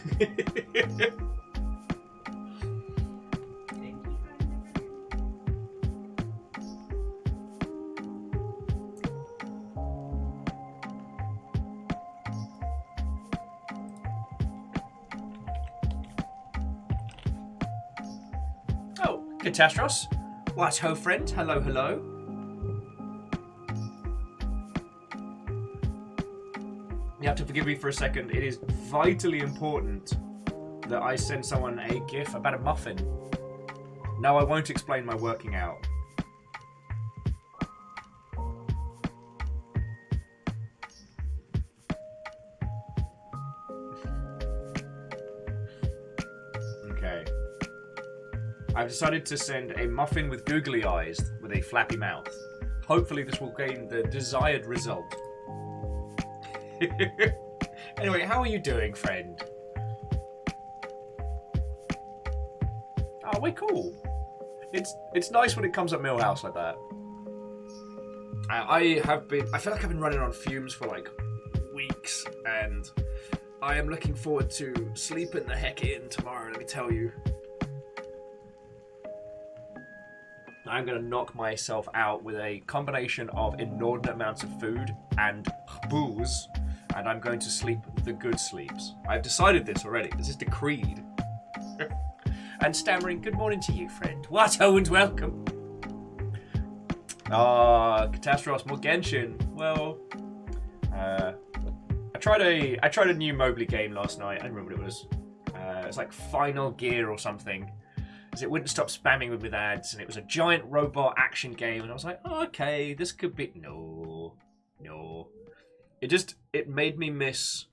Oh, Catastros. What ho, friend? Hello, hello. You have to forgive me for a second. It is vitally important that I send someone a GIF about a muffin. No, I won't explain my working out. Okay. I've decided to send a muffin with googly eyes with a flappy mouth. Hopefully this will gain the desired result. Anyway, how are you doing, friend? Oh, we're cool. It's nice when it comes at Millhouse like that. I feel like I've been running on fumes for like weeks, and I am looking forward to sleeping the heck in tomorrow, let me tell you. I'm going to knock myself out with a combination of inordinate amounts of food and booze, and I'm going to sleep the good sleeps. I've decided this already. This is decreed. And stammering, good morning to you, friend. What ho and welcome. Catastros, more Genshin. Well, I tried a new Mobley game last night. I don't remember what it was. It's like Final Gear or something. Because it wouldn't stop spamming me with ads, and it was a giant robot action game, and I was like, oh, okay, this could be... No. It made me miss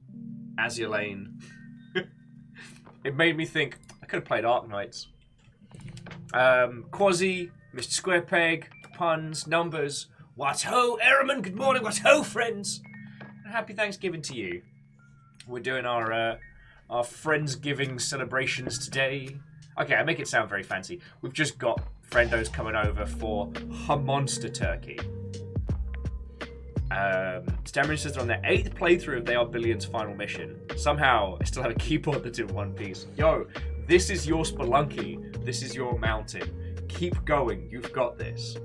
Azulane. It made me think, I could have played Arknights. Quasi, Mr. Squarepeg, puns, numbers. What ho, Airman, good morning, what ho, friends. And happy Thanksgiving to you. We're doing our Friendsgiving celebrations today. Okay, I make it sound very fancy. We've just got friendos coming over for a monster turkey. Stammering says they're on their 8th playthrough of They Are Billions' final mission. Somehow, I still have a keyboard that's in one piece. Yo, this is your Spelunky. This is your mountain. Keep going. You've got this.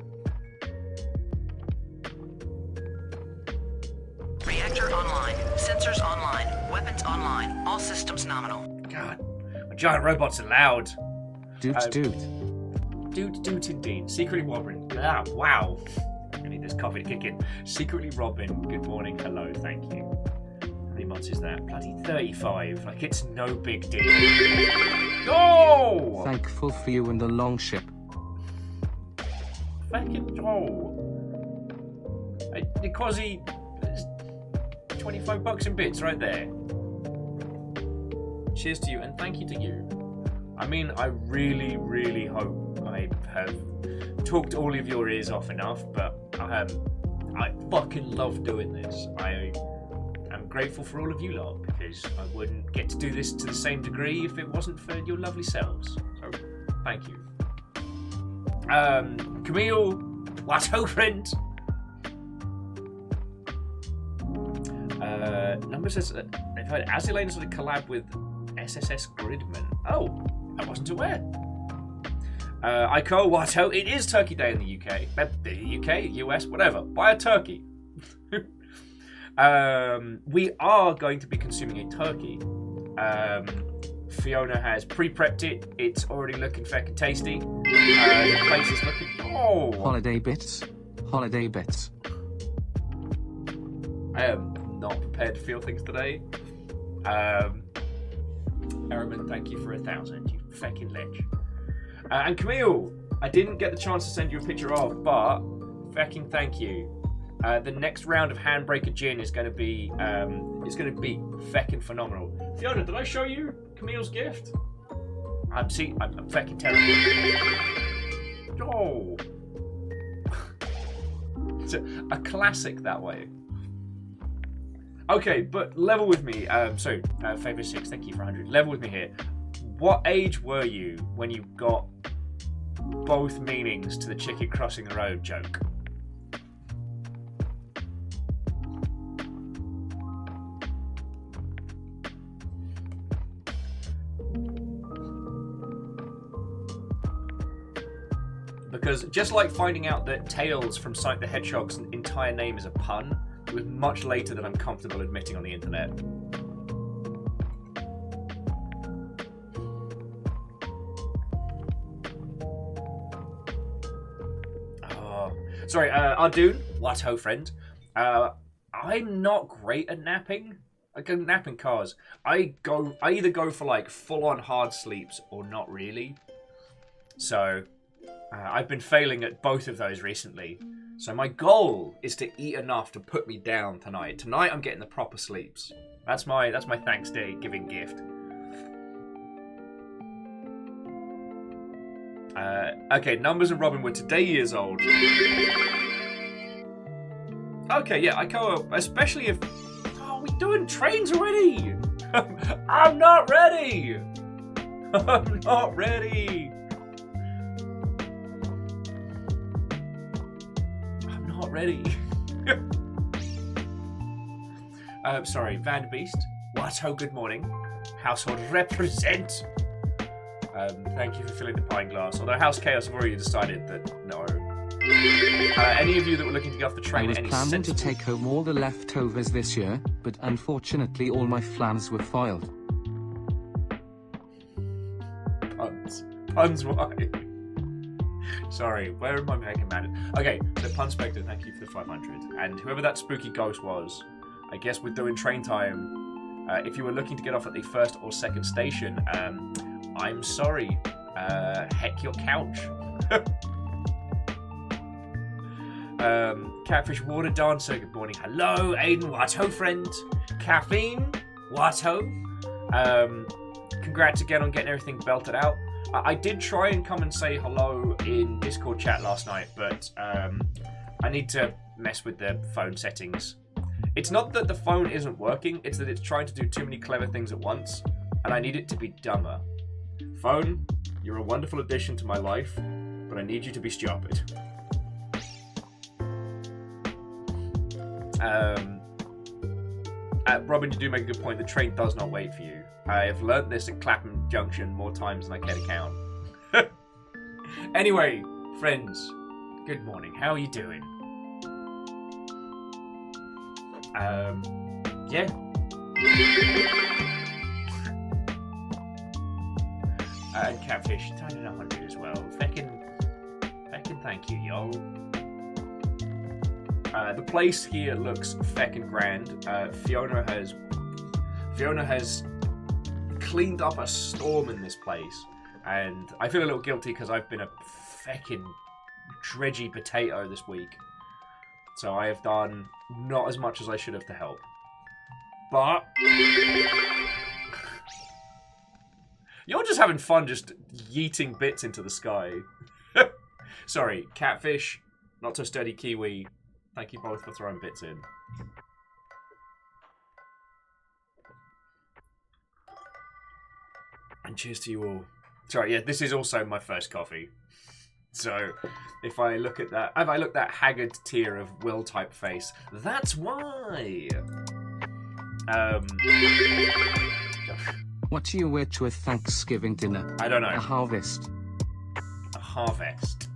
Reactor online. Sensors online. Weapons online. All systems nominal. God, my giant robots are loud. Doot. Doot indeed. Secretly Robin. Ah, wow. I need this coffee to kick in. Secretly Robin, good morning, hello, thank you. How many months is that? Bloody 35. Like, it's no big deal. Go! Thankful for you and the long ship. Fucking go. Nicosi, 25 bucks in bits right there. Cheers to you, and thank you to you. I mean, I really, really hope I have talked all of your ears off enough, but I fucking love doing this. I am grateful for all of you lot, because I wouldn't get to do this to the same degree if it wasn't for your lovely selves. So, thank you. Camille, what ho, friend? Number says I've heard Azulane sort of collab with SSS Gridman. Oh, I wasn't aware. Iko, what ho? It is Turkey Day in the UK. The UK, US, whatever. Buy a turkey. We are going to be consuming a turkey. Fiona has pre-prepped it. It's already looking feckin' tasty. The place is looking... Oh! Holiday bits. I am not prepared to feel things today. Erman, thank you for 1,000. You feckin' lich. And Camille, I didn't get the chance to send you a picture of, but feckin' thank you. The next round of Handbreaker Gin is going to be feckin' phenomenal. Fiona, did I show you Camille's gift? I'm feckin' terrible. Oh, it's a classic that way. Okay, but level with me. Favor 6, thank you for 100. Level with me here. What age were you when you got both meanings to the chicken crossing the road joke? Because just like finding out that Tails from Sonic the Hedgehog's entire name is a pun, it was much later than I'm comfortable admitting on the internet. Sorry, Ardoon, what ho friend. I'm not great at napping. I go napping cars. I either go for like full-on hard sleeps or not really. So I've been failing at both of those recently. So my goal is to eat enough to put me down tonight. Tonight I'm getting the proper sleeps. That's my thanks day giving gift. Okay, Numbers and Robin were today years old. Okay, yeah, I co-op, especially if... Oh, we doing trains already! I'm not ready! I'm not ready! I'm not ready. Sorry, Van Beast. What? Oh, good morning. Household represent. Thank you for filling the pint glass. Although House Chaos have already decided that no. Any of you that were looking to get off the train, I was any planning sensible... to take home all the leftovers this year, but unfortunately all my plans were foiled. Puns. Puns, why? Sorry, where am I making mad? Okay, so Pun Spectre, thank you for the 500. And whoever that spooky ghost was, I guess we're doing train time. If you were looking to get off at the first or second station, I'm sorry. Heck your couch. Catfish Water Dancer, good morning. Hello, Aiden, Watto friend. Caffeine, Watto. Congrats again on getting everything belted out. I did try and come and say hello in Discord chat last night, but I need to mess with the phone settings. It's not that the phone isn't working, it's that it's trying to do too many clever things at once, and I need it to be dumber. Phone, you're a wonderful addition to my life, but I need you to be stupid. Robin, you do make a good point. The train does not wait for you. I have learnt this at Clapham Junction more times than I care to count. Anyway, friends, good morning. How are you doing? Yeah. And Catfish, turning 100 as well. Feckin' thank you, yo. The place here looks feckin' grand. Fiona has cleaned up a storm in this place, and I feel a little guilty because I've been a feckin' dredgy potato this week. So I have done not as much as I should have to help. But you're just having fun just yeeting bits into the sky. Sorry, Catfish, Not So Sturdy Kiwi. Thank you both for throwing bits in. And cheers to you all. Sorry, yeah, this is also my first coffee. So, if I look at that haggard tear of Will type face, that's why. What do you wear to a Thanksgiving dinner? I don't know. A harvest. A harvest.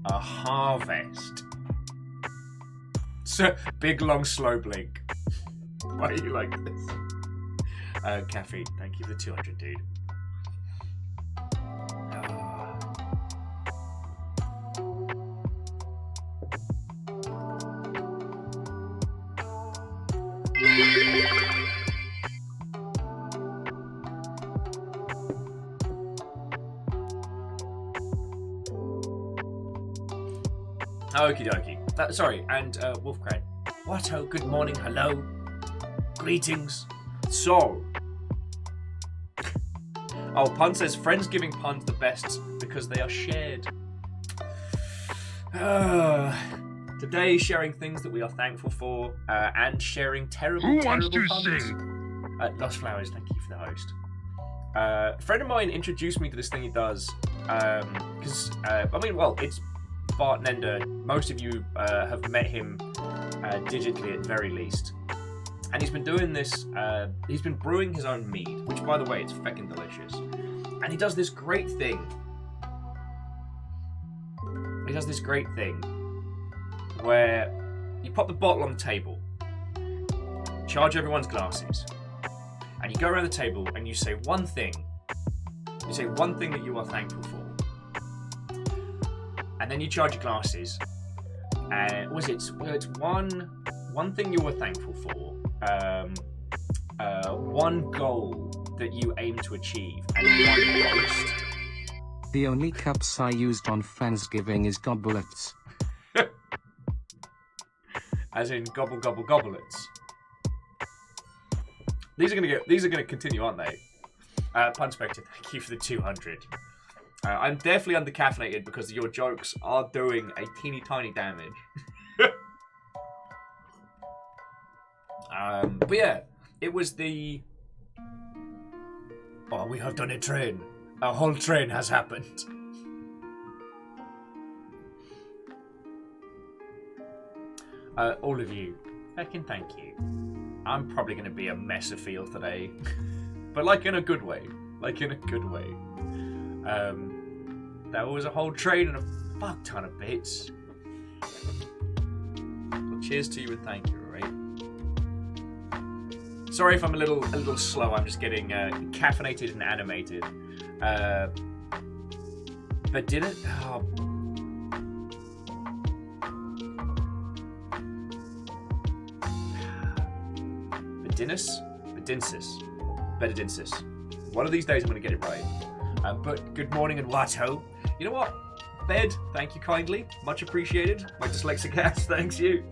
A harvest. So, big, long, slow blink. Why are you like this? Caffeine, thank you for the 200, dude. Okie dokie. Sorry, and Wolfcrad. What? Oh, good morning. Hello. Greetings. So. Oh, Pun says Friendsgiving puns the best because they are shared. Today, sharing things that we are thankful for and sharing terrible puns. Sing? Lost Flowers, thank you for the host. A friend of mine introduced me to this thing he does because, it's Bart Nender. Most of you have met him digitally at the very least. And he's been doing this, he's been brewing his own mead, which, by the way, it's feckin' delicious. And he does this great thing he does this great thing where you pop the bottle on the table, charge everyone's glasses, and you go around the table and you say one thing. You say one thing that you are thankful for. And then you charge your glasses. It's one thing you were thankful for, one goal that you aim to achieve, and one boast. The only cups I used on Friendsgiving is goblets. As in gobble gobble gobblets. These are gonna continue, aren't they? Punspector, thank you for the 200. I'm definitely under-caffeinated because your jokes are doing a teeny tiny damage. But yeah, it was the... Oh, we have done a train. A whole train has happened. All of you, fucking thank you. I'm probably going to be a mess of feel today. But like in a good way. There was a whole train and a fuck ton of bits. Well, cheers to you and thank you, alright? Sorry if I'm a little slow, I'm just getting caffeinated and animated. But did it? Oh. Bedinsis. One of these days I'm going to get it right. But good morning and Watto. You know what? Bed, thank you kindly. Much appreciated. My dyslexic ass, thanks you.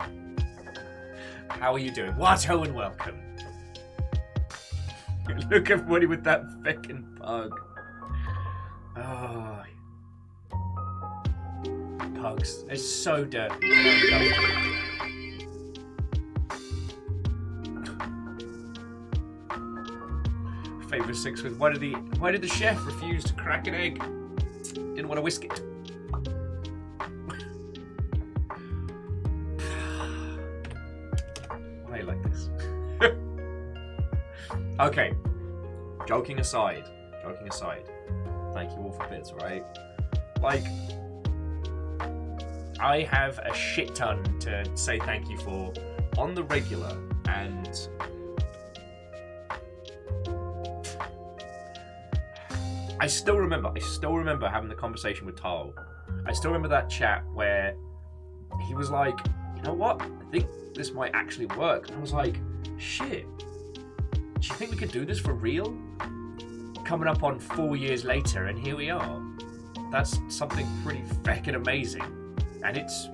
How are you doing? Watto and welcome. Look, everybody with that feckin' pug. Oh. Pugs. It's so dirty. Favour 6 with why did the chef refuse to crack an egg? Didn't want to whisk it. Why are you like this? Okay. Joking aside. Thank you all for bits, right? Like, I have a shit ton to say thank you for on the regular, and I still remember having the conversation with Tal. I still remember that chat where he was like, you know what? I think this might actually work. And I was like, shit. Do you think we could do this for real? Coming up on 4 years later, and here we are. That's something pretty feckin' amazing. And it's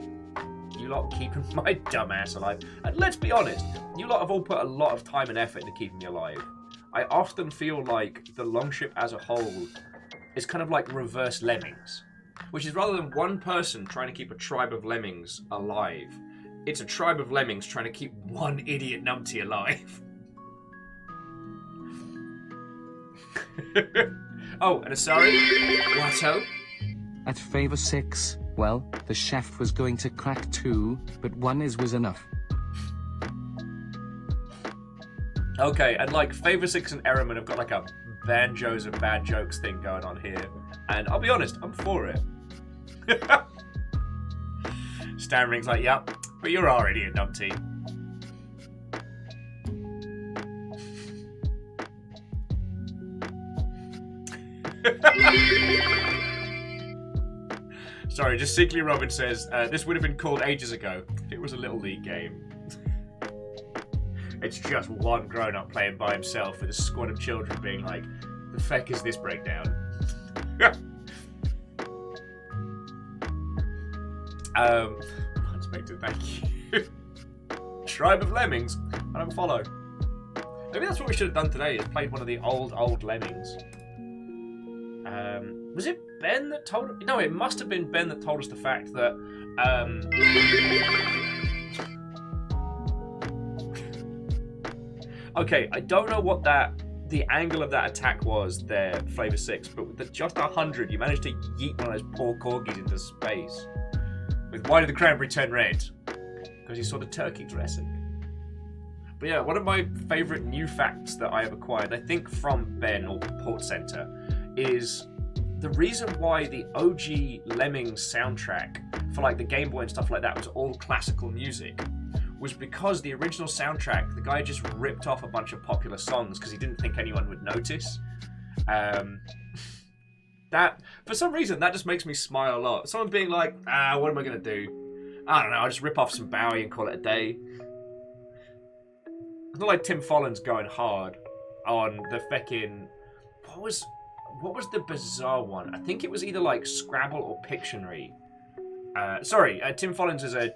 you lot keeping my dumb ass alive. And let's be honest, you lot have all put a lot of time and effort into keeping me alive. I often feel like the Longship as a whole is kind of like reverse lemmings, which is rather than one person trying to keep a tribe of lemmings alive, it's a tribe of lemmings trying to keep one idiot numpty alive. Oh, and a sorry, Watto? At Favour 6, well, the chef was going to crack 2, but 1 was enough. Okay, and like Favour 6 and Errorman have got like a banjos and bad jokes thing going on here. And I'll be honest, I'm for it. Stammering's like, yeah, but you're already a numpty. Sorry, just Sickly Robin says, this would have been called ages ago. It was a Little League game. It's just one grown-up playing by himself with a squad of children being like, the feck is this breakdown? Unexpected, thank you. Tribe of Lemmings? I don't follow. Maybe that's what we should have done today, is played one of the old Lemmings. Was it Ben that told... No, it must have been Ben that told us the fact that... Okay, I don't know what the angle of that attack was there, Flavor 6, but with just 100, you managed to yeet one of those poor corgis into space. With why did the cranberry turn red? Because you saw the turkey dressing. But yeah, one of my favourite new facts that I have acquired, I think from Ben or Port Center, is the reason why the OG Lemmings soundtrack for like the Game Boy and stuff like that was all classical music was because the original soundtrack, the guy just ripped off a bunch of popular songs because he didn't think anyone would notice. That, for some reason, that just makes me smile a lot. Someone being like, what am I going to do? I don't know, I'll just rip off some Bowie and call it a day. It's not like Tim Follin's going hard on the feckin'... What was the bizarre one? I think it was either like Scrabble or Pictionary. Tim Follins is a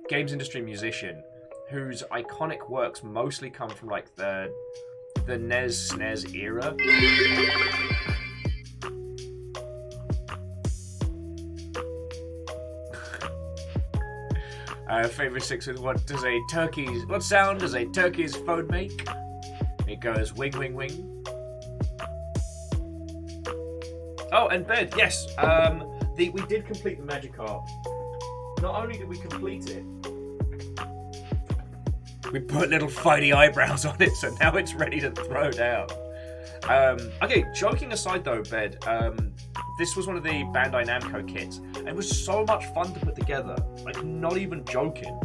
games industry musician whose iconic works mostly come from like the NES SNES era. Favorite 6 with what sound does a turkey's phone make? It goes wing wing wing. Oh, and bed, yes. We did complete the Magikarp. Not only did we complete it, we put little fighty eyebrows on it, so now it's ready to throw down. Okay, joking aside though, Bed, this was one of the Bandai Namco kits, and it was so much fun to put together. Like, not even joking.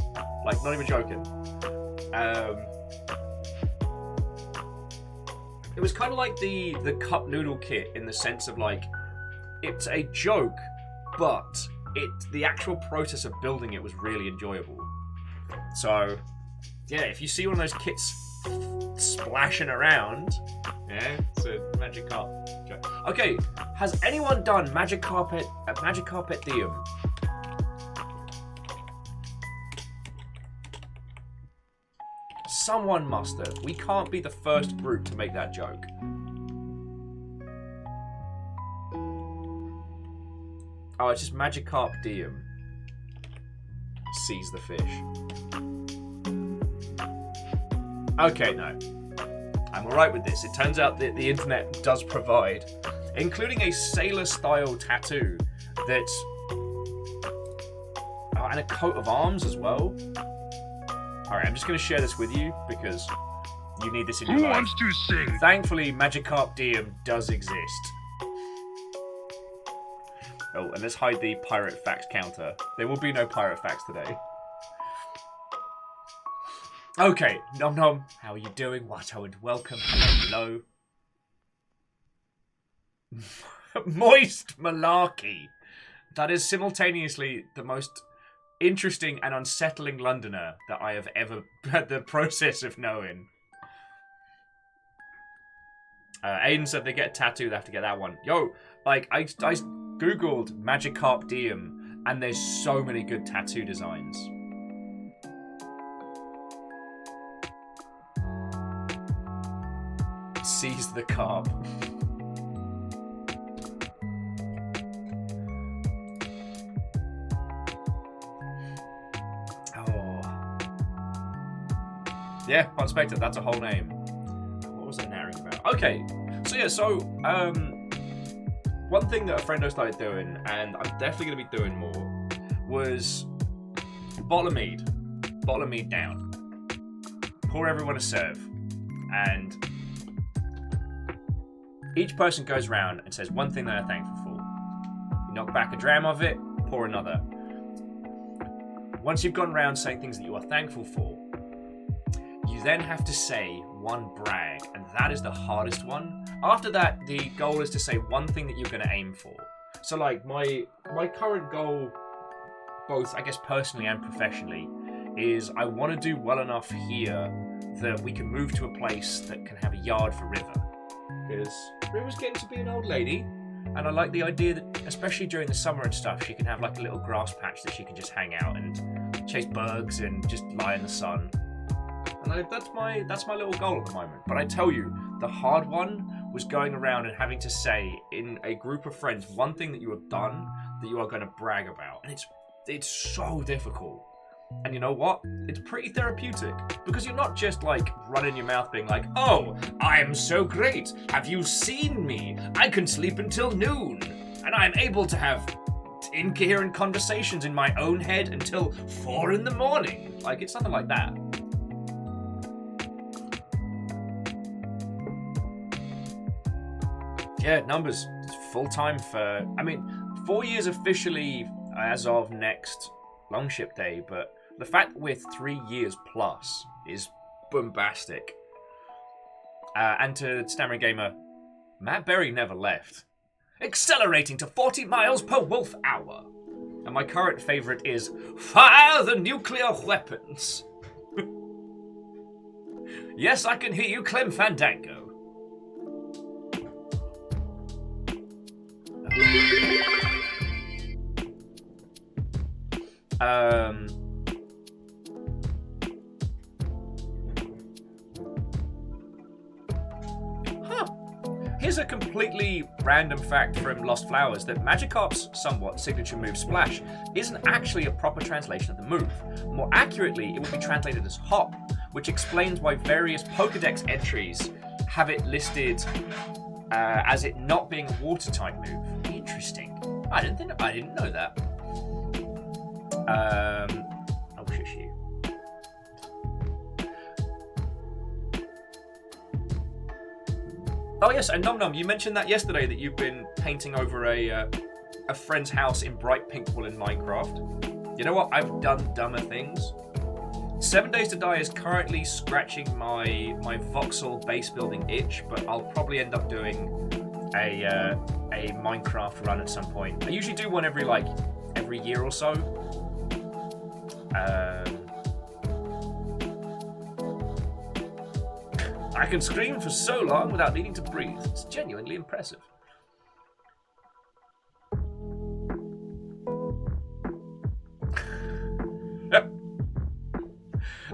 It was kind of like the cup noodle kit in the sense of like, it's a joke, but the actual process of building it was really enjoyable. So, yeah, if you see one of those kits splashing around, yeah, it's a Magikarp joke. Okay, has anyone done Magikarp Diem? Someone must have. We can't be the first group to make that joke. Oh, it's just Magikarp Diem. Sees the fish. Okay, no. I'm alright with this. It turns out that the internet does provide, including a sailor-style tattoo that's... Oh, and a coat of arms as well. Alright, I'm just going to share this with you because you need this in your life. Who wants to sing? Thankfully, Magikarp Diem does exist. Oh, and let's hide the pirate facts counter. There will be no pirate facts today. Okay, Nom Nom, how are you doing? Watto and welcome. Hello. Moist Malarkey. That is simultaneously the most interesting and unsettling Londoner that I have ever had the process of knowing. Aiden said they get a tattoo, they have to get that one. Yo, like, I googled Magikarp Diem, and there's so many good tattoo designs. Seize the carp. Yeah, Unspected, that's a whole name. What was I narrating about? Okay, one thing that a friendo started doing, and I'm definitely going to be doing more, was bottle of mead down. Pour everyone a serve. And each person goes around and says one thing they're thankful for. You knock back a dram of it, pour another. Once you've gone around saying things that you are thankful for, you then have to say one brag, and that is the hardest one. After that, the goal is to say one thing that you're going to aim for. So, like, my current goal, both, I guess, personally and professionally, is I want to do well enough here that we can move to a place that can have a yard for River. Because River's getting to be an old lady, and I like the idea that, especially during the summer and stuff, she can have, like, a little grass patch that she can just hang out and chase bugs and just lie in the sun. And that's my little goal at the moment. But I tell you, the hard one was going around and having to say in a group of friends one thing that you have done that you are going to brag about. And it's so difficult. And you know what? It's pretty therapeutic. Because you're not just like running your mouth being like, oh, I am so great. Have you seen me? I can sleep until noon. And I am able to have incoherent conversations in my own head until 4 a.m. Like, it's something like that. Yeah, numbers. It's full time for. I mean, 4 years officially as of next Longship Day, but the fact that we're 3 years plus is bombastic. And to Stammering Gamer, Matt Berry never left. Accelerating to 40 miles per wolf hour. And my current favourite is fire the nuclear weapons. Yes, I can hear you, Clem Fandango. Here's a completely random fact from Lost Flowers that Magikarp's somewhat signature move Splash isn't actually a proper translation of the move. More accurately, it would be translated as Hop, which explains why various Pokedex entries have it listed as it not being a water type move. Interesting. I didn't know that. Oh, shush you. Oh yes, and Nom Nom, you mentioned that yesterday that you've been painting over a friend's house in bright pink wool in Minecraft. You know what? I've done dumber things. 7 Days to Die is currently scratching my voxel base building itch, but I'll probably end up doing a Minecraft run at some point. I usually do one every year or so. I can scream for so long without needing to breathe. It's genuinely impressive.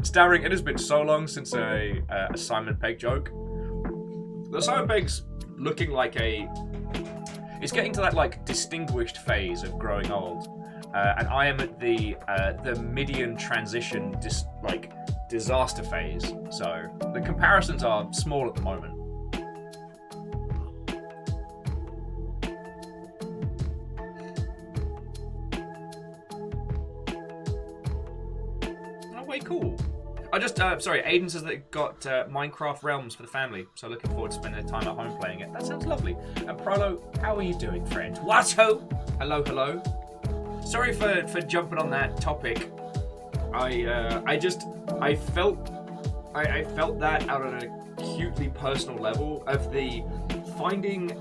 Stammering, it has been so long since a Simon Pegg joke. The Simon Pegg's looking like it's getting to that distinguished phase of growing old, and I am at the Midian transition disaster phase. So the comparisons are small at the moment. Oh, way cool. I just, sorry, Aiden says that it got Minecraft Realms for the family, so looking forward to spending the time at home playing it. That sounds lovely. And Prolo, how are you doing, friend? What-ho? Hello, hello. Sorry for jumping on that topic. I felt that out on an acutely personal level of the finding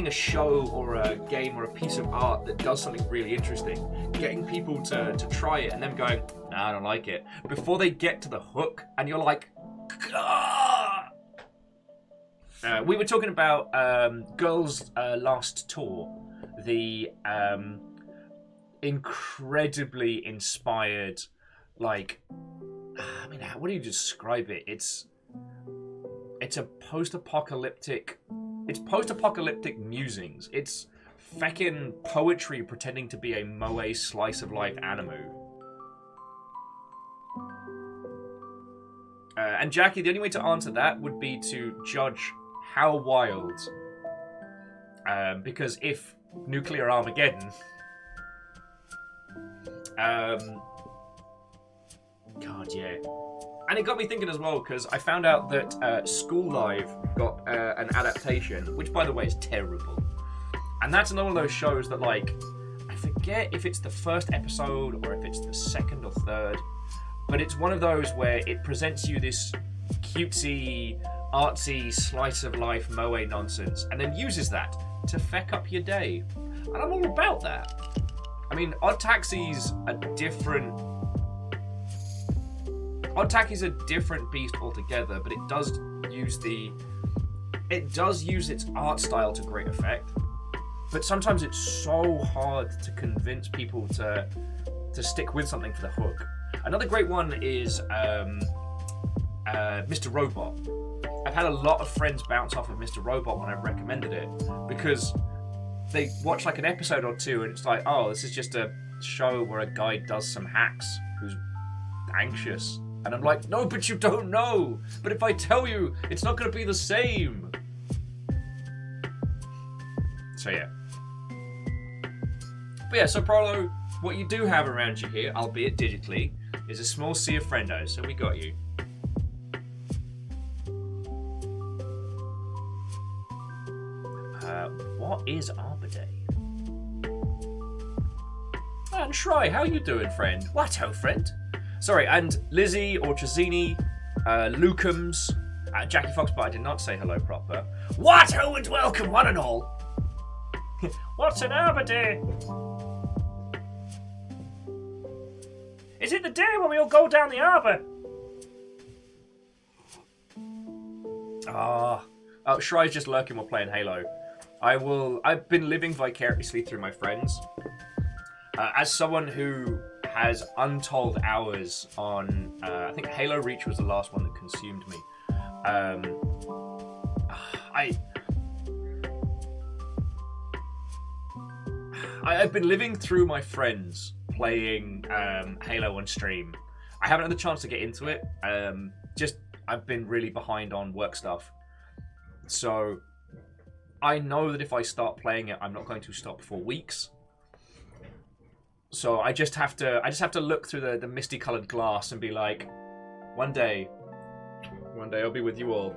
a show or a game or a piece of art that does something really interesting, getting people to try it and them going, nah, I don't like it, before they get to the hook, and you're like, ah! We were talking about Girls' Last Tour, the incredibly inspired, how do you describe it? It's a post-apocalyptic musings. It's feckin' poetry pretending to be a moe slice of life anime. And Jackie, the only way to answer that would be to judge how wild. Because if nuclear Armageddon, God, yeah. And it got me thinking as well, because I found out that School Live got an adaptation, which, by the way, is terrible. And that's another one of those shows that, I forget if it's the first episode or if it's the second or third, but it's one of those where it presents you this cutesy, artsy, slice-of-life moe nonsense, and then uses that to feck up your day. And I'm all about that. I mean, Odd Taxi's a different beast altogether, but it does use its art style to great effect. But sometimes it's so hard to convince people to stick with something for the hook. Another great one is Mr. Robot. I've had a lot of friends bounce off of Mr. Robot when I've recommended it, because they watch an episode or two and it's like, oh, this is just a show where a guy does some hacks who's anxious. And I'm like, no, but you don't know. But if I tell you, it's not going to be the same. So yeah. But yeah, so Prolo, what you do have around you here, albeit digitally, is a small sea of friendos. So we got you. What is Arbor Day? And Shry, how you doing, friend? What-ho, friend? Sorry, and Lizzie or Chazini, Lucums, Jackie Fox, but I did not say hello proper. What-ho and welcome, one and all! What's an Arbor Day? Is it the day when we all go down the arbor? Oh, Shry's just lurking while playing Halo. I've been living vicariously through my friends. As someone who has untold hours on, I think Halo Reach was the last one that consumed me. I've been living through my friends playing Halo on stream. I haven't had the chance to get into it. I've been really behind on work stuff. So I know that if I start playing it, I'm not going to stop for weeks. So I just have to look through the misty coloured glass and be like, one day I'll be with you all.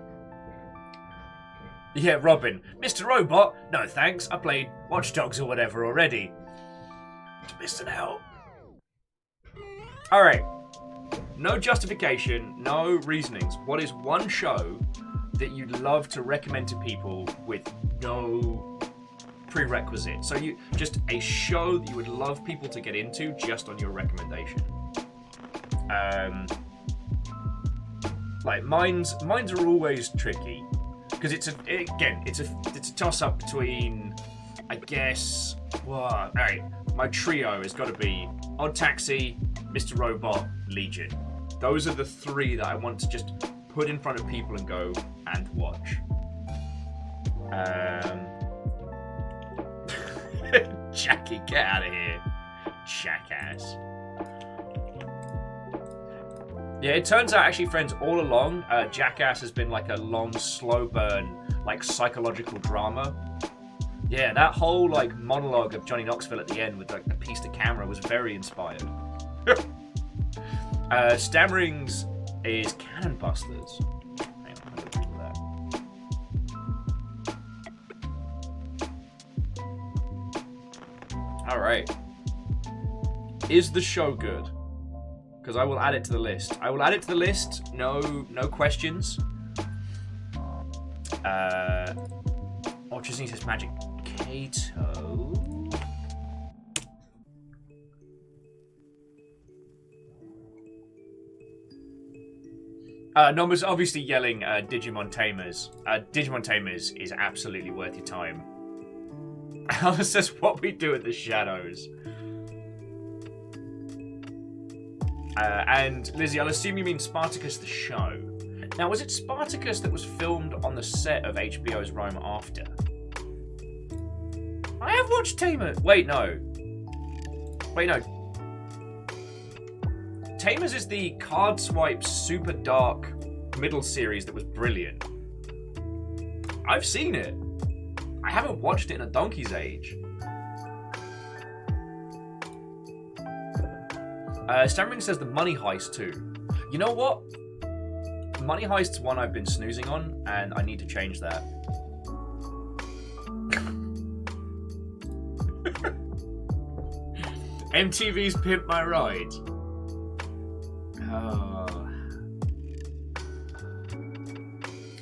Yeah, Robin. Mr. Robot? No thanks, I played Watch Dogs or whatever already. Missing out. Alright. No justification, no reasonings. What is one show that you'd love to recommend to people with no prerequisite? So just a show that you would love people to get into just on your recommendation. Like mine's are always tricky because it's a toss up between, I guess. All right, my trio has got to be Odd Taxi, Mr. Robot, Legion. Those are the three that I want to just put in front of people and go and watch. Jackie, get out of here, jackass. Yeah, it turns out, actually, friends, all along, Jackass has been like a long, slow burn, like psychological drama. Yeah, that whole like monologue of Johnny Knoxville at the end with like the piece to camera was very inspired. Stammerings is Cannon Busters. Hang on, I'm gonna Google that. Alright. Is the show good? Because I will add it to the list. I will add it to the list. No questions. Oh, just needs his magic. Kato. Nomba's obviously yelling Digimon Tamers. Digimon Tamers is absolutely worth your time. Alice says, what we do in the shadows. And Lizzie, I'll assume you mean Spartacus the show. Now, was it Spartacus that was filmed on the set of HBO's Rome After? I have watched Tamers. Wait, no. Tamers is the card swipe super dark middle series that was brilliant. I've seen it. I haven't watched it in a donkey's age. Stammering says the Money Heist too. You know what? Money Heist's one I've been snoozing on, and I need to change that. MTV's Pimp My Ride. Oh.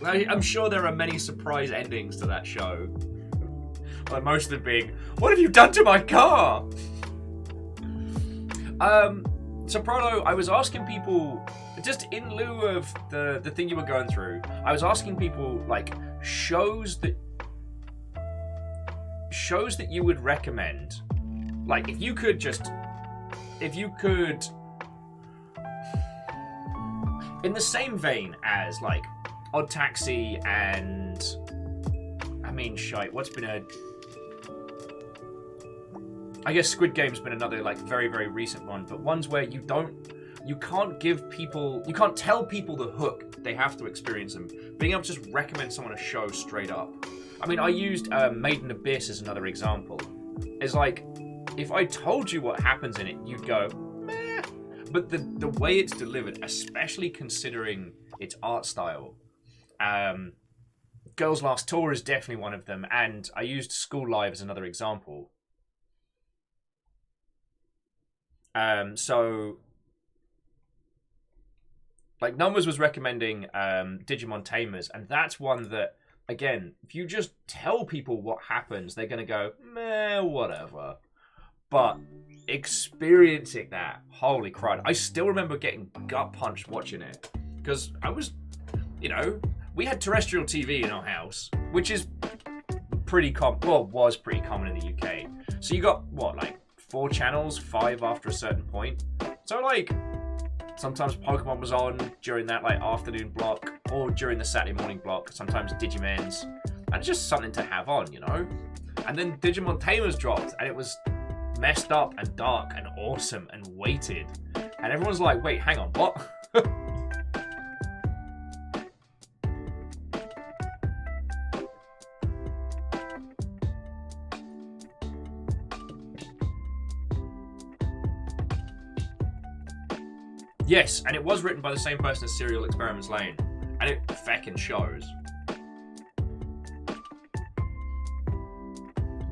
I'm sure there are many surprise endings to that show. Like most of them being, what have you done to my car? So Prolo, I was asking people, just in lieu of the thing you were going through, I was asking people like shows that you would recommend. Like if you could in the same vein as like Odd Taxi and what's been I guess Squid Game's been another like very, very recent one, but ones where you can't tell people the hook, they have to experience them. Being able to just recommend someone a show straight up. I mean, I used Maiden Abyss as another example. It's like, if I told you what happens in it, you'd go, meh. But the way it's delivered, especially considering its art style, Girls Last Tour is definitely one of them, and I used School Live as another example. So, like, Numbers was recommending Digimon Tamers, and that's one that, again, if you just tell people what happens, they're going to go, meh, whatever. But experiencing that, holy crap. I still remember getting gut punched watching it. Because I was, you know, we had terrestrial TV in our house, which is pretty common, well, was pretty common in the UK. So you got, what, like 4 channels, 5 after a certain point. So, like, sometimes Pokemon was on during that, like, afternoon block, or during the Saturday morning block, sometimes Digimons. And it's just something to have on, you know? And then Digimon Tamers dropped, and it was messed up and dark and awesome and weighted. And everyone's like, wait, hang on, what? Yes, and it was written by the same person as Serial Experiments Lane. And it feckin' shows.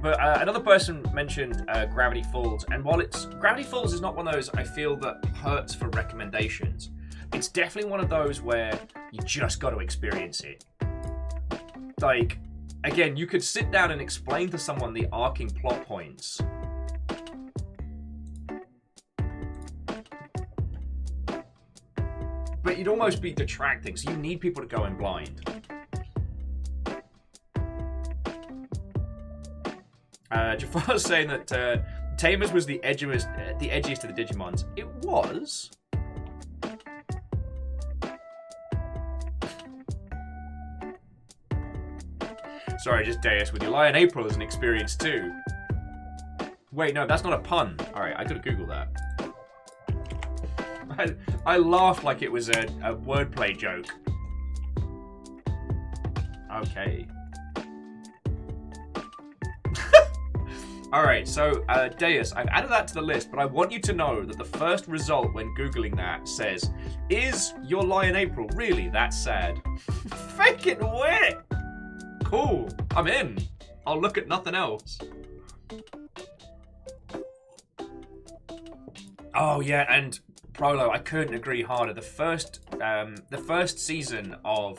But another person mentioned Gravity Falls, and while Gravity Falls is not one of those I feel that hurts for recommendations, it's definitely one of those where you just got to experience it. Like, again, you could sit down and explain to someone the arcing plot points. But you'd almost be detracting, so you need people to go in blind. Jafar's saying that Tamers was the edgiest of the Digimons. It was. Sorry, just Deus with you. Lion April is an experience too. Wait, no, that's not a pun. Alright, I gotta Google that. I laughed like it was a wordplay joke. Okay. Alright, so Deus, I've added that to the list, but I want you to know that the first result when Googling that says, is your Lion April really that sad? Freaking wit! Cool, I'm in. I'll look at nothing else. Oh yeah, and Prolo, I couldn't agree harder. The first season of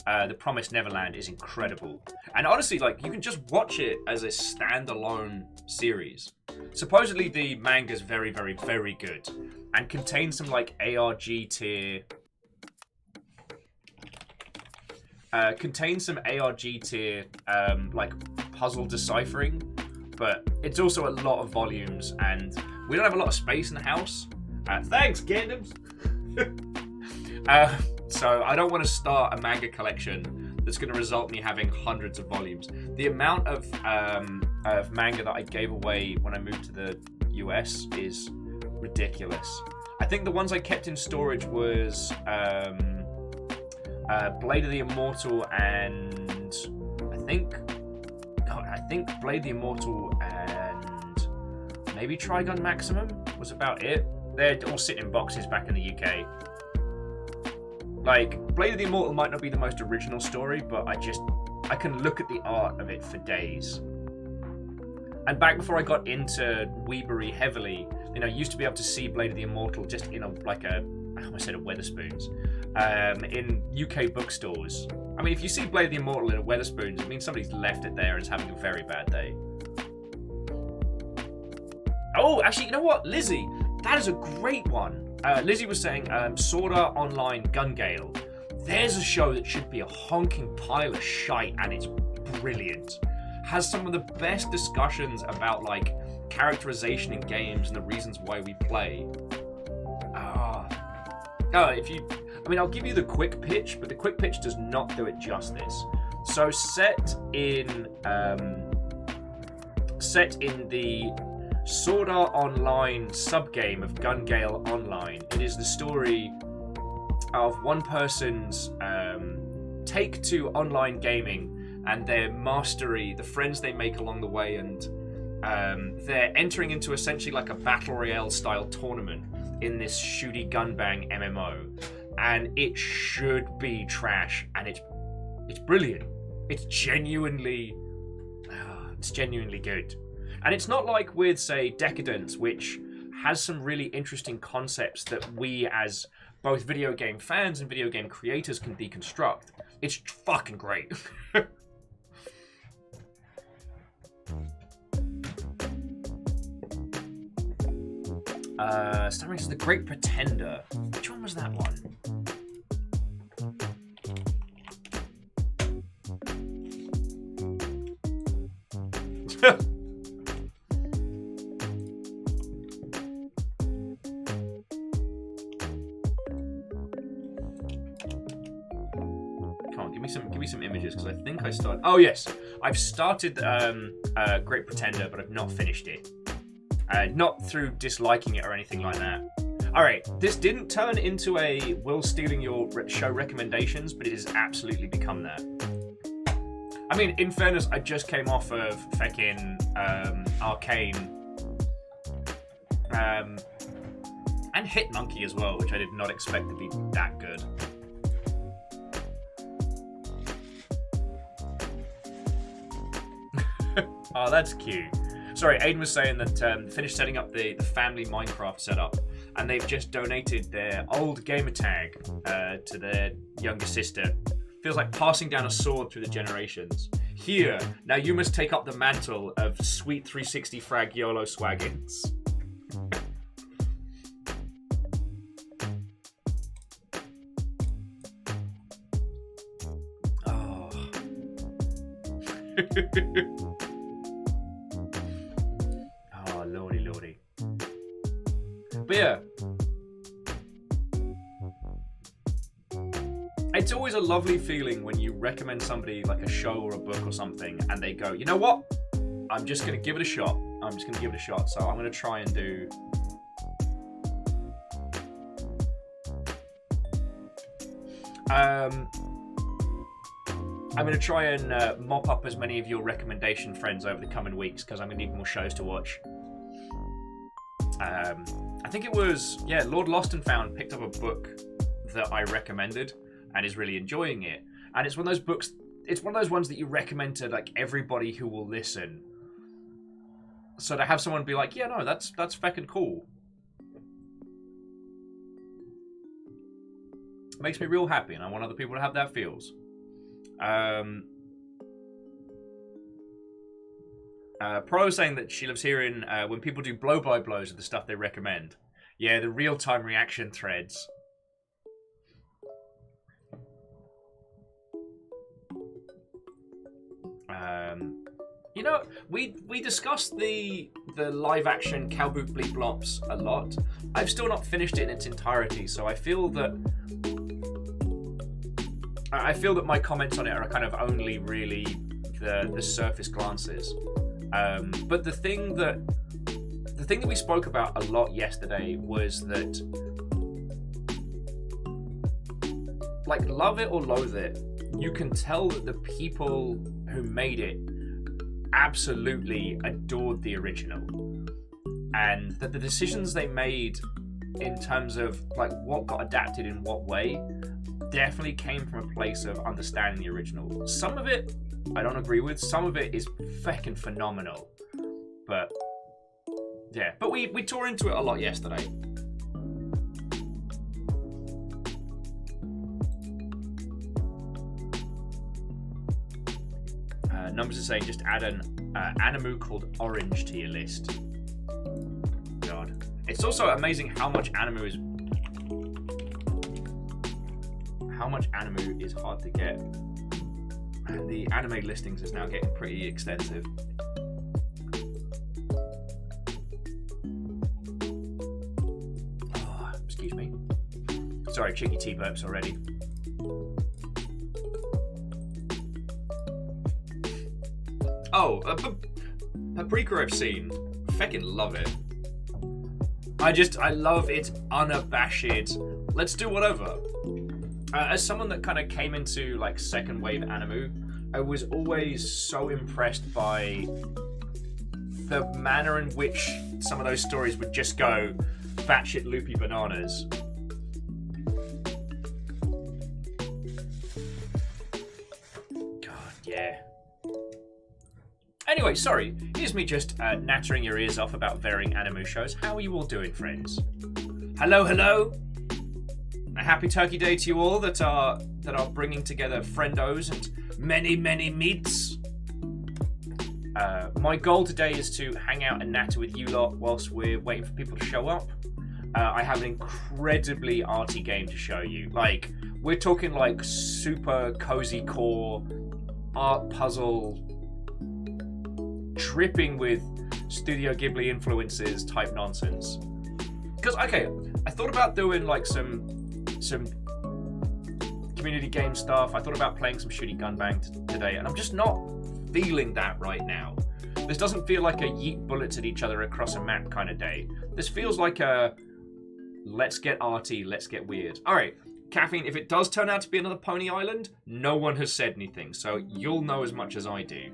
The Promised Neverland is incredible. And honestly, like, you can just watch it as a standalone series. Supposedly the manga's very, very, very good and contains some, like, ARG tier... like, puzzle deciphering. But it's also a lot of volumes, and we don't have a lot of space in the house. Thanks, Gandems! So I don't want to start a manga collection that's going to result in me having hundreds of volumes. The amount of manga that I gave away when I moved to the US is ridiculous. I think the ones I kept in storage was Blade of the Immortal and I think Blade the Immortal and maybe Trigun Maximum was about it. They're all sitting in boxes back in the UK. Like, Blade of the Immortal might not be the most original story, but I can look at the art of it for days. And back before I got into Weebery heavily, you know, I used to be able to see Blade of the Immortal just in a Wetherspoons, in UK bookstores. I mean, if you see Blade of the Immortal in a Wetherspoons, it means somebody's left it there and is having a very bad day. Oh, actually, you know what? Lizzie, that is a great one. Lizzie was saying Sword Art Online Gun Gale. There's a show that should be a honking pile of shite, and it's brilliant. Has some of the best discussions about, like, characterization in games and the reasons why we play. I'll give you the quick pitch, but the quick pitch does not do it justice. So set in the Sword Art Online subgame of Gun Gale Online, it is the story of one person's take to online gaming and their mastery, the friends they make along the way, and they're entering into essentially like a battle royale style tournament in this shooty gunbang MMO, and it should be trash, and it's brilliant. It's genuinely good. And it's not like with, say, Decadence, which has some really interesting concepts that we as both video game fans and video game creators can deconstruct. It's fucking great. Starring as The Great Pretender. Which one was that one? Come on, give me some images, because I think I started. Oh yes, I've started Great Pretender, but I've not finished it. Not through disliking it or anything like that. Alright, this didn't turn into a Will stealing your show recommendations, but it has absolutely become that. I mean, in fairness, I just came off of fucking Arcane and Hitmonkey as well, which I did not expect to be that good. Oh, that's cute. Sorry, Aiden was saying that finished setting up the family Minecraft setup, and they've just donated their old gamer tag to their younger sister. Feels like passing down a sword through the generations. Here, now you must take up the mantle of sweet 360 frag YOLO swaggins. Oh. Oh, lordy, lordy. But yeah. It's always a lovely feeling when you recommend somebody like a show or a book or something and they go, you know what? I'm just going to give it a shot. So I'm going to try and do... I'm going to try and mop up as many of your recommendation friends over the coming weeks, because I'm going to need more shows to watch. I think it was, Lord Lost and Found picked up a book that I recommended and is really enjoying it. And it's one of those books, it's one of those ones that you recommend to like everybody who will listen. So to have someone be like, yeah, no, that's fucking cool. It makes me real happy, and I want other people to have that feels. Pro is saying that she loves hearing when people do blow-by-blows of the stuff they recommend. Yeah, the real-time reaction threads. You know, we discussed the live-action Cowboot Bleep Blops a lot. I've still not finished it in its entirety, so I feel that my comments on it are kind of only really the surface glances. But the thing that we spoke about a lot yesterday was that, like, love it or loathe it, you can tell that the people who made it absolutely adored the original, and that the decisions they made in terms of like what got adapted in what way definitely came from a place of understanding the original. Some of it I don't agree with, some of it is fucking phenomenal, but yeah, but we tore into it a lot yesterday. Numbers are saying just add an animu called Orange to your list. God. It's also amazing how much animu is hard to get. And the anime listings is now getting pretty extensive. Oh, excuse me. Sorry, cheeky tea burps already. Oh, Paprika I've seen. Feckin' love it. I love its unabashed, let's do whatever. As someone that kind of came into like second wave animu, I was always so impressed by the manner in which some of those stories would just go batshit loopy bananas. God, yeah. Anyway, sorry. Here's me just nattering your ears off about varying anime shows. How are you all doing, friends? Hello, hello. A happy Turkey Day to you all that are bringing together friendos and many, many meets. My goal today is to hang out and natter with you lot whilst we're waiting for people to show up. I have an incredibly arty game to show you. Like, we're talking like super cozy core art puzzle, dripping with Studio Ghibli influences type nonsense. Because, okay, I thought about doing like some community game stuff. I thought about playing some Shooty Gunbang today, and I'm just not feeling that right now. This doesn't feel like a yeet bullets at each other across a map kind of day. This feels like a let's get arty, let's get weird. Alright, Caffeine, if it does turn out to be another Pony Island, no one has said anything, so you'll know as much as I do.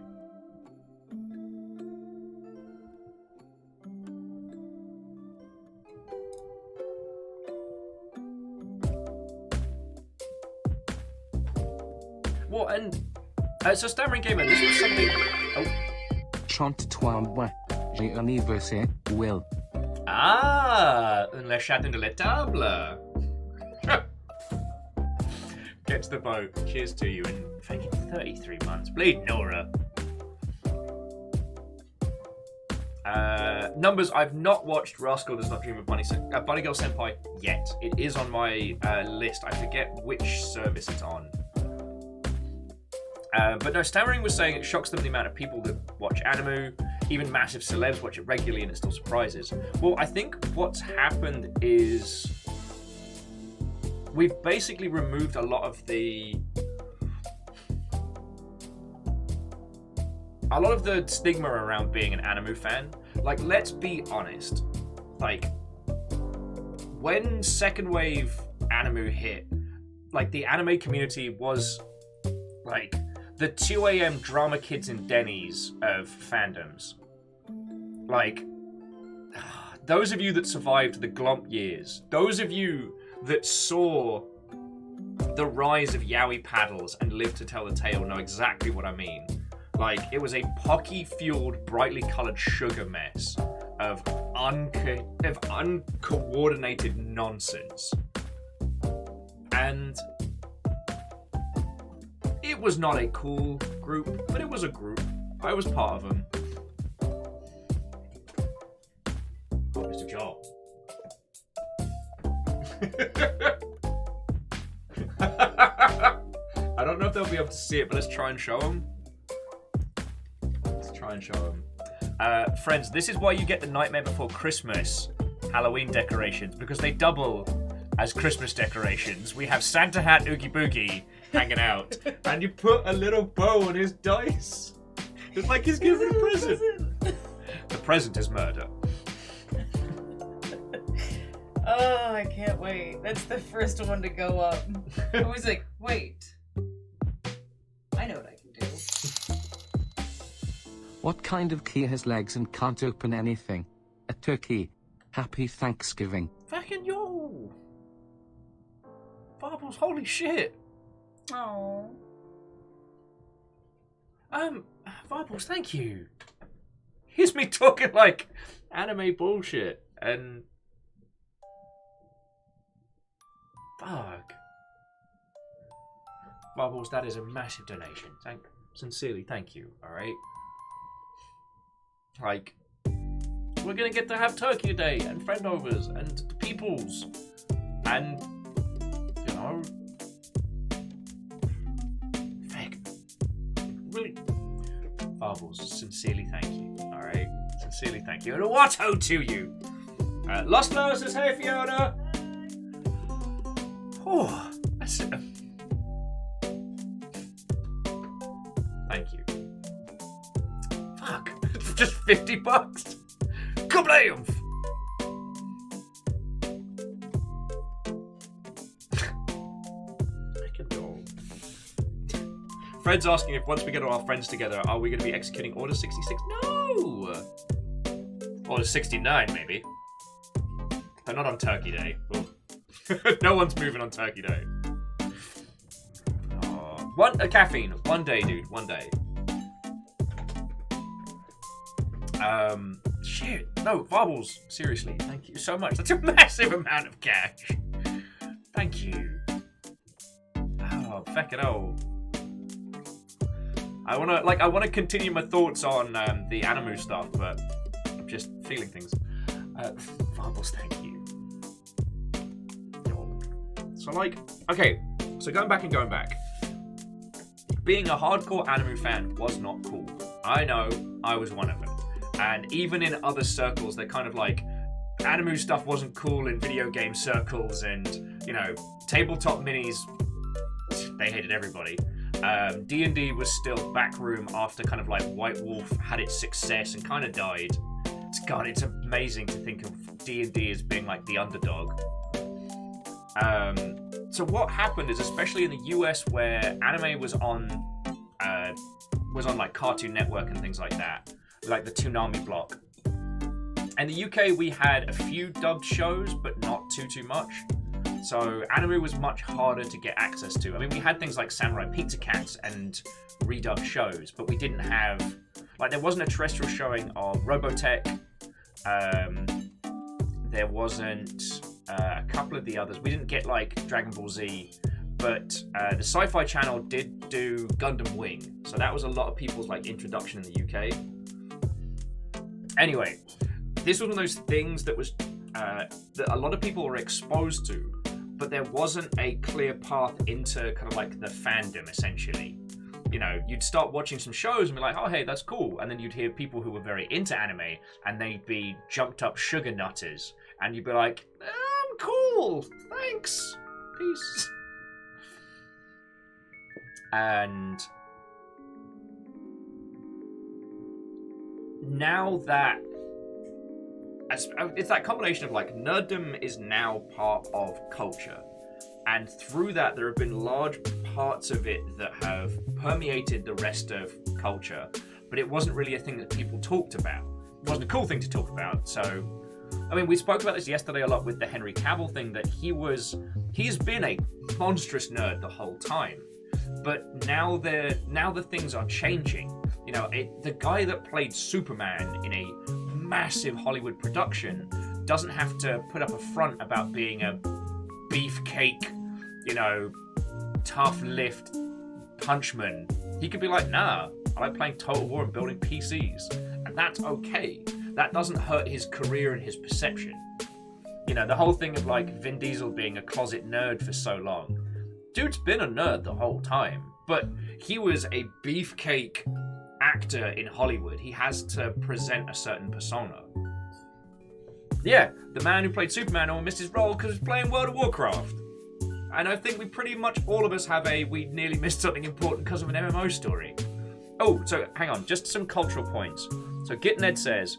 What, and so Stammering Gamer, this was something... Oh. Chante toi moi, j'ai un anniversaire, Will. Ah, le château de la table. Get to the boat. Cheers to you in fucking 33 months. Bleed Nora. Numbers, I've not watched Rascal Does Not Dream of Bunny Girl Senpai yet. It is on my list. I forget which service it's on. But no, Stammering was saying it shocks them the amount of people that watch anime. Even massive celebs watch it regularly and it still surprises. Well, I think what's happened is we've basically removed a lot of the stigma around being an anime fan. Like, let's be honest. Like, when second wave anime hit, like, the anime community was like the 2 a.m. drama kids in Denny's of fandoms. Like, those of you that survived the Glomp years, those of you that saw the rise of yaoi paddles and lived to tell the tale know exactly what I mean. Like, it was a pocky-fueled, brightly coloured sugar mess of uncoordinated nonsense. And it was not a cool group, but it was a group. I was part of them. Oh, Mr. Joel. I don't know if they'll be able to see it, but let's try and show them. Let's try and show them. Friends, this is why you get the Nightmare Before Christmas Halloween decorations, because they double as Christmas decorations. We have Santa Hat Oogie Boogie hanging out, and you put a little bow on his dice. It's like he's giving a present. The present is murder. Oh, I can't wait. That's the first one to go up. I was like, wait. I know what I can do. What kind of key has legs and can't open anything? A turkey. Happy Thanksgiving. Fucking yo! Bubbles, holy shit! Oh. Bubbles, thank you. Here's me talking like anime bullshit, and fuck. Bubbles, that is a massive donation. Sincerely, thank you, alright? Like, we're gonna get to have turkey today, and friendovers, and peoples, and, you know, fake. Really, Bubbles, sincerely thank you, alright? Sincerely thank you, and a Watto to you! Lost Low says, hey Fiona! Oh, that's it. Thank you. Fuck. Just $50. Kablam! Fred's asking if once we get all our friends together, are we going to be executing Order 66? No! Order 69, maybe. But not on Turkey Day. No one's moving on Turkey Day. Oh. Caffeine. One day, dude. One day. Shit. No, Varbles, seriously, thank you so much. That's a massive amount of cash. Thank you. Oh, feck it all. I wanna continue my thoughts on the Animu stuff, but I'm just feeling things. Varbles, thank you. So okay, so going back. Being a hardcore Animu fan was not cool. I know, I was one of them. And even in other circles, they're kind of like, Animu stuff wasn't cool in video game circles, and, you know, tabletop minis, they hated everybody. D&D was still backroom after kind of like White Wolf had its success and kind of died. It's amazing to think of D&D as being like the underdog. So what happened is, especially in the US where anime was on like Cartoon Network and things like that, like the Toonami block. In the UK we had a few dubbed shows, but not too much. So anime was much harder to get access to. I mean, we had things like Samurai Pizza Cats and redubbed shows, but we didn't have, like, there wasn't a terrestrial showing of Robotech. There wasn't a couple of the others. We didn't get like Dragon Ball Z, but the Sci-Fi Channel did do Gundam Wing, so that was a lot of people's like introduction in the UK. Anyway, this was one of those things that was that a lot of people were exposed to, but there wasn't a clear path into kind of like the fandom, essentially. You know, you'd start watching some shows and be like, oh, hey, that's cool. And then you'd hear people who were very into anime and they'd be jumped up sugar nutters. And you'd be like, I'm cool. Thanks. Peace. And now that it's that combination of like nerddom is now part of culture. And through that, there have been large parts of it that have permeated the rest of culture, but it wasn't really a thing that people talked about. It wasn't a cool thing to talk about. So, I mean, we spoke about this yesterday a lot with the Henry Cavill thing, that he's been a monstrous nerd the whole time, but now the things are changing. You know, the guy that played Superman in a massive Hollywood production doesn't have to put up a front about being a beefcake, you know, tough lift punchman. He could be like, nah, I like playing Total War and building PCs, and that's okay. That doesn't hurt his career and his perception. You know, the whole thing of like Vin Diesel being a closet nerd for so long. Dude's been a nerd the whole time, but he was a beefcake actor in Hollywood. He has to present a certain persona. Yeah, the man who played Superman almost missed his role because he was playing World of Warcraft. And I think we pretty much all of us have we nearly missed something important because of an MMO story. Oh, so hang on, just some cultural points. So GitNed says,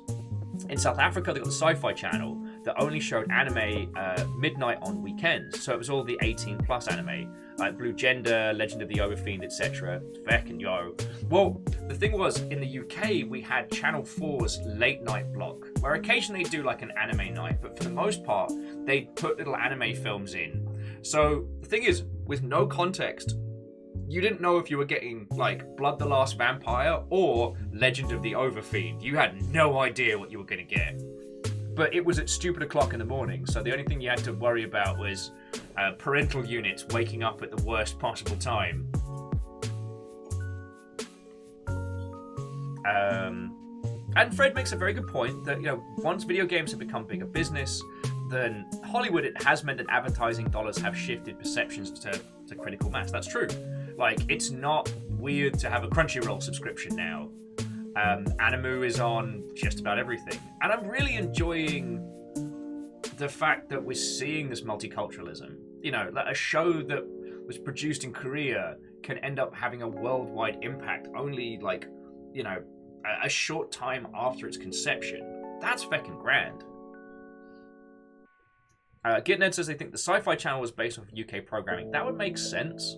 in South Africa they got the Sci-Fi Channel that only showed anime midnight on weekends. So it was all the 18 plus anime, like Blue Gender, Legend of the Overfiend, etc. Feck and yo. Well, the thing was, in the UK we had Channel 4's late night block, where occasionally they do like an anime night, but for the most part they'd put little anime films in. So the thing is, with no context, you didn't know if you were getting like Blood the Last Vampire or Legend of the Overfiend. You had no idea what you were going to get. But it was at stupid o'clock in the morning, so the only thing you had to worry about was parental units waking up at the worst possible time. And Fred makes a very good point that, you know, once video games have become bigger business, then Hollywood, it has meant that advertising dollars have shifted perceptions to critical mass. That's true. Like, it's not weird to have a Crunchyroll subscription now. Animu is on just about everything. And I'm really enjoying the fact that we're seeing this multiculturalism. You know, that a show that was produced in Korea can end up having a worldwide impact only, like, you know, a short time after its conception. That's feckin' grand. GitNed says they think the Sci-Fi Channel was based off UK programming. That would make sense.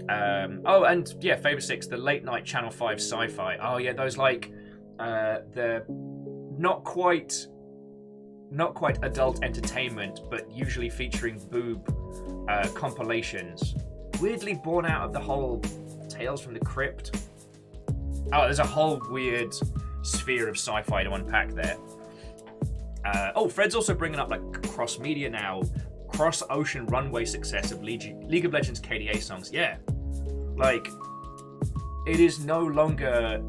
Oh, and yeah, Favor 6, the late night Channel 5 sci-fi. Oh yeah, those like the not quite adult entertainment, but usually featuring boob compilations. Weirdly born out of the whole Tales from the Crypt. Oh, there's a whole weird sphere of sci-fi to unpack there. Fred's also bringing up like cross-media now, cross-ocean runway success of League of Legends KDA songs. Yeah, like it is no longer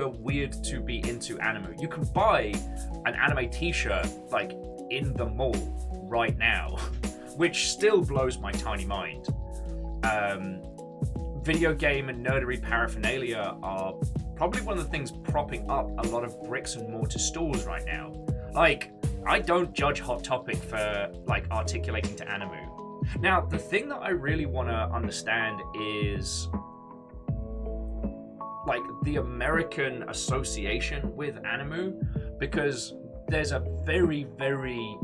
weird to be into anime. You can buy an anime t-shirt like in the mall right now, which still blows my tiny mind. Video game and nerdery paraphernalia are probably one of the things propping up a lot of bricks and mortar stores right now. Like, I don't judge Hot Topic for like articulating to anime. Now, the thing that I really want to understand is like the American association with anime, because there's a very, very...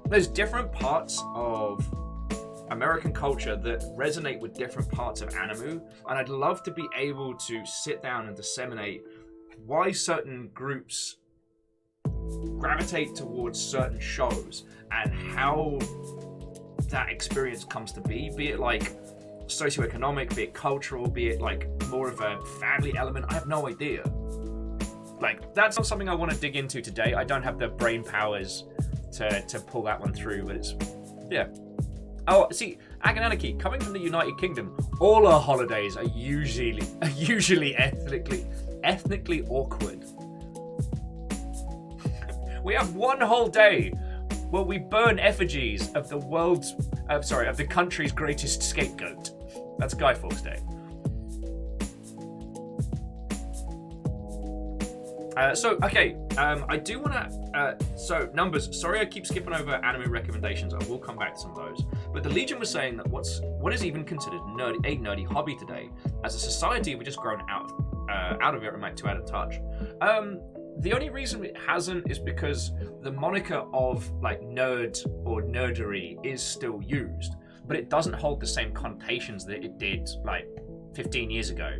There's different parts of American culture that resonate with different parts of anime, and I'd love to be able to sit down and disseminate why certain groups gravitate towards certain shows and how that experience comes to be it like socioeconomic, be it cultural, be it like more of a family element. I have no idea. Like, that's not something I want to dig into today. I don't have the brain powers to pull that one through, but it's, yeah. Oh, see, Agananaki, coming from the United Kingdom, all our holidays are usually ethnically awkward. We have one whole day where we burn effigies of the of the country's greatest scapegoat. That's Guy Fawkes Day. I do want to... Numbers, sorry I keep skipping over anime recommendations. I will come back to some of those. But the Legion was saying that what is even considered a nerdy hobby today, as a society we've just grown out of it and might too out of touch. The only reason it hasn't is because the moniker of like nerd or nerdery is still used, but it doesn't hold the same connotations that it did like 15 years ago.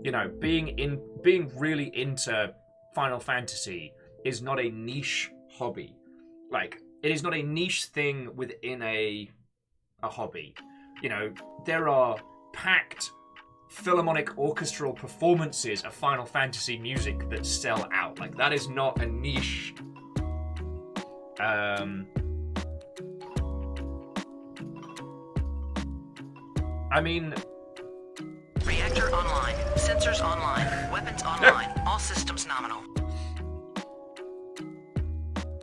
You know, being really into Final Fantasy is not a niche hobby. Like, it is not a niche thing within a hobby. You know, there are packed philharmonic orchestral performances of Final Fantasy music that sell out. Like, that is not a niche. I mean... Reactor online. Sensors online. Weapons online. All systems nominal.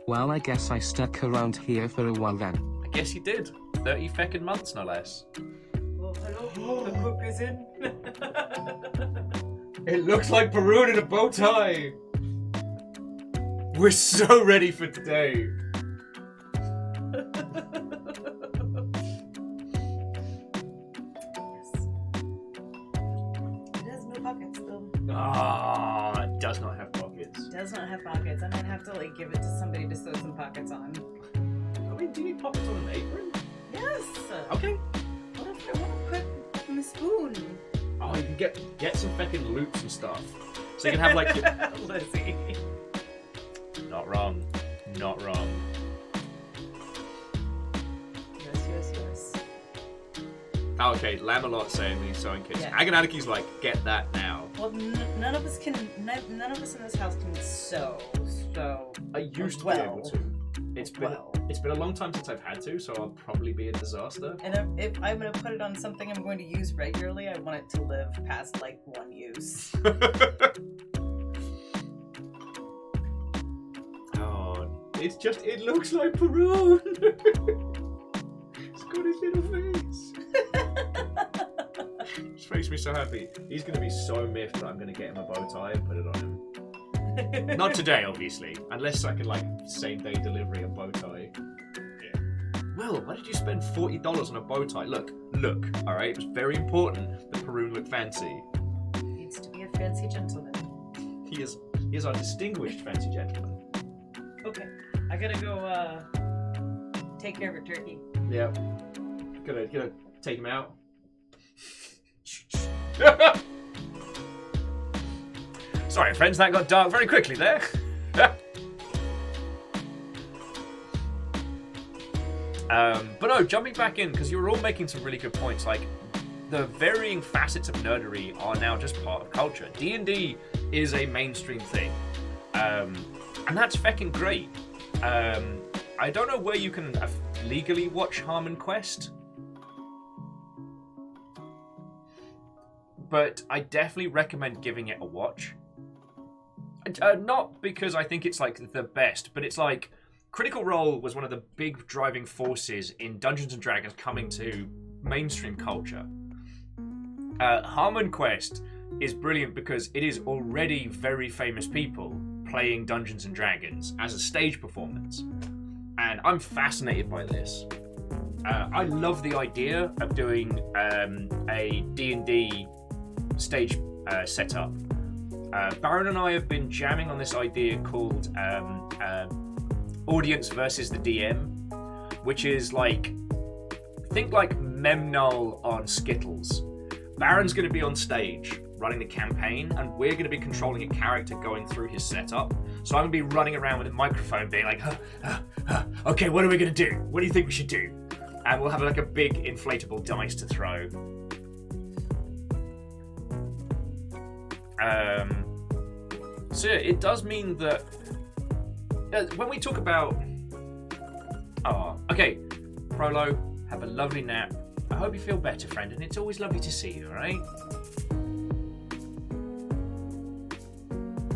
Well, I guess I stuck around here for a while then. I guess you did. 30 feckin' months, no less. Oh, hello. The cook is in. It looks like Perun in a bow tie. We're so ready for today. Ah, it does not have pockets. It does not have pockets. I might have to like give it to somebody to sew some pockets on. I mean, do you need pockets on an apron? Yes. Okay. What if I want to put my spoon? Oh, you can get some fucking loops and stuff. So you can have like your... Lizzie. Not wrong. Not wrong. Yes. Oh, okay, Lamalot saying these sewing kits. Yeah. Aganatiki's like, get that now. Well, none of us in this house can sew. So I used to be able to. It's been a long time since I've had to, so I'll probably be a disaster. And if I'm going to put it on something I'm going to use regularly, I want it to live past like one use. Oh, it looks like Perun. It's got his little face. This makes me so happy. He's going to be so miffed that I'm going to get him a bow tie and put it on him. Not today, obviously. Unless I can, like, same-day delivery a bow tie. Yeah. Well, why did you spend $40 on a bow tie? Look, alright? It was very important that Perun looked fancy. He needs to be a fancy gentleman. He is our distinguished fancy gentleman. Okay, I gotta go, take care of a turkey. Yeah. Gonna take him out. Sorry, friends, that got dark very quickly there. But no, jumping back in, because you were all making some really good points. Like, the varying facets of nerdery are now just part of culture. D&D is a mainstream thing, and that's feckin' great. I don't know where you can legally watch Harmon Quest, but I definitely recommend giving it a watch. Not because I think it's like the best, but it's like Critical Role was one of the big driving forces in Dungeons & Dragons coming to mainstream culture. Harmon Quest is brilliant because it is already very famous people playing Dungeons & Dragons as a stage performance. And I'm fascinated by this. I love the idea of doing a D&D stage setup. Baron and I have been jamming on this idea called Audience versus the DM, which is like, think like Memnol on Skittles. Baron's going to be on stage running the campaign, and we're going to be controlling a character going through his setup. So I'm going to be running around with a microphone being like, okay, what are we going to do? What do you think we should do? And we'll have like a big inflatable dice to throw. So yeah, it does mean that when we talk about... okay, Prolo, have a lovely nap. I hope you feel better, friend, and it's always lovely to see you, alright?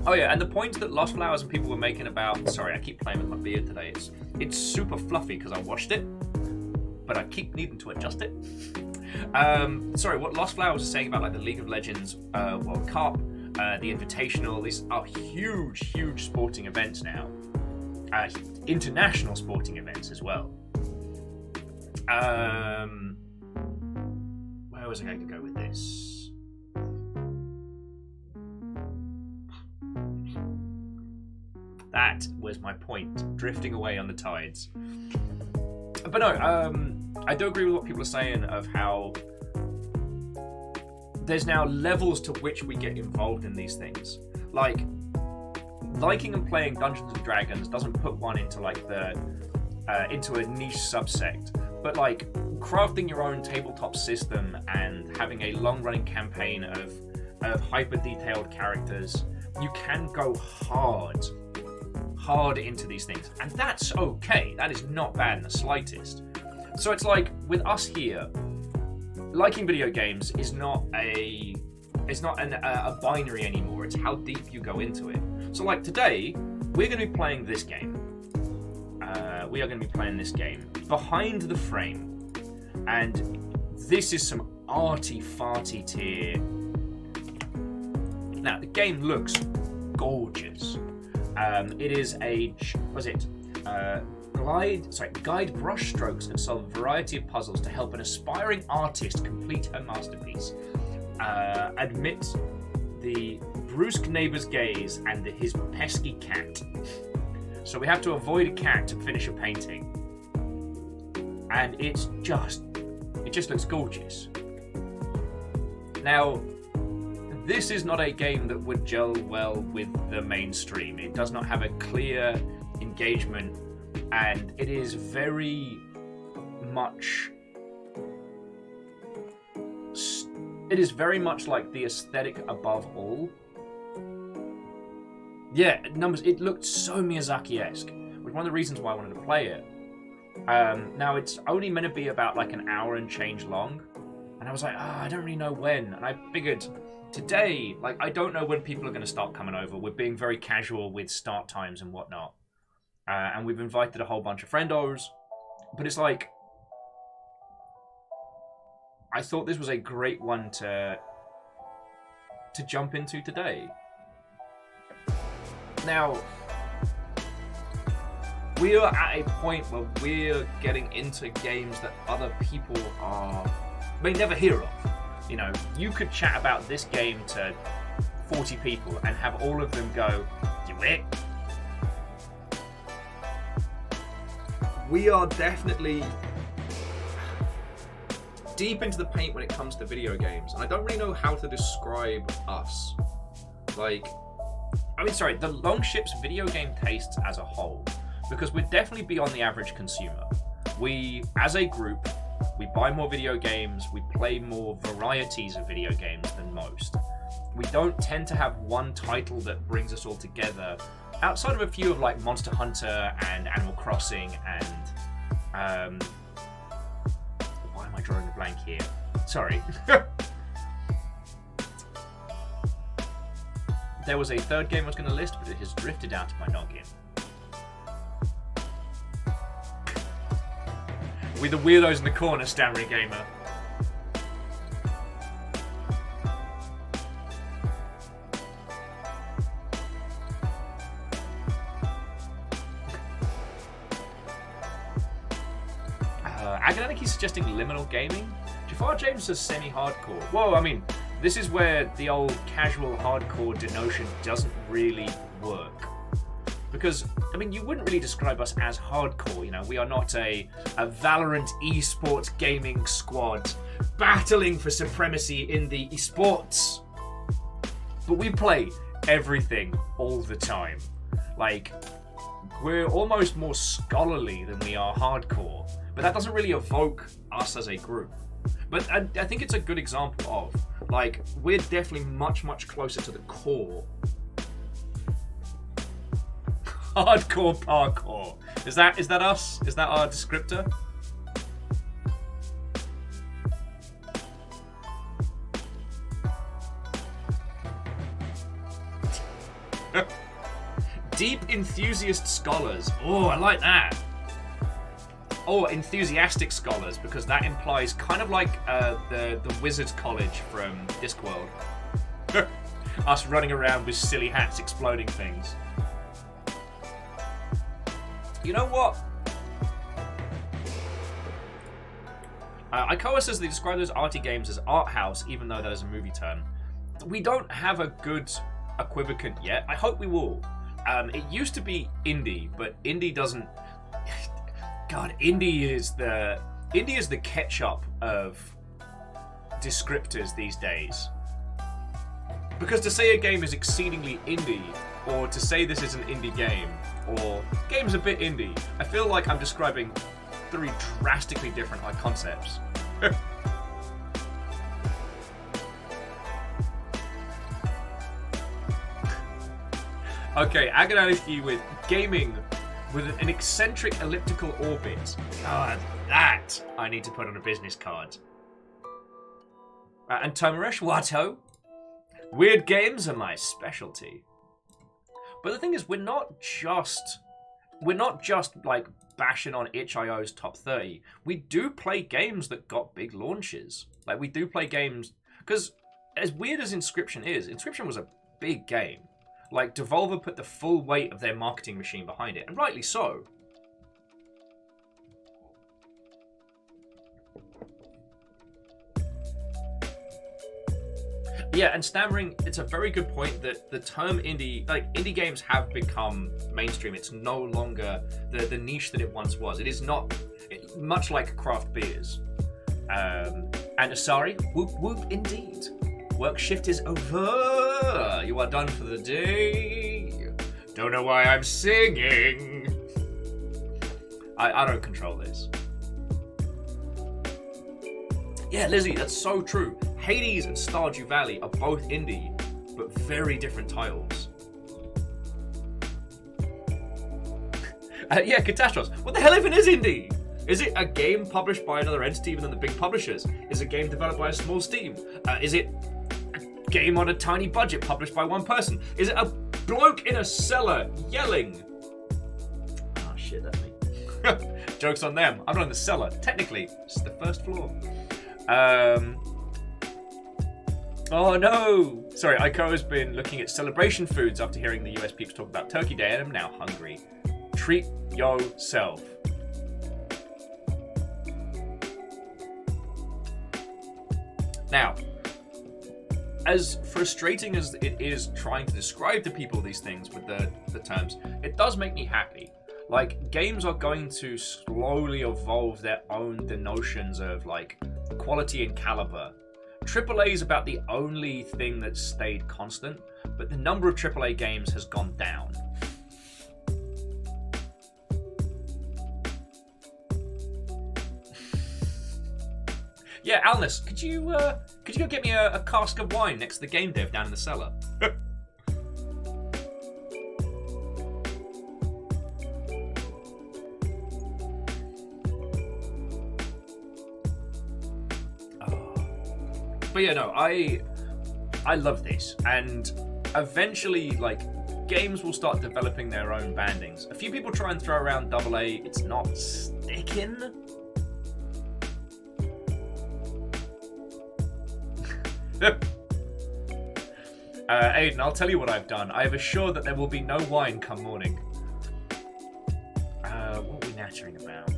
Oh yeah, and the point that Lost Flowers and people were making about... Sorry, I keep playing with my beard today. It's super fluffy because I washed it, but I keep needing to adjust it. Sorry, what Lost Flowers was saying about like the League of Legends World Cup, the Invitational, these are huge, huge sporting events now. International sporting events as well. Where was I going to go with this? That was my point, drifting away on the tides. But no, I do agree with what people are saying of how there's now levels to which we get involved in these things. Like, liking and playing Dungeons and Dragons doesn't put one into like the into a niche subsect, but like crafting your own tabletop system and having a long-running campaign of hyper-detailed characters, you can go hard into these things, and that's okay. That is not bad in the slightest. So it's like with us here, liking video games is not a binary anymore. It's how deep you go into it. So like today, we're going to be playing this game. We are going to be playing this game Behind the Frame, and this is some arty-farty tier. Now the game looks gorgeous. It is guide brush strokes and solve a variety of puzzles to help an aspiring artist complete her masterpiece. Admit the brusque neighbor's gaze and his pesky cat. So we have to avoid a cat to finish a painting. And it just looks gorgeous. Now, this is not a game that would gel well with the mainstream. It does not have a clear engagement, and it is very much like the aesthetic above all. Yeah, numbers. It looked so Miyazaki-esque, which is one of the reasons why I wanted to play it. Now it's only meant to be about like an hour and change long, and I was like, I don't really know when, and I figured today, like, I don't know when people are going to start coming over. We're being very casual with start times and whatnot, and we've invited a whole bunch of friendos, but it's like, I thought this was a great one to jump into today. Now, we are at a point where we're getting into games that other people may never hear of. You know, you could chat about this game to 40 people and have all of them go, do it. We are definitely deep into the paint when it comes to video games, and I don't really know how to describe us. The Longship's video game tastes as a whole, because we're definitely beyond the average consumer. We, as a group, We buy more video games, we play more varieties of video games than most. We don't tend to have one title that brings us all together, outside of a few of like Monster Hunter and Animal Crossing and why am I drawing a blank here? Sorry. There was a third game I was going to list, but it has drifted out of my noggin. We're the weirdos in the corner, Stammering Gamer. Agonaniki's suggesting liminal gaming. Jafar James says semi-hardcore. Whoa, I mean, this is where the old casual hardcore denotion doesn't really work. Because, I mean, you wouldn't really describe us as hardcore, you know. We are not a Valorant esports gaming squad battling for supremacy in the esports. But we play everything all the time. Like, we're almost more scholarly than we are hardcore. But that doesn't really evoke us as a group. But I think it's a good example of, like, we're definitely much, much closer to the core. Hardcore parkour. Is that us? Is that our descriptor? Deep enthusiast scholars. Oh, I like that. Or enthusiastic scholars, because that implies kind of like the Wizards College from Discworld. Us running around with silly hats exploding things. You know what? Ikoa says they describe those arty games as art house, even though that is a movie term. We don't have a good equivalent yet. I hope we will. It used to be indie, but indie doesn't... God, indie is the ketchup of descriptors these days. Because to say a game is exceedingly indie, or to say this is an indie game, or game's a bit indie, I feel like I'm describing three drastically different concepts. Okay, Agonaniki with gaming with an eccentric elliptical orbit. God, that I need to put on a business card. And Tomaresh Watto. Weird games are my specialty. But the thing is, we're not just like bashing on itch.io's top 30. We do play games that got big launches. Like, we do play games, because as weird as Inscription is, Inscription was a big game. Like, Devolver put the full weight of their marketing machine behind it, and rightly so. Yeah, and Stammering, it's a very good point that the term indie, like, indie games have become mainstream. It's no longer the niche that it once was. It is not, much like craft beers. And Asari, whoop whoop indeed. Work shift is over. You are done for the day. Don't know why I'm singing. I don't control this. Yeah, Lizzie, that's so true. Hades and Stardew Valley are both indie, but very different titles. Yeah, Catastros. What the hell even is indie? Is it a game published by another entity even than the big publishers? Is it a game developed by a small team? Is it a game on a tiny budget published by one person? Is it a bloke in a cellar yelling? Oh shit, that's me. Joke's on them. I'm not in the cellar. Technically, this is the first floor. Oh no! Sorry, Ikoa's been looking at celebration foods after hearing the US peeps talk about Turkey Day, and I'm now hungry. Treat yourself. Now, as frustrating as it is trying to describe to people these things with the terms, it does make me happy. Like, games are going to slowly evolve their own notions of, like, quality and caliber. AAA is about the only thing that's stayed constant, but the number of AAA games has gone down. Yeah, Alnus, could you go get me a cask of wine next to the game dev down in the cellar? But yeah, no, I love this, and eventually, like, games will start developing their own bandings. A few people try and throw around AA, it's not sticking. Aiden, I'll tell you what I've done. I have assured that there will be no wine come morning. What are we nattering about?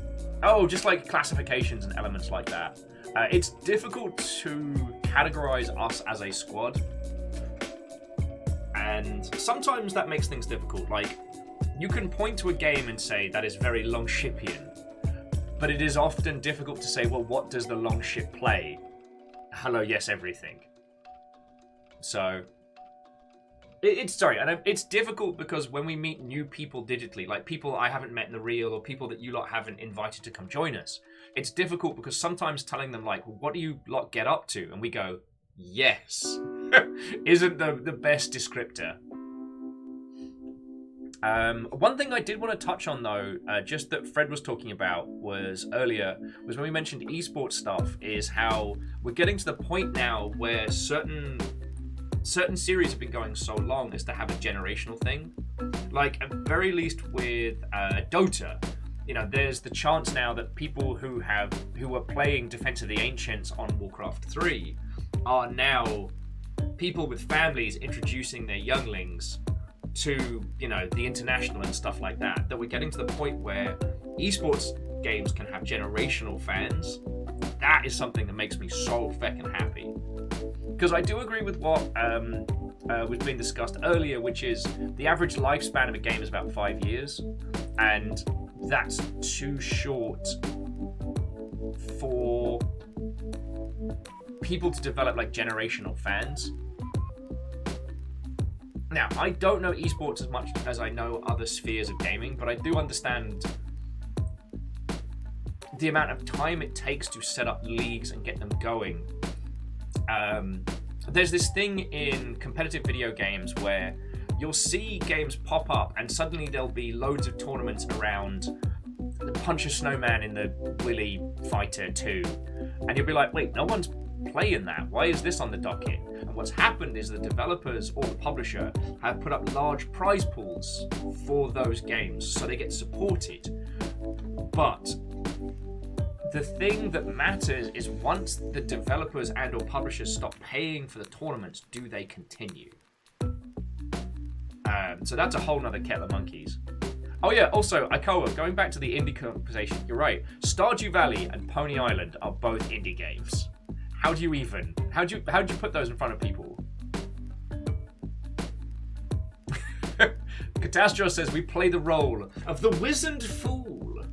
Oh, just like classifications and elements like that. It's difficult to categorize us as a squad. And sometimes that makes things difficult. Like, you can point to a game and say that is very Longshipian. But it is often difficult to say, well, what does the Longship play? Hello, yes, everything. So, it's difficult because when we meet new people digitally, like people I haven't met in the real or people that you lot haven't invited to come join us, it's difficult because sometimes telling them, like, what do you lot get up to? And we go, yes, isn't the best descriptor. One thing I did want to touch on, though, just that Fred was talking about was earlier, was when we mentioned esports stuff, is how we're getting to the point now where certain series have been going so long as to have a generational thing. Like, at very least with Dota, you know, there's the chance now that people who are playing Defense of the Ancients on Warcraft 3 are now people with families introducing their younglings to, you know, the international and stuff like that. That we're getting to the point where esports games can have generational fans. That is something that makes me so feckin' happy. Because I do agree with what was being discussed earlier, which is the average lifespan of a game is about 5 years, and that's too short for people to develop like generational fans. Now, I don't know esports as much as I know other spheres of gaming, but I do understand the amount of time it takes to set up leagues and get them going. There's this thing in competitive video games where you'll see games pop up and suddenly there'll be loads of tournaments around Punch a Snowman in the Willy Fighter 2. And you'll be like, wait, no one's playing that. Why is this on the docket? And what's happened is the developers or the publisher have put up large prize pools for those games so they get supported. But the thing that matters is once the developers and or publishers stop paying for the tournaments, do they continue? So that's a whole nother kettle of monkeys. Oh yeah, also, Ikoa, going back to the indie conversation, you're right. Stardew Valley and Pony Island are both indie games. How'd you put those in front of people? Catastro says we play the role of the wizened fool.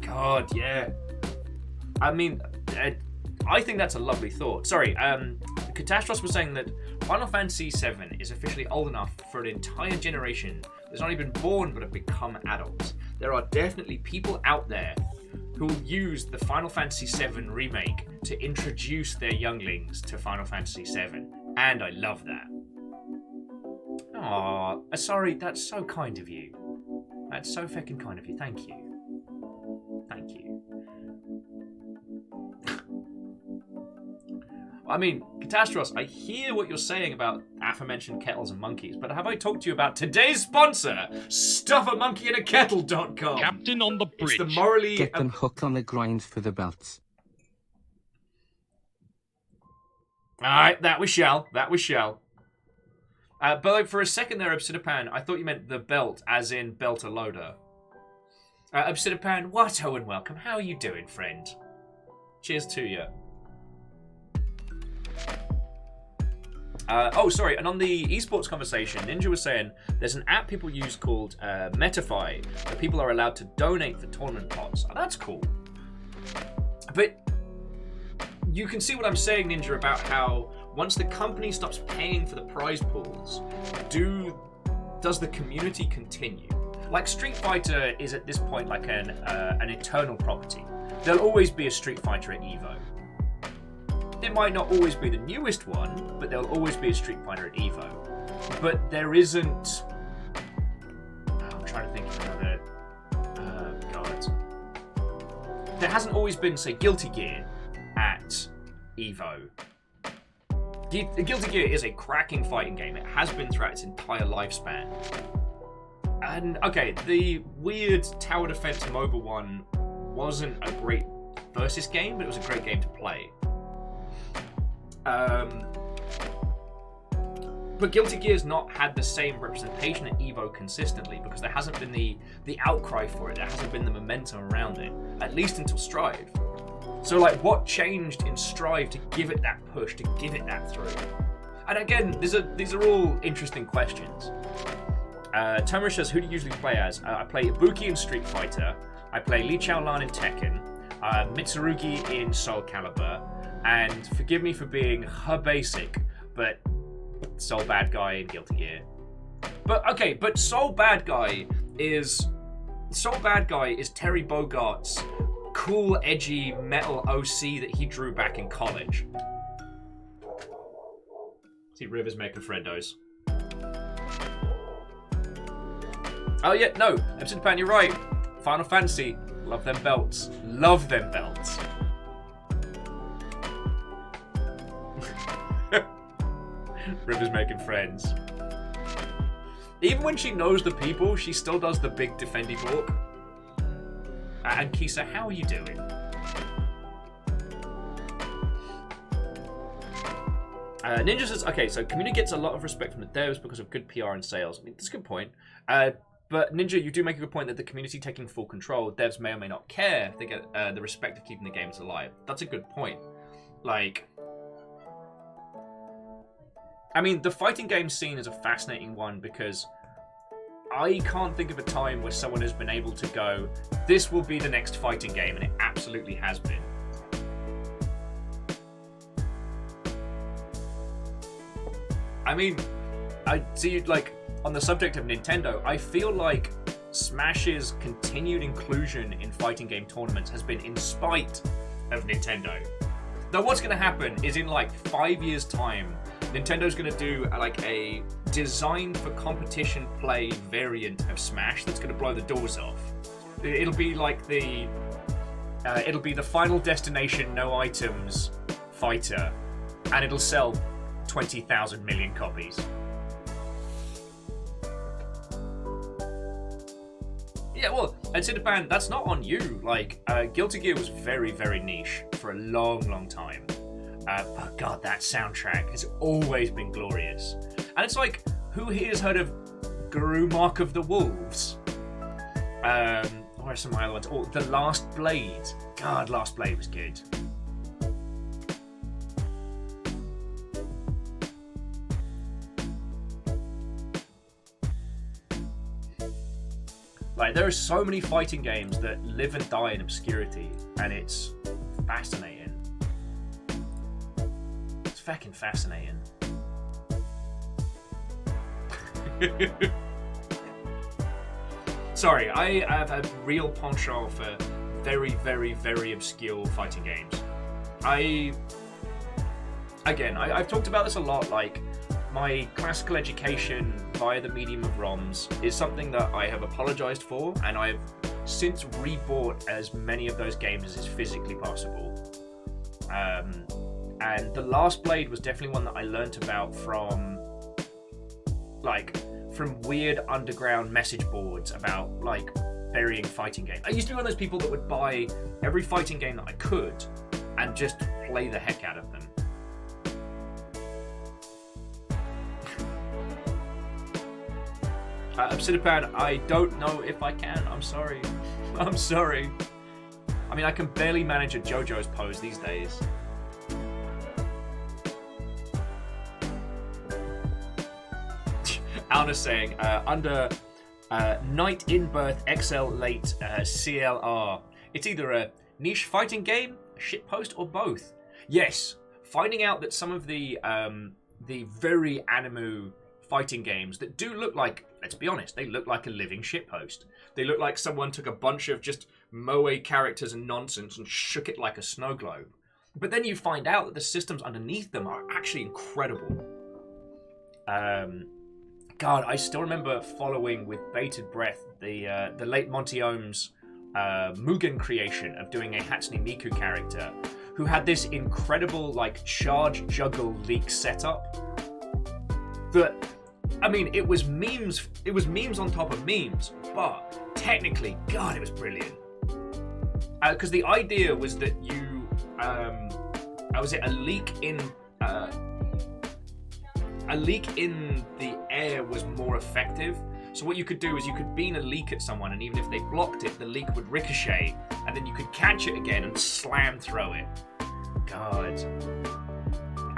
God, yeah. I mean, I think that's a lovely thought. Sorry, Catastros was saying that Final Fantasy VII is officially old enough for an entire generation that's not even born but have become adults. There are definitely people out there who will use the Final Fantasy VII remake to introduce their younglings to Final Fantasy VII, and I love that. Aw, sorry, that's so kind of you. That's so feckin' kind of you, thank you. Thank you. I mean, Catastros, I hear what you're saying about aforementioned kettles and monkeys, but have I talked to you about today's sponsor, StuffAMonkeyInAKettle.com? Captain on the bridge. It's the morally... Get them hooked on the grind for the belts. Alright, that we shall. But like, for a second there, Obsidipan, I thought you meant the belt, as in belter loader. Obsidipan, what ho and welcome. How are you doing, friend? Cheers to you. Oh, sorry, and on the esports conversation, Ninja was saying there's an app people use called Metafy that people are allowed to donate for tournament pots. Oh, that's cool. But you can see what I'm saying, Ninja, about how once the company stops paying for the prize pools, does the community continue? Like Street Fighter is at this point like an eternal property. There'll always be a Street Fighter at EVO. It might not always be the newest one, but there'll always be a Street Fighter at EVO. But there isn't... I'm trying to think of another... God. There hasn't always been, say, Guilty Gear at EVO. Guilty Gear is a cracking fighting game. It has been throughout its entire lifespan. And, okay, the weird tower defense mobile one wasn't a great versus game, but it was a great game to play. But Guilty Gear's not had the same representation at EVO consistently because there hasn't been the outcry for it. There hasn't been the momentum around it, at least until Strive. So, like, what changed in Strive to give it that push, to give it that through? And again, these are all interesting questions. Tomerish says, who do you usually play as? I play Ibuki in Street Fighter. I play Li Chaolan in Tekken. Mitsurugi in Soul Calibur. And forgive me for being her basic, but Soul Bad Guy in Guilty Gear. But okay, but Soul Bad Guy is Terry Bogart's cool, edgy metal OC that he drew back in college. See, Rivers making friendos. Oh yeah, no, Epson Pan, you're right. Final Fantasy, love them belts. Love them belts. Rivers making friends. Even when she knows the people, she still does the big defendy talk. And Kisa, how are you doing? Ninja says, okay, so community gets a lot of respect from the devs because of good PR and sales. I mean, that's a good point. But Ninja, you do make a good point that the community taking full control, devs may or may not care if they get the respect of keeping the games alive. That's a good point. Like, I mean, the fighting game scene is a fascinating one because I can't think of a time where someone has been able to go, this will be the next fighting game, and it absolutely has been. I mean, I see, like, on the subject of Nintendo, I feel like Smash's continued inclusion in fighting game tournaments has been in spite of Nintendo. Now, what's going to happen is in, like, 5 years' time, Nintendo's going to do like a designed for competition play variant of Smash that's going to blow the doors off. It'll be like it'll be the Final Destination no items fighter, and it'll sell 20,000 million copies. Yeah, well, and Cinnabon, that's not on you. Like, Guilty Gear was very, very niche for a long, long time. But God, that soundtrack has always been glorious. And it's like, who here has heard of Guru Mark of the Wolves? What are some of my other ones? Oh, The Last Blade. God, Last Blade was good. Like, there are so many fighting games that live and die in obscurity, and it's fascinating. It's fucking fascinating. Sorry, I have a real penchant for very, very, very obscure fighting games. I've talked about this a lot, like, my classical education via the medium of ROMs is something that I have apologized for, and I've since rebought as many of those games as is physically possible. And The Last Blade was definitely one that I learnt about from weird underground message boards about, like, varying fighting games. I used to be one of those people that would buy every fighting game that I could and just play the heck out of them. Obsidipan, I don't know if I can. I'm sorry. I'm sorry. I mean, I can barely manage a JoJo's pose these days. Alna's saying, under Night in Birth XL Late CLR, it's either a niche fighting game, a shitpost, or both. Yes, finding out that some of the very anime fighting games that do look like, let's be honest, they look like a living shitpost. They look like someone took a bunch of just moe characters and nonsense and shook it like a snow globe. But then you find out that the systems underneath them are actually incredible. God, I still remember following with bated breath the late Monty Ohm's Mugen creation of doing a Hatsune Miku character who had this incredible like charge juggle leak setup that, I mean, it was memes on top of memes, but technically, God, it was brilliant. Because the idea was that you, was it a leak in the air was more effective. So what you could do is you could beam a leak at someone, and even if they blocked it, the leak would ricochet, and then you could catch it again and slam throw it. God.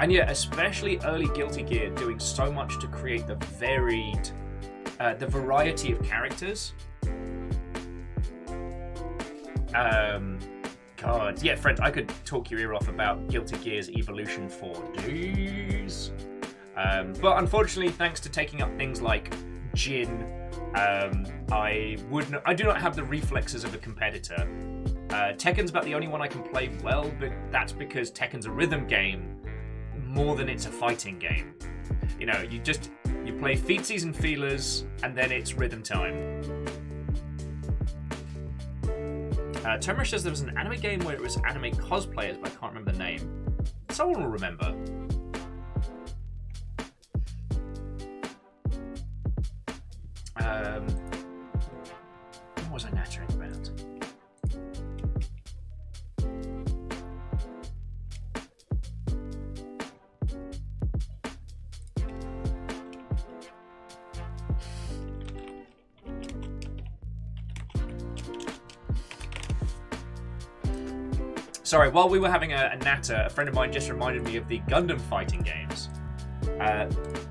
And yeah, especially early Guilty Gear doing so much to create the variety of characters. God, yeah, friends, I could talk your ear off about Guilty Gear's evolution for days. But unfortunately, thanks to taking up things like Jin, I do not have the reflexes of a competitor. Tekken's about the only one I can play well, but that's because Tekken's a rhythm game more than it's a fighting game. You know, you play feetsies and feelers, and then it's rhythm time. Tomrish says there was an anime game where it was anime cosplayers, but I can't remember the name. Someone will remember. What was I nattering about? Sorry, while we were having a natter, a friend of mine just reminded me of the Gundam fighting games,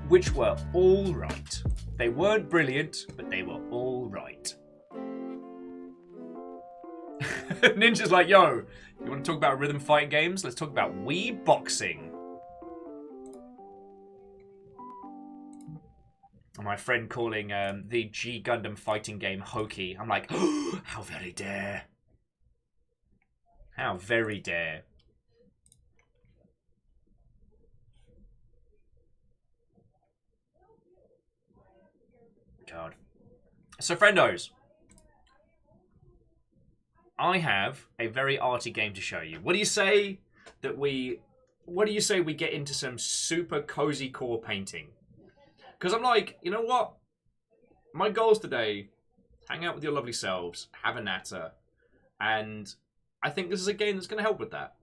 which were all right. They weren't brilliant, but they were all right. Ninja's like, yo, you want to talk about rhythm fighting games? Let's talk about Wii boxing. My friend calling the G Gundam fighting game hokey. I'm like, oh, how very dare. How very dare. God. So, friendos, I have a very arty game to show you. What do you say we get into some super cozy core painting? Because I'm like, you know what? My goals today, hang out with your lovely selves, have a natter, and I think this is a game that's going to help with that.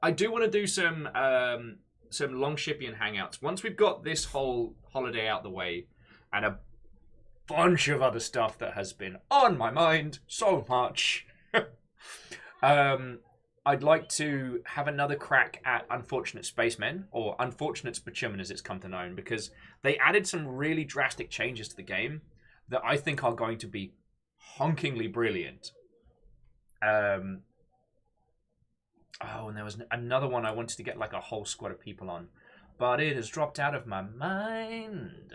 I do want to do some long Shipian hangouts. Once we've got this whole holiday out the way, and a bunch of other stuff that has been on my mind so much, I'd like to have another crack at Unfortunate Spacemen, or Unfortunate Spacemen as it's come to known, because they added some really drastic changes to the game that I think are going to be honkingly brilliant. And there was another one I wanted to get like a whole squad of people on, but it has dropped out of my mind.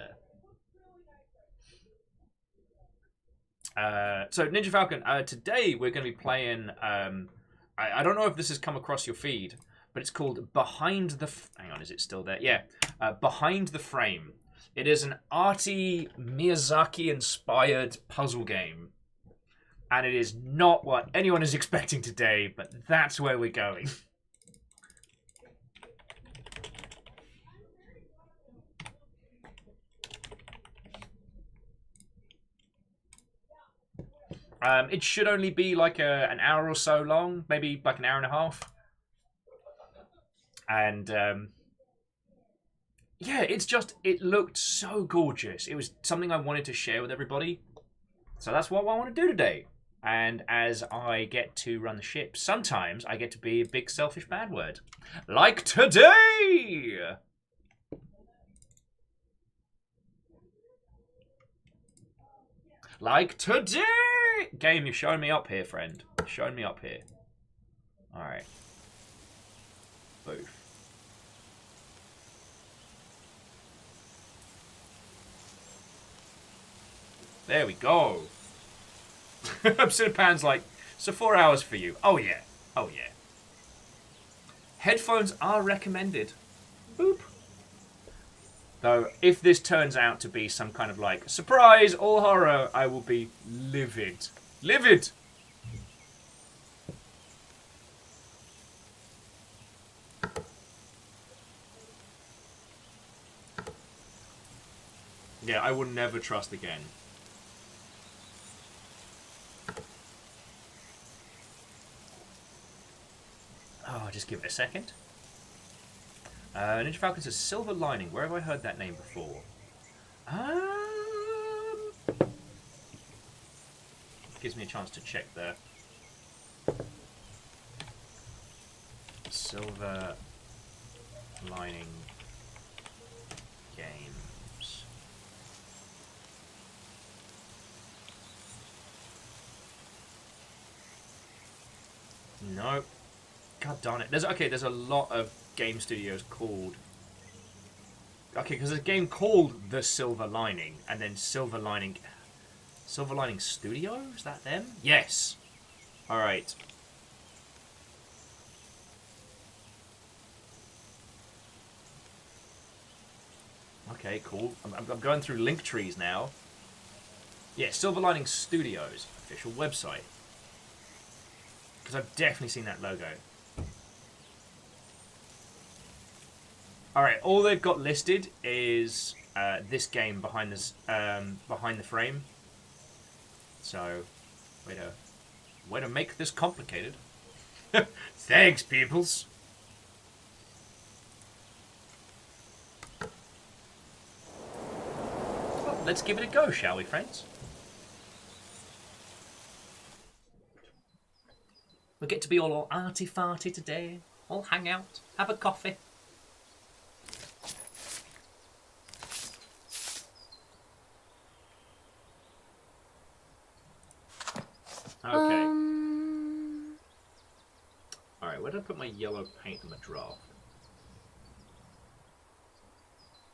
So Ninja Falcon, today we're going to be playing, I don't know if this has come across your feed, but it's called Behind the... Hang on, is it still there? Yeah. Behind the Frame. It is an Arty Miyazaki-inspired puzzle game. And it is not what anyone is expecting today, but that's where we're going. It should only be like an hour or so long, maybe like an hour and a half. And yeah, it looked so gorgeous. It was something I wanted to share with everybody. So that's what I want to do today. And as I get to run the ship, sometimes I get to be a big selfish bad word. Like today! Like today! Game, you're showing me up here, friend. You're showing me up here. Alright. Boof. There we go. Obsidian's like, so 4 hours for you. Oh yeah. Oh yeah. Headphones are recommended. Boop. Though, if this turns out to be some kind of like, surprise, all horror, I will be livid. Livid! Yeah, I will never trust again. Oh, just give it a second. Ninja Falcon says Silver Lining. Where have I heard that name before? Gives me a chance to check there. Silver Lining Games. No. God darn it. There's a lot of game studios called... Okay, because there's a game called The Silver Lining, and then Silver Lining Studio? Is that them? Yes. Alright. Okay, cool. I'm going through link trees now. Yeah, Silver Lining Studios, official website. Because I've definitely seen that logo. Alright, all they've got listed is this game behind this behind the frame. So, way to make this complicated. Thanks, peoples. Well, let's give it a go, shall we, friends? We get to be all arty-farty today. All hang out, have a coffee. Okay. Alright, where did I put my yellow paint in my draft?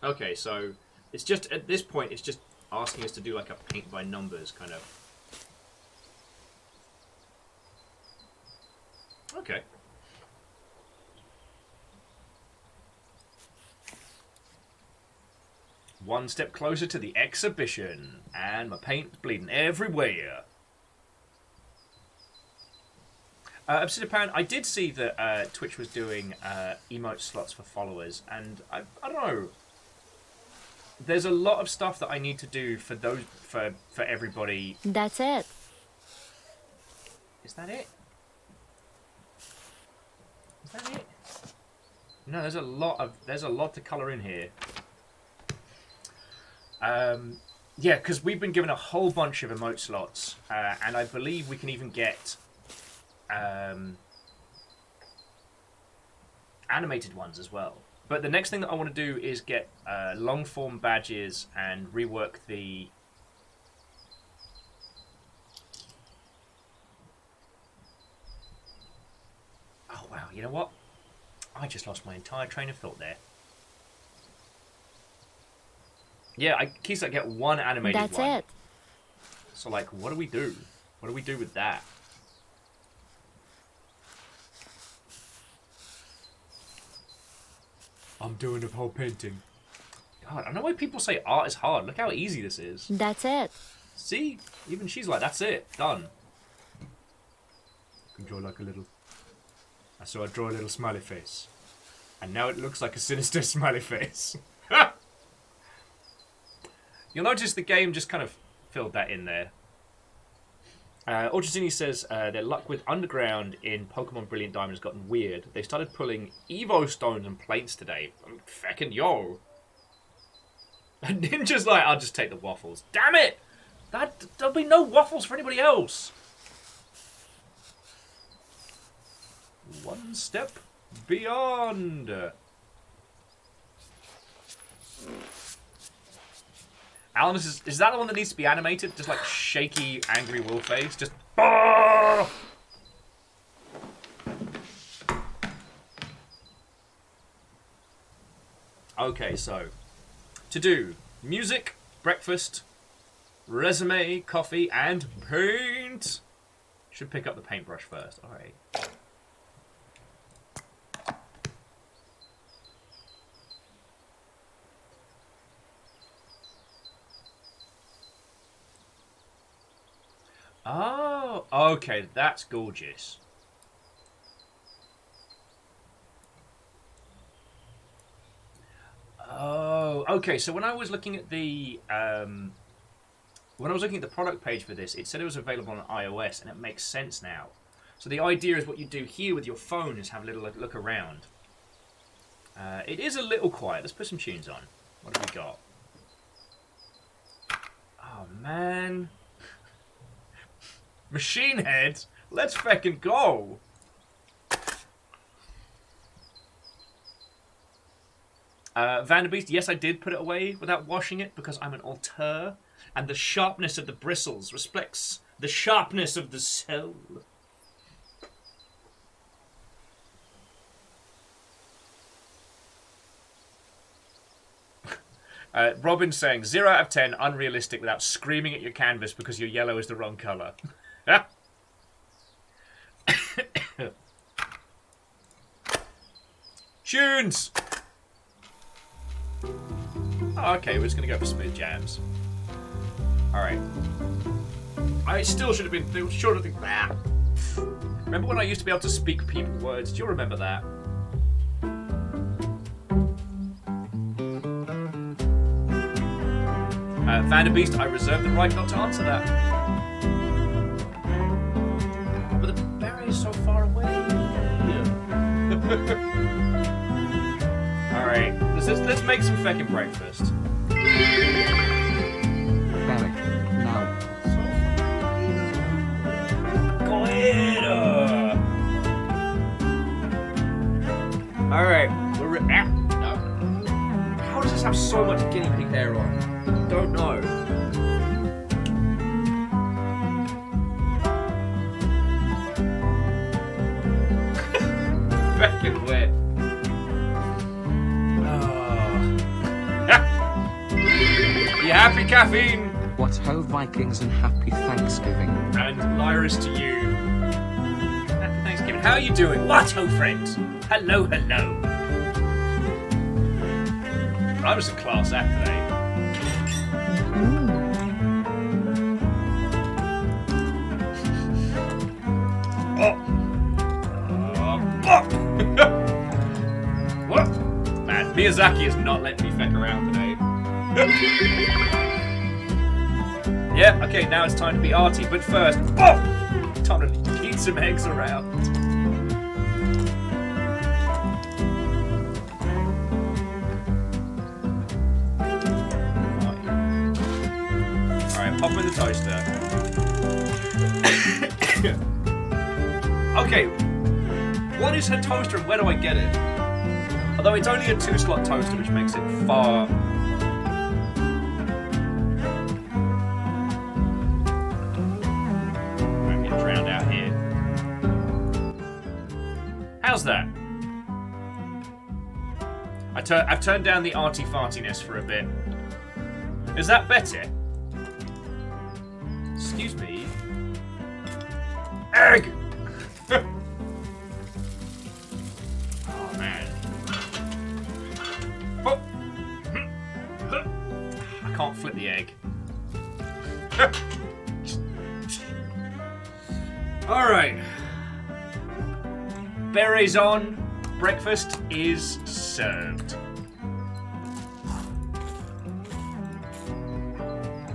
Okay, so it's just, at this point, it's just asking us to do like a paint by numbers kind of. Okay. One step closer to the exhibition, and my paint's bleeding everywhere. Obsidian, I did see that Twitch was doing emote slots for followers, and I don't know. There's a lot of stuff that I need to do for those for everybody. That's it. Is that it? Is that it? No, there's a lot to color in here. Yeah, because we've been given a whole bunch of emote slots, and I believe we can even get animated ones as well. But the next thing that I want to do is get long form badges and rework the oh wow, you know what, I just lost my entire train of thought there. Yeah, I keep I get one animated That's one. it. So like, what do we do? What do we do with that? I'm doing a whole painting. God, I don't know why people say art is hard. Look how easy this is. That's it. See? Even she's like, that's it. Done. I can draw like a little... So I draw a little smiley face. And now it looks like a sinister smiley face. You'll notice the game just kind of filled that in there. Orchesini says their luck with Underground in Pokemon Brilliant Diamond has gotten weird. They started pulling Evo stones and plates today. Feckin' yo. And Ninja's like, I'll just take the waffles. Damn it! There'll be no waffles for anybody else. One step beyond. Alan, is that the one that needs to be animated? Just like shaky, angry wolf face? Just... Oh! Okay, so... To do music, breakfast, Resume, coffee, and paint. Should pick up the paintbrush first. All right. Oh, okay, that's gorgeous. Oh, okay. So when I was looking at the product page for this, it said it was available on iOS, and it makes sense now. So the idea is what you do here with your phone is have a little look around. It is a little quiet. Let's put some tunes on. What have we got? Oh man. Machine Head, let's feckin' go! Vanderbeest, yes, I did put it away without washing it because I'm an auteur, and the sharpness of the bristles reflects the sharpness of the soul. Robin's saying 0 out of 10, unrealistic without screaming at your canvas because your yellow is the wrong colour. Tunes! Oh, okay, we're just going to go for smooth jams. Alright. I still should have been... Remember when I used to be able to speak people words? Do you remember that? Vanderbeest, I reserve the right not to answer that. But the berry is so far away. Alright, let's make some feckin' breakfast. Berry, now. Alright, we're how does this have so much guinea pig hair on? Don't know. Fucking wet. Oh. You happy, caffeine? What ho, Vikings, and happy Thanksgiving. And Lyris to you. Happy Thanksgiving. How are you doing? What ho, friends? Hello, hello. I was a class act today. What? Man, Miyazaki has not let me feck around today. Yeah, okay, now it's time to be arty, but first, time to eat some eggs around. Alright, pop in the toaster. Okay, what is her toaster and where do I get it? Although it's only a 2-slot toaster, which makes it far... I'm getting drowned out here. How's that? I've turned down the arty fartiness for a bit. Is that better? Excuse me. Egg! Oh, man. Oh. I can't flip the egg. Alright. Berets on. Breakfast is served.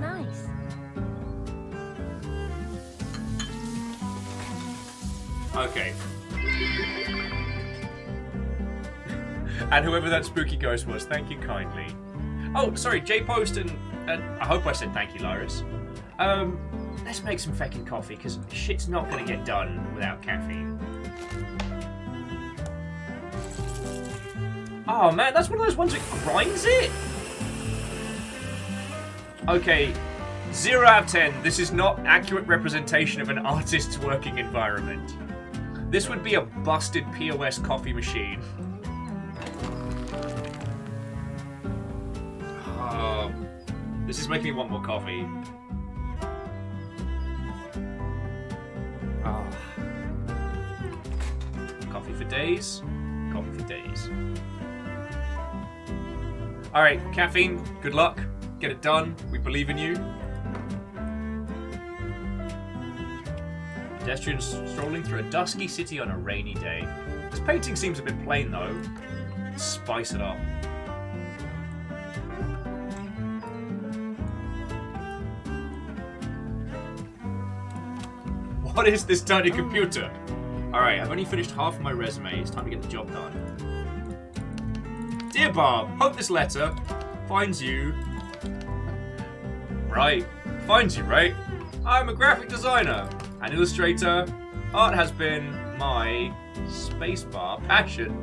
Nice. Okay. And whoever that spooky ghost was, thank you kindly. Oh, sorry, J-Post and I hope I said thank you, Lyris. Let's make some feckin' coffee, because shit's not going to get done without caffeine. Oh man, that's one of those ones that grinds it? Okay, 0 out of 10, this is not accurate representation of an artist's working environment. This would be a busted POS coffee machine. This is making me want more coffee. Oh. Coffee for days. Coffee for days. Alright, caffeine, good luck. Get it done. We believe in you. Pedestrians strolling through a dusky city on a rainy day. This painting seems a bit plain though. Let's spice it up. What is this tiny computer? Alright, I've only finished half of my resume. It's time to get the job done. Dear Bob, hope this letter finds you right. Finds you right. I'm a graphic designer, an illustrator. Art has been my spacebar passion.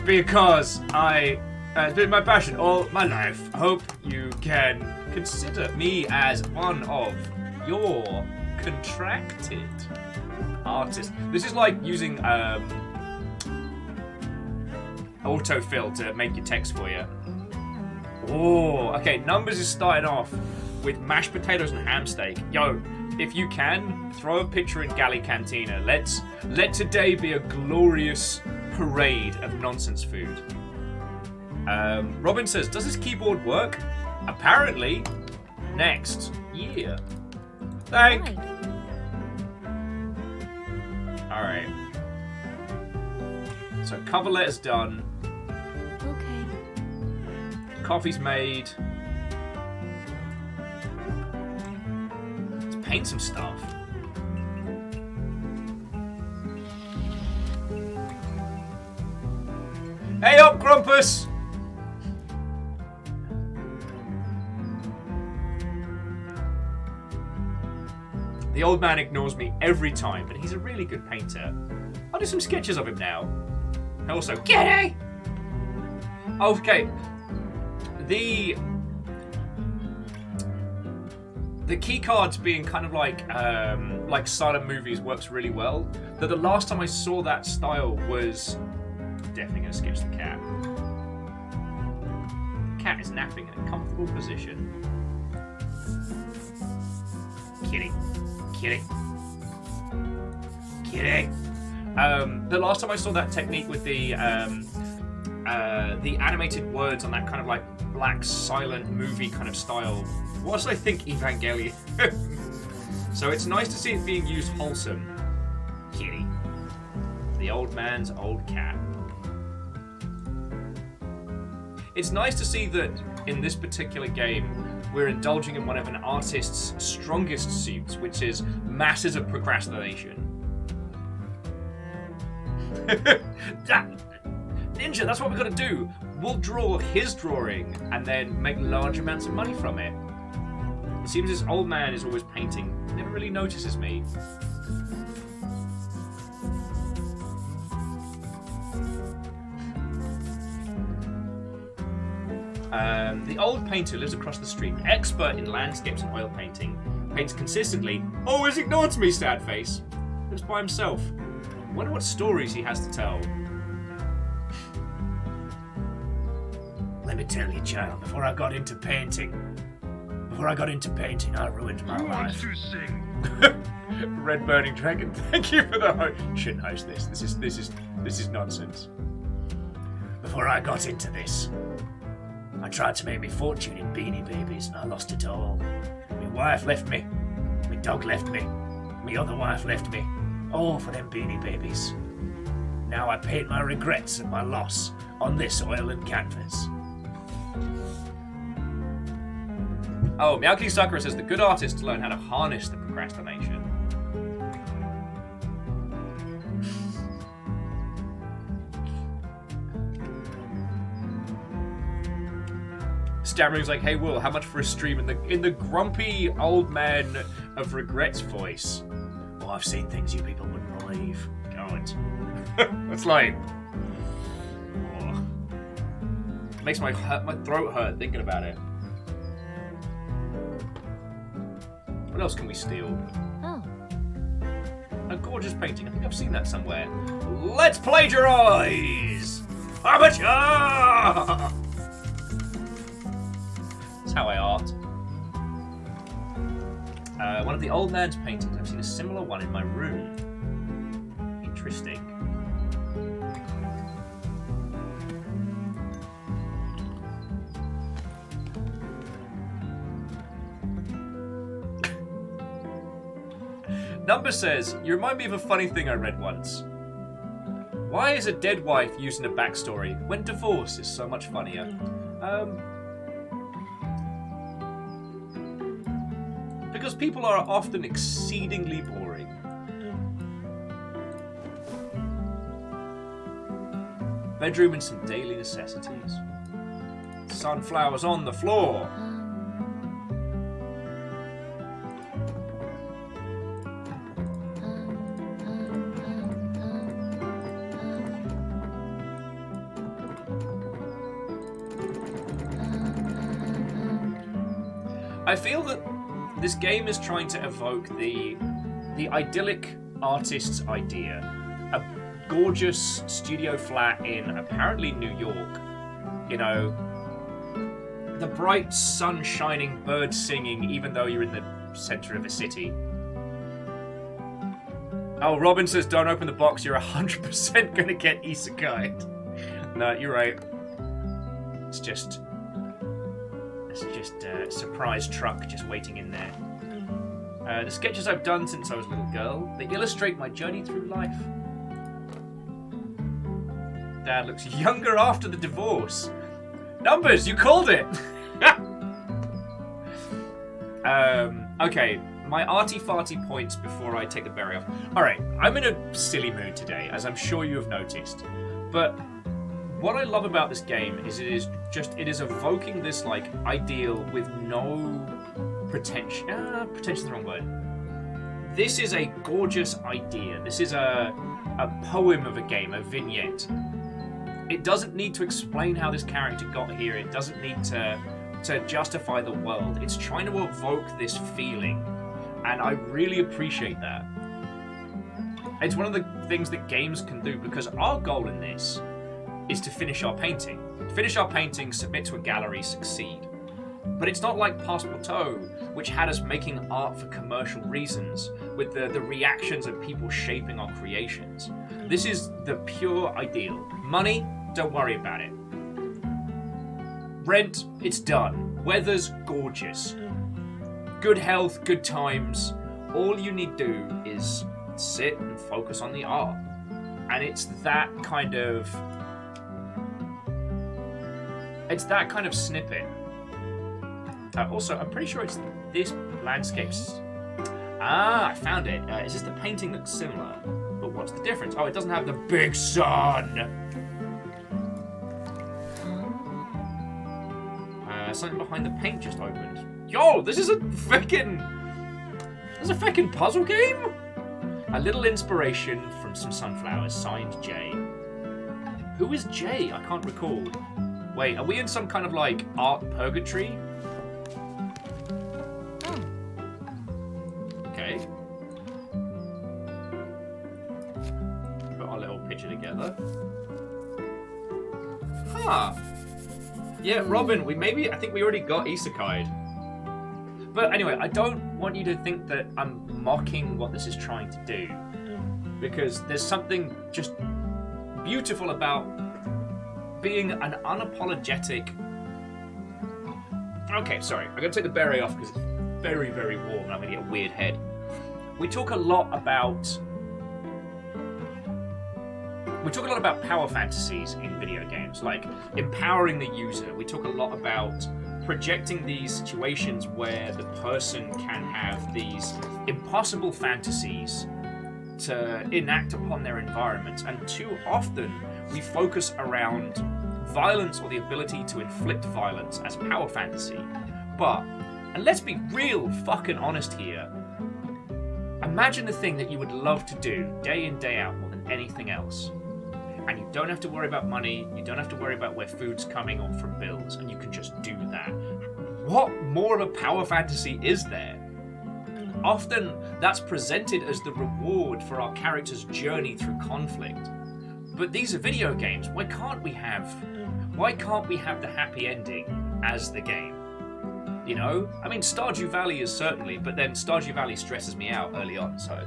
Because it's been my passion all my life. Hope you can consider me as one of your contracted artists. This is like using autofill to make your text for you. Oh, okay. Numbers is starting off with mashed potatoes and ham steak. Yo, if you can, throw a picture in Galley Cantina. Let today be a glorious parade of nonsense food. Robin says, does this keyboard work? Apparently, next year. Thank. Alright. So cover letter's done. Okay. Coffee's made. Let's paint some stuff. Hey up, Grumpus! The old man ignores me every time, but he's a really good painter. I'll do some sketches of him now. Also, Kitty! Okay. The key cards being kind of like silent movies works really well. Though the last time I saw that style was definitely going to sketch the cat. The cat is napping in a comfortable position. Kitty. Kitty. Kitty. The last time I saw that technique with the animated words on that kind of like black silent movie kind of style was, I think, Evangelion. So it's nice to see it being used wholesome. Kitty. The old man's old cat. It's nice to see that in this particular game we're indulging in one of an artist's strongest suits, which is masses of procrastination. Ninja, that's what we're going to do. We'll draw his drawing and then make large amounts of money from it. It seems this old man is always painting. Never really notices me. The old painter lives across the street, expert in landscapes and oil painting. Paints consistently. Always ignores me, sad face. Lives by himself. Wonder what stories he has to tell. Let me tell you, child, before I got into painting, I ruined my life. Who wants to sing? Red Burning Dragon, thank you for the host. Shouldn't host this. This is nonsense. Before I got into this, I tried to make me fortune in Beanie Babies and I lost it all. My wife left me. My dog left me. My other wife left me. All for them Beanie Babies. Now I paint my regrets and my loss on this oil and canvas. Oh, Miyaki Sakura says the good artists learn how to harness the procrastination. Stammering's like, hey Will, how much for a stream? In the grumpy old man of regrets voice. Well, I've seen things you people wouldn't believe. God. It's like, oh. Makes my throat hurt thinking about it. What else can we steal? Oh. A gorgeous painting. I think I've seen that somewhere. Let's plagiarize! Amateur! That's how I art. One of the old man's paintings. I've seen a similar one in my room. Interesting. Number says, you remind me of a funny thing I read once. Why is a dead wife used in a backstory when divorce is so much funnier? Because people are often exceedingly boring. Bedroom and some daily necessities. Sunflowers on the floor. I feel that this game is trying to evoke the idyllic artist's idea. A gorgeous studio flat in apparently New York. You know, the bright sun shining, birds singing, even though you're in the center of a city. Oh, Robin says don't open the box, you're 100% gonna get isekai'd. No, you're right. It's just a surprise truck just waiting in there. The sketches I've done since I was a little girl, they illustrate my journey through life. Dad looks younger after the divorce. Numbers, you called it! Okay, my arty-farty points before I take the berry off. Alright, I'm in a silly mood today, as I'm sure you have noticed. But what I love about this game is it is evoking this like ideal with no pretension. Pretension's the wrong word. This is a gorgeous idea. This is a poem of a game, a vignette. It doesn't need to explain how this character got here. It doesn't need to justify the world. It's trying to evoke this feeling, and I really appreciate that. It's one of the things that games can do, because our goal in this is to finish our painting. Finish our painting, submit to a gallery, succeed. But it's not like Passepartout, which had us making art for commercial reasons, with the reactions of people shaping our creations. This is the pure ideal. Money, don't worry about it. Rent, it's done. Weather's gorgeous. Good health, good times. All you need to do is sit and focus on the art. And it's that kind of snippet. Also, I'm pretty sure it's this landscape's... I found it. Is this the painting that's similar? But what's the difference? Oh, it doesn't have the big sun! Something behind the paint just opened. Yo, this is a fucking puzzle game? A little inspiration from some sunflowers, signed Jay. Who is Jay? I can't recall. Wait, are we in some kind of like art purgatory? Okay. Put our little picture together. Huh. Yeah, Robin, I think we already got isekai'd. But anyway, I don't want you to think that I'm mocking what this is trying to do, because there's something just beautiful about being an unapologetic... Okay, sorry, I'm going to take the beret off because it's very, very warm and I'm going to get a weird head. We talk a lot about power fantasies in video games, like empowering the user. We talk a lot about projecting these situations where the person can have these impossible fantasies to enact upon their environment, and too often we focus around violence or the ability to inflict violence as power fantasy. But, and let's be real fucking honest here, imagine the thing that you would love to do day in, day out more than anything else. And you don't have to worry about money, you don't have to worry about where food's coming or from bills, and you can just do that. What more of a power fantasy is there? Often that's presented as the reward for our character's journey through conflict. But these are video games. Why can't we have the happy ending as the game? You know? I mean, Stardew Valley is certainly, but then Stardew Valley stresses me out early on, so...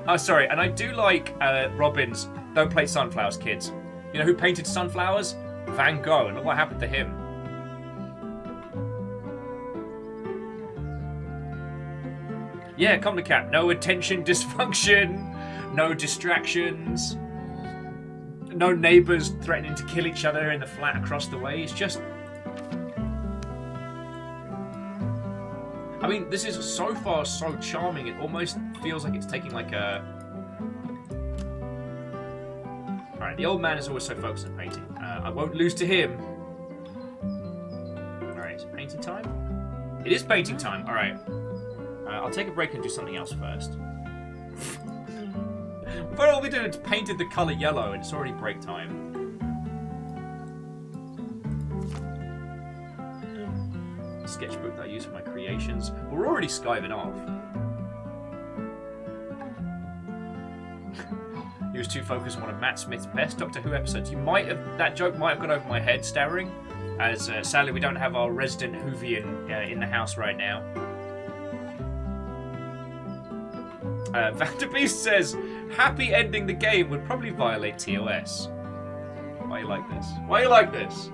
Oh, sorry, and I do like Robin's "Don't play sunflowers, kids." You know who painted sunflowers? Van Gogh, and look what happened to him. Yeah, come to Cap. No attention dysfunction, no distractions, no neighbours threatening to kill each other in the flat across the way. It's just... I mean, this is so far so charming, it almost feels like it's taking like a... Alright, the old man is always so focused on painting. I won't lose to him. Alright, is it painting time? It is painting time, alright. I'll take a break and do something else first. But all we did is painted the colour yellow and it's already break time. Sketchbook that I use for my creations. We're already skiving off. He was too focused on one of Matt Smith's best Doctor Who episodes. That joke might have gone over my head staring, as sadly we don't have our resident Whovian in the house right now. Vanderbeest says, happy ending the game would probably violate TOS. Why you like this? Why you like this?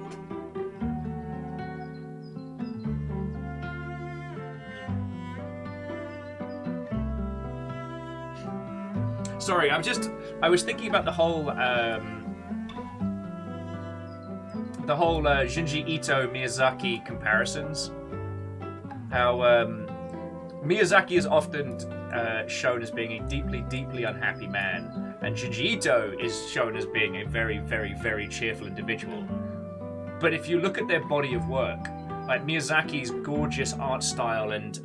Sorry, I was thinking about the whole Junji Ito Miyazaki comparisons. How Miyazaki is often shown as being a deeply, deeply unhappy man, and Junji Ito is shown as being a very, very, very cheerful individual. But if you look at their body of work, like Miyazaki's gorgeous art style and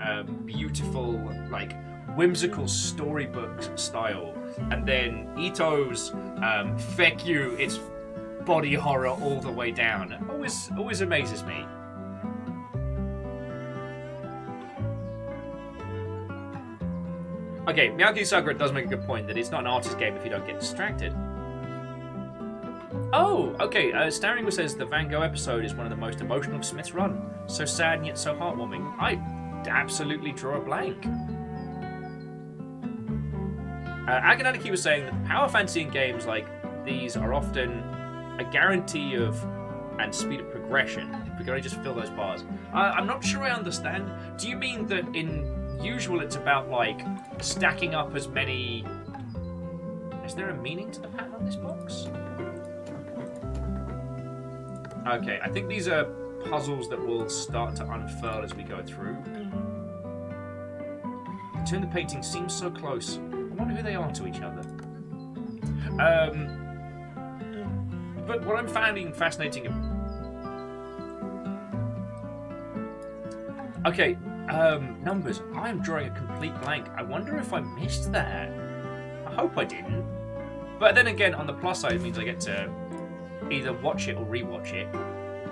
beautiful, like, whimsical storybook style, and then Ito's feck you, it's body horror all the way down. Always amazes me. Okay, Miyagi Sakura does make a good point that it's not an artist game if you don't get distracted. Oh, okay. Staringo says the Van Gogh episode is one of the most emotional of Smith's run. So sad and yet so heartwarming. I absolutely draw a blank. Aganadiki was saying that power fantasy in games like these are often a guarantee of and speed of progression. If we can only just fill those bars. I'm not sure I understand. Do you mean that in usual it's about like stacking up as many... Is there a meaning to the pattern on this box? Okay, I think these are puzzles that will start to unfurl as we go through. The two in the painting seems so close. I wonder who they are to each other. But what I'm finding fascinating... Okay, numbers. I am drawing a complete blank. I wonder if I missed that. I hope I didn't. But then again, on the plus side, it means I get to either watch it or rewatch it.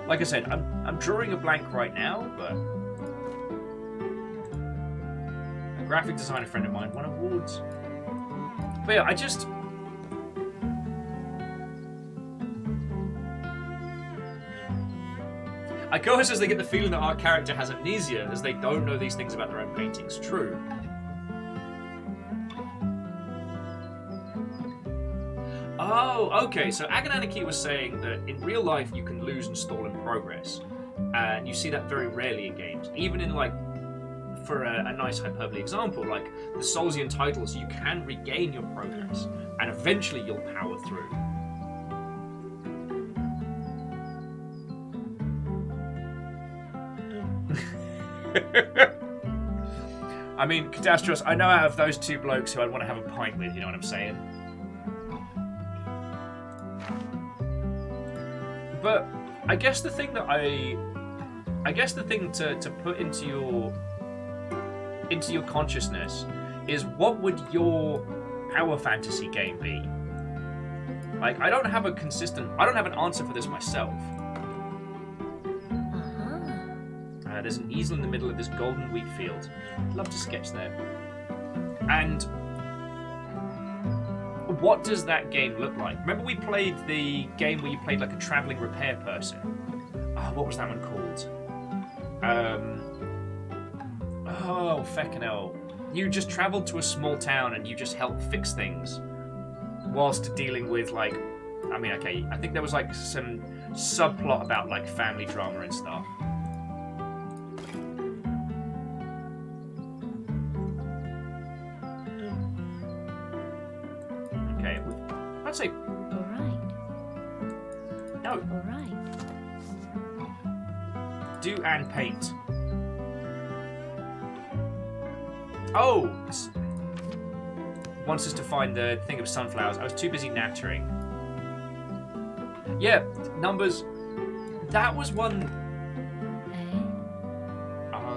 Like I said, I'm drawing a blank right now, but... A graphic designer friend of mine won awards. But yeah, Akoha says they get the feeling that our character has amnesia as they don't know these things about their own paintings. True. Oh, okay. So Agananaki was saying that in real life you can lose and stall in progress. And you see that very rarely in games. Even in, like, for a nice hyperbole example, like the Soulsian titles, you can regain your progress. And eventually you'll power through. I mean, Catastros, I know out of those two blokes who I'd want to have a pint with, you know what I'm saying? But I guess the thing that to put into your consciousness is, what would your power fantasy game be? Like, I don't have an answer for this myself. There's an easel in the middle of this golden wheat field. I'd love to sketch there. And what does that game look like? Remember we played the game where you played like a travelling repair person? Oh, what was that one called? Oh, feckin' hell. You just travelled to a small town and you just helped fix things whilst dealing with, like, I mean, okay, I think there was, like, some subplot about, like, family drama and stuff. Okay, I'd say... Alright. No. Alright. Do and paint. Oh! Wants us to find the thing of sunflowers. I was too busy nattering. Yeah, numbers. That was one. Eh?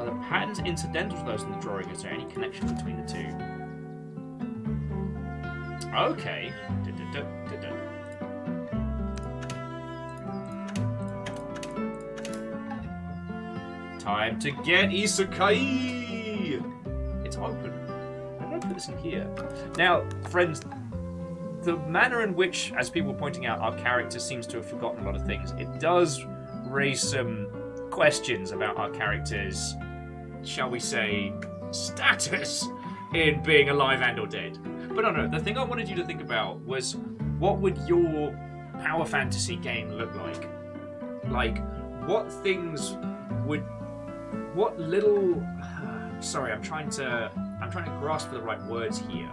The patterns incidental to those in the drawing. Is there any connection between the two? Okay. Time to get isekai! It's open. I'm going to put this in here. Now, friends, the manner in which, as people were pointing out, our character seems to have forgotten a lot of things, it does raise some questions about our character's, shall we say, status in being alive and or dead. But no, the thing I wanted you to think about was, what would your power fantasy game look like? Like, what things would... What little... Sorry, I'm trying to grasp for the right words here.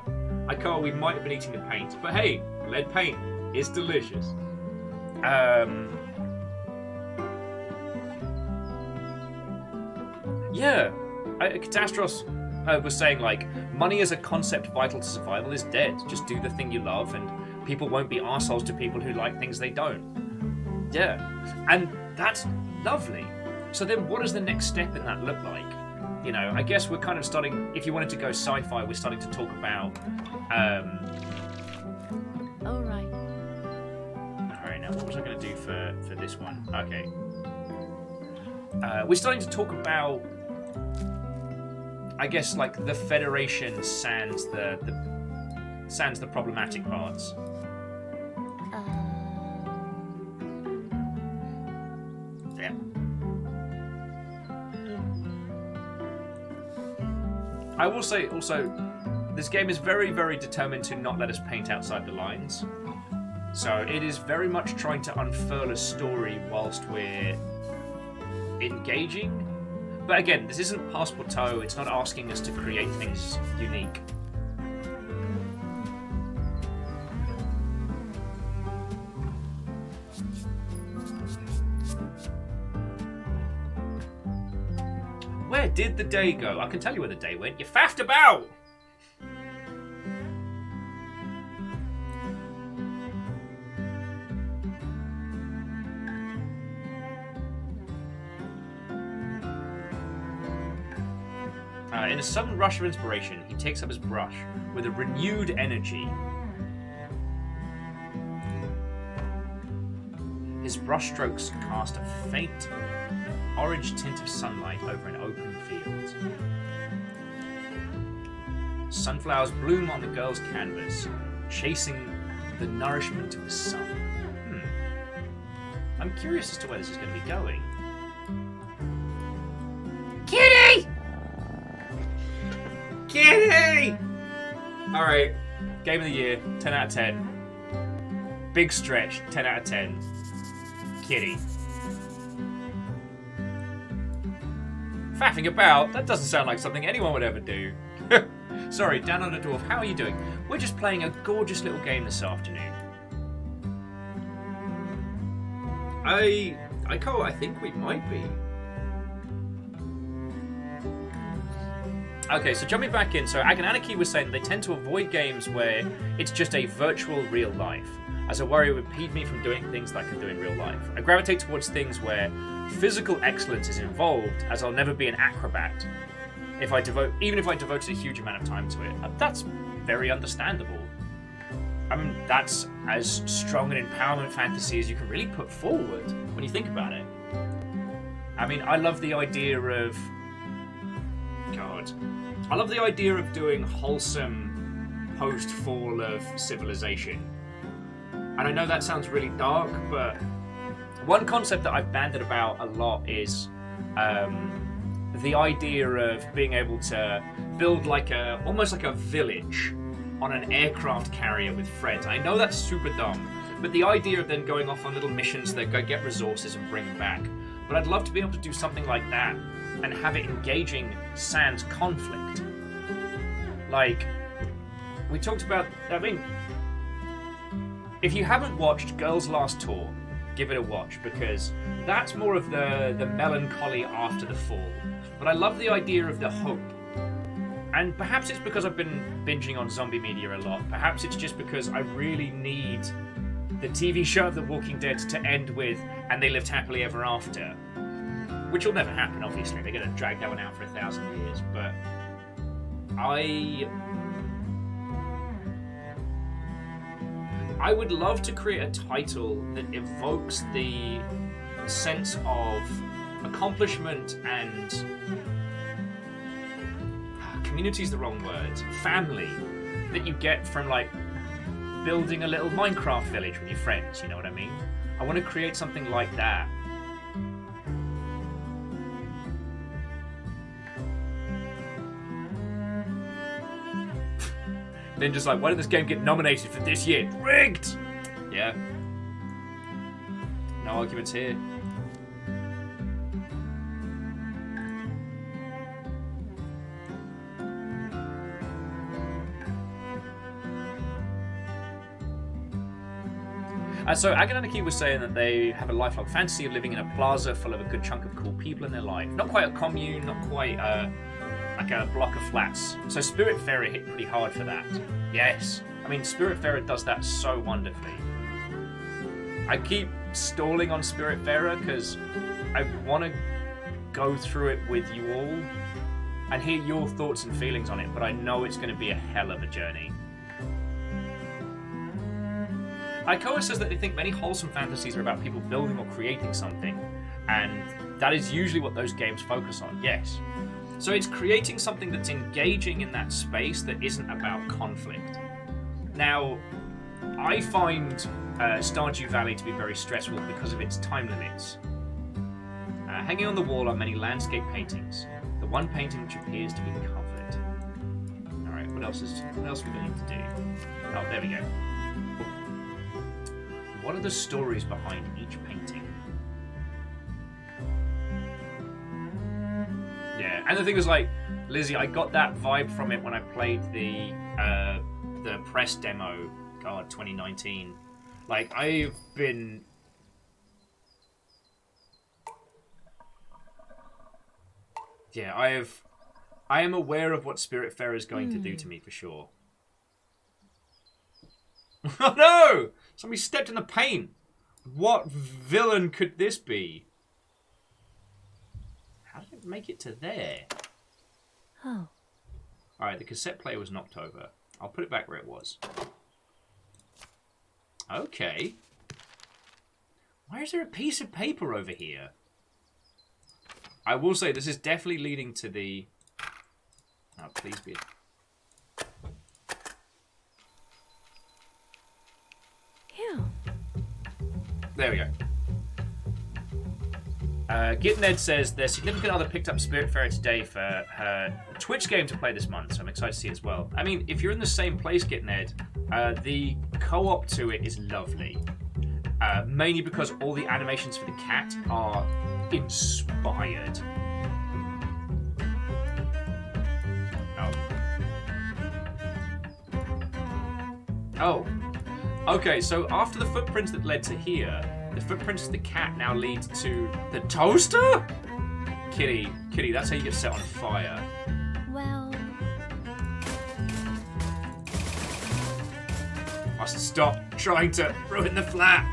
I can't. We might have been eating the paint, but hey, lead paint is delicious. Yeah, Catastros was saying, like, money as a concept vital to survival is dead. Just do the thing you love, and people won't be arseholes to people who like things they don't. Yeah, and that's lovely. So then, what does the next step in that look like? You know, I guess we're kind of starting, if you wanted to go sci-fi, we're starting to talk about, Alright. Alright, now what was I going to do for this one? Okay. We're starting to talk about, I guess, like, the Federation sans the problematic parts. Yeah. I will say also, this game is very, very determined to not let us paint outside the lines. So it is very much trying to unfurl a story whilst we're engaging. But again, this isn't Passepartout, it's not asking us to create things unique. Where did the day go? I can tell you where the day went. You faffed about! In a sudden rush of inspiration, he takes up his brush with a renewed energy. His brushstrokes cast a faint orange tint of sunlight over an open field. Sunflowers bloom on the girl's canvas, chasing the nourishment of the sun. I'm curious as to where this is going to be going. Kitty! Kitty! Alright, game of the year, 10 out of 10. Big stretch, 10 out of 10. Kitty. Faffing about? That doesn't sound like something anyone would ever do. Sorry, Dan on the Dwarf, how are you doing? We're just playing a gorgeous little game this afternoon. I think we might be. Okay, so jumping back in, so Agananaki was saying they tend to avoid games where it's just a virtual real life, as a worry would impede me from doing things that I can do in real life. I gravitate towards things where physical excellence is involved, as I'll never be an acrobat, even if I devoted a huge amount of time to it. That's very understandable. I mean, that's as strong an empowerment fantasy as you can really put forward when you think about it. I mean, I love the idea of... I love the idea of doing wholesome post-fall of civilization. And I know that sounds really dark, but One concept that I've banded about a lot is the idea of being able to build almost like a village on an aircraft carrier with friends. I know that's super dumb, but the idea of then going off on little missions that go get resources and bring them back. But I'd love to be able to do something like that and have it engaging sans conflict. Like, we talked about, I mean, if you haven't watched Girls' Last Tour, give it a watch, because that's more of the melancholy after the fall. But I love the idea of the hope. And perhaps it's because I've been binging on zombie media a lot. Perhaps it's just because I really need the TV show of The Walking Dead to end with, and they lived happily ever after. Which will never happen, obviously. They're going to drag that one out for 1,000 years. But I would love to create a title that evokes the sense of accomplishment and community is the wrong word. Family that you get from like building a little Minecraft village with your friends. You know what I mean? I want to create something like that. Then just like, why did this game get nominated for this year? Rigged! Yeah. No arguments here. So Agananaki was saying that they have a lifelong fantasy of living in a plaza full of a good chunk of cool people in their life. Not quite a commune, not quite like a block of flats. So Spiritfarer hit pretty hard for that. Yes. I mean, Spiritfarer does that so wonderfully. I keep stalling on Spiritfarer because I want to go through it with you all and hear your thoughts and feelings on it, but I know it's going to be a hell of a journey. Ikoa says that they think many wholesome fantasies are about people building or creating something, and that is usually what those games focus on, yes. So it's creating something that's engaging in that space that isn't about conflict. Now, I find Stardew Valley to be very stressful because of its time limits. Hanging on the wall are many landscape paintings, the one painting which appears to be covered. Alright, what else do we need to do? Oh, there we go. What are the stories behind each painting? Yeah, and the thing was like, Lizzie, I got that vibe from it when I played the press demo, 2019. Like, I've been... Yeah, I am aware of what Spiritfarer is going to do to me, for sure. Oh no! Somebody stepped in the paint. What villain could this be? How did it make it to there? Oh. Alright, the cassette player was knocked over. I'll put it back where it was. Okay. Why is there a piece of paper over here? I will say this is definitely leading to the... Oh, please be... There we go. Gitned says their significant other picked up Spiritfarer today for her Twitch game to play this month, so I'm excited to see it as well. I mean, if you're in the same place, Gitned, the co-op to it is lovely. Mainly because all the animations for the cat are inspired. Oh. Okay, so after the footprints that led to here, the footprints of the cat now lead to the toaster? Kitty, that's how you get set on fire. Well... Must stop trying to ruin the flat.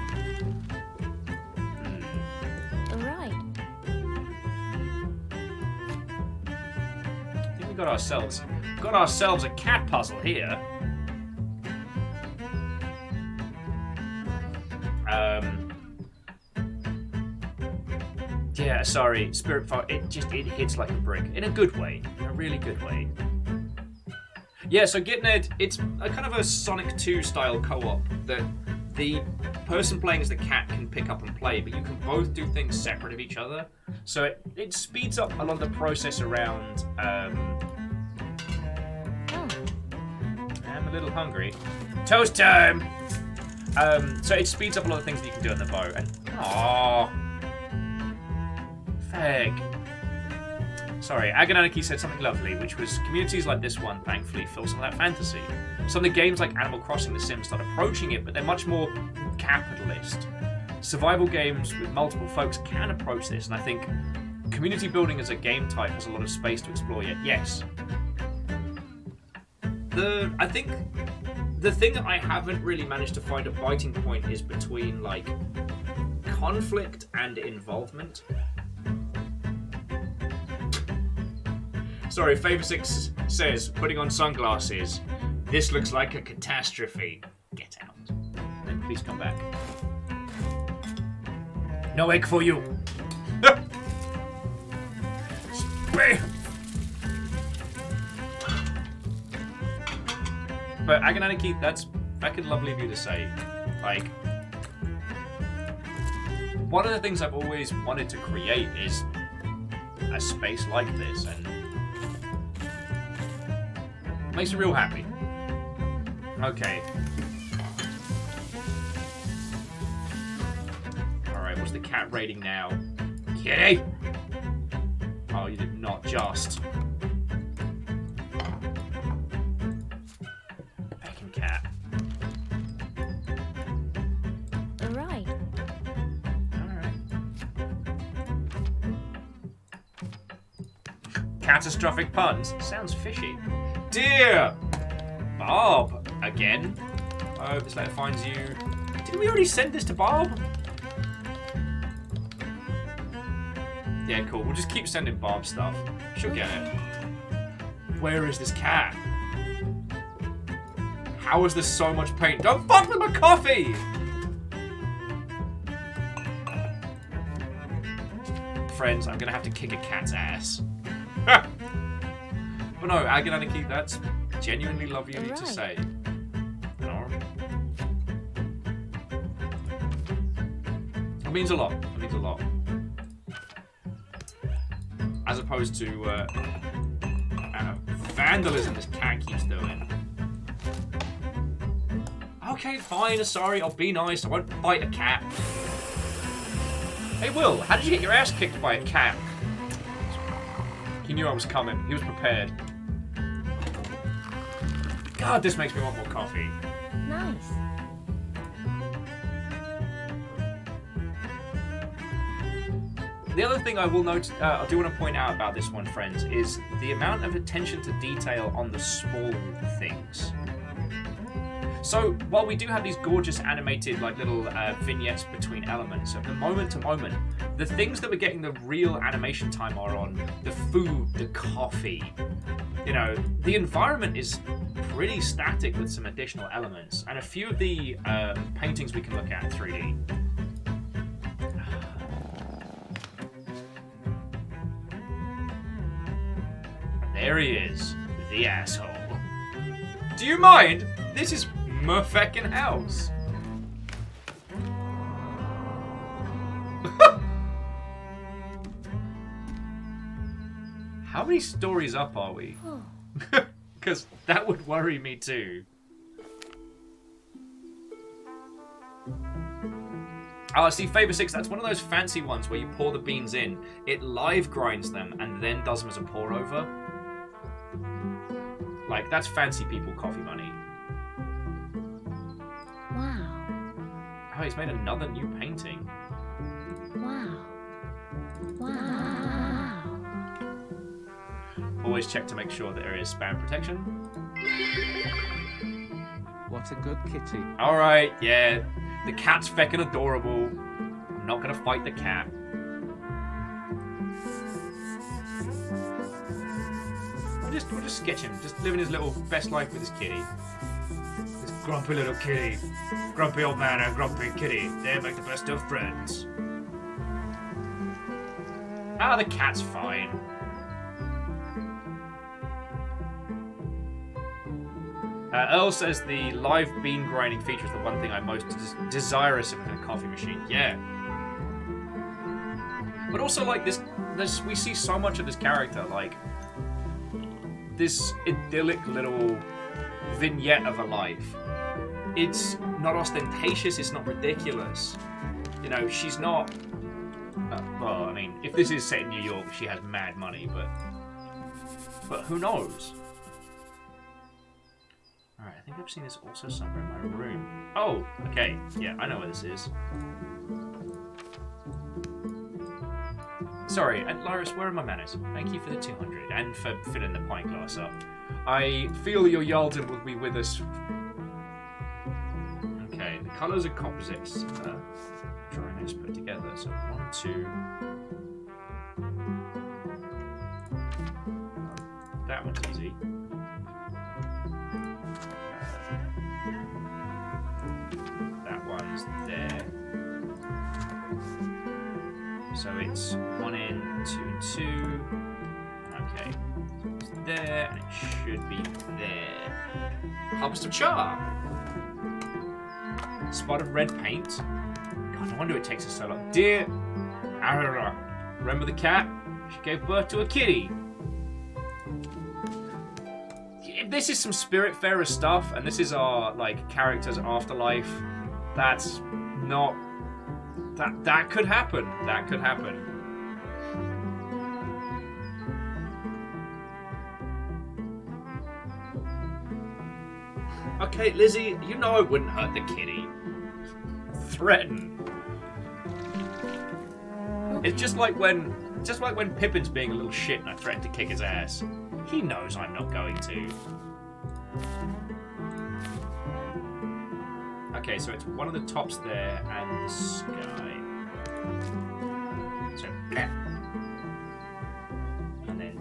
Alright. I think we got ourselves a cat puzzle here. Yeah, sorry, Spiritfarer, it hits like a brick. In a good way. In a really good way. Yeah, so Gitned, it's a kind of a Sonic 2 style co-op that the person playing as the cat can pick up and play, but you can both do things separate of each other. So it speeds up a lot of the process around. Oh. I'm a little hungry. Toast time! So it speeds up a lot of things that you can do on the boat. And aww, fag. Sorry, Agananiki said something lovely, which was communities like this one, thankfully, fill some of that fantasy. Some of the games like Animal Crossing, The Sims start approaching it, but they're much more capitalist. Survival games with multiple folks can approach this, and I think community building as a game type has a lot of space to explore yet. Yes. I think the thing that I haven't really managed to find a biting point is between, like, conflict and involvement. Sorry, Favor6 says, putting on sunglasses. This looks like a catastrophe. Get out. Then please come back. No egg for you. But Agananiki, that's fucking lovely of you to say. Like, one of the things I've always wanted to create is a space like this, and makes me real happy. Okay. Alright, what's the cat rating now? Kitty! Oh, you did not just. Bacon cat. Alright. Alright. Catastrophic puns? Sounds fishy. Dear Bob, again. I hope this letter finds you. Didn't we already send this to Bob? Yeah, cool. We'll just keep sending Bob stuff. She'll get it. Where is this cat? How is there so much paint? Don't fuck with my coffee! Friends, I'm gonna have to kick a cat's ass. But no, Agananiki, that's genuinely lovely of you to say. No. It means a lot. It means a lot. As opposed to vandalism this cat keeps doing. Okay, fine, sorry, I'll be nice. I won't bite a cat. Hey, Will, how did you get your ass kicked by a cat? He knew I was coming. He was prepared. God, this makes me want more coffee. Nice. The other thing I will note, I do want to point out about this one, friends, is the amount of attention to detail on the small things. So, while we do have these gorgeous animated, like, little vignettes between elements, of the moment to moment, the things that we're getting the real animation time are on the food, the coffee. You know, the environment is pretty static with some additional elements, and a few of the paintings we can look at in 3D. There he is, the asshole. Do you mind? This is my feckin' house. How many stories up are we? Because that would worry me too. Oh, see, Favor6, that's one of those fancy ones where you pour the beans in, it live grinds them, and then does them as a pour over. Like, that's fancy people coffee money. Wow. Oh, he's made another new painting. Wow. Wow. Always check to make sure that there is spam protection. What a good kitty. Alright, yeah. The cat's feckin' adorable. I'm not gonna fight the cat. We'll just sketch him, just living his little best life with his kitty. This grumpy little kitty. Grumpy old man and grumpy kitty. They make the best of friends. Ah, the cat's fine. Earl says the live bean grinding feature is the one thing I'm most desirous of in a coffee machine. Yeah. But also, like, this, we see so much of this character, like, this idyllic little vignette of a life. It's not ostentatious, it's not ridiculous. You know, she's not... well, I mean, if this is set in New York, she has mad money, but who knows? Alright, I think I've seen this also somewhere in my room. Oh, okay. Yeah, I know where this is. Sorry, Lyris, where are my manners? Thank you for the 200 and for filling the pint glass up. I feel your Yalden will be with us. Okay, the colours are composites. Trying to put together. So 1, 2. That one's easy. That one's there. So it's 1 in, 2 and 2. Okay. So it's there, and it should be there. Harvest of Char! Spot of red paint. God, no wonder it takes us so long. Dear Arra, remember the cat? She gave birth to a kitty. If this is some Spiritfarer stuff, and this is our, like, character's afterlife, that's not... That could happen. That could happen. Okay, Lizzie, you know I wouldn't hurt the kitty. Threaten. It's just like when Pippin's being a little shit and I threaten to kick his ass. He knows I'm not going to. Okay, so it's one of the tops there and the sky. So, and then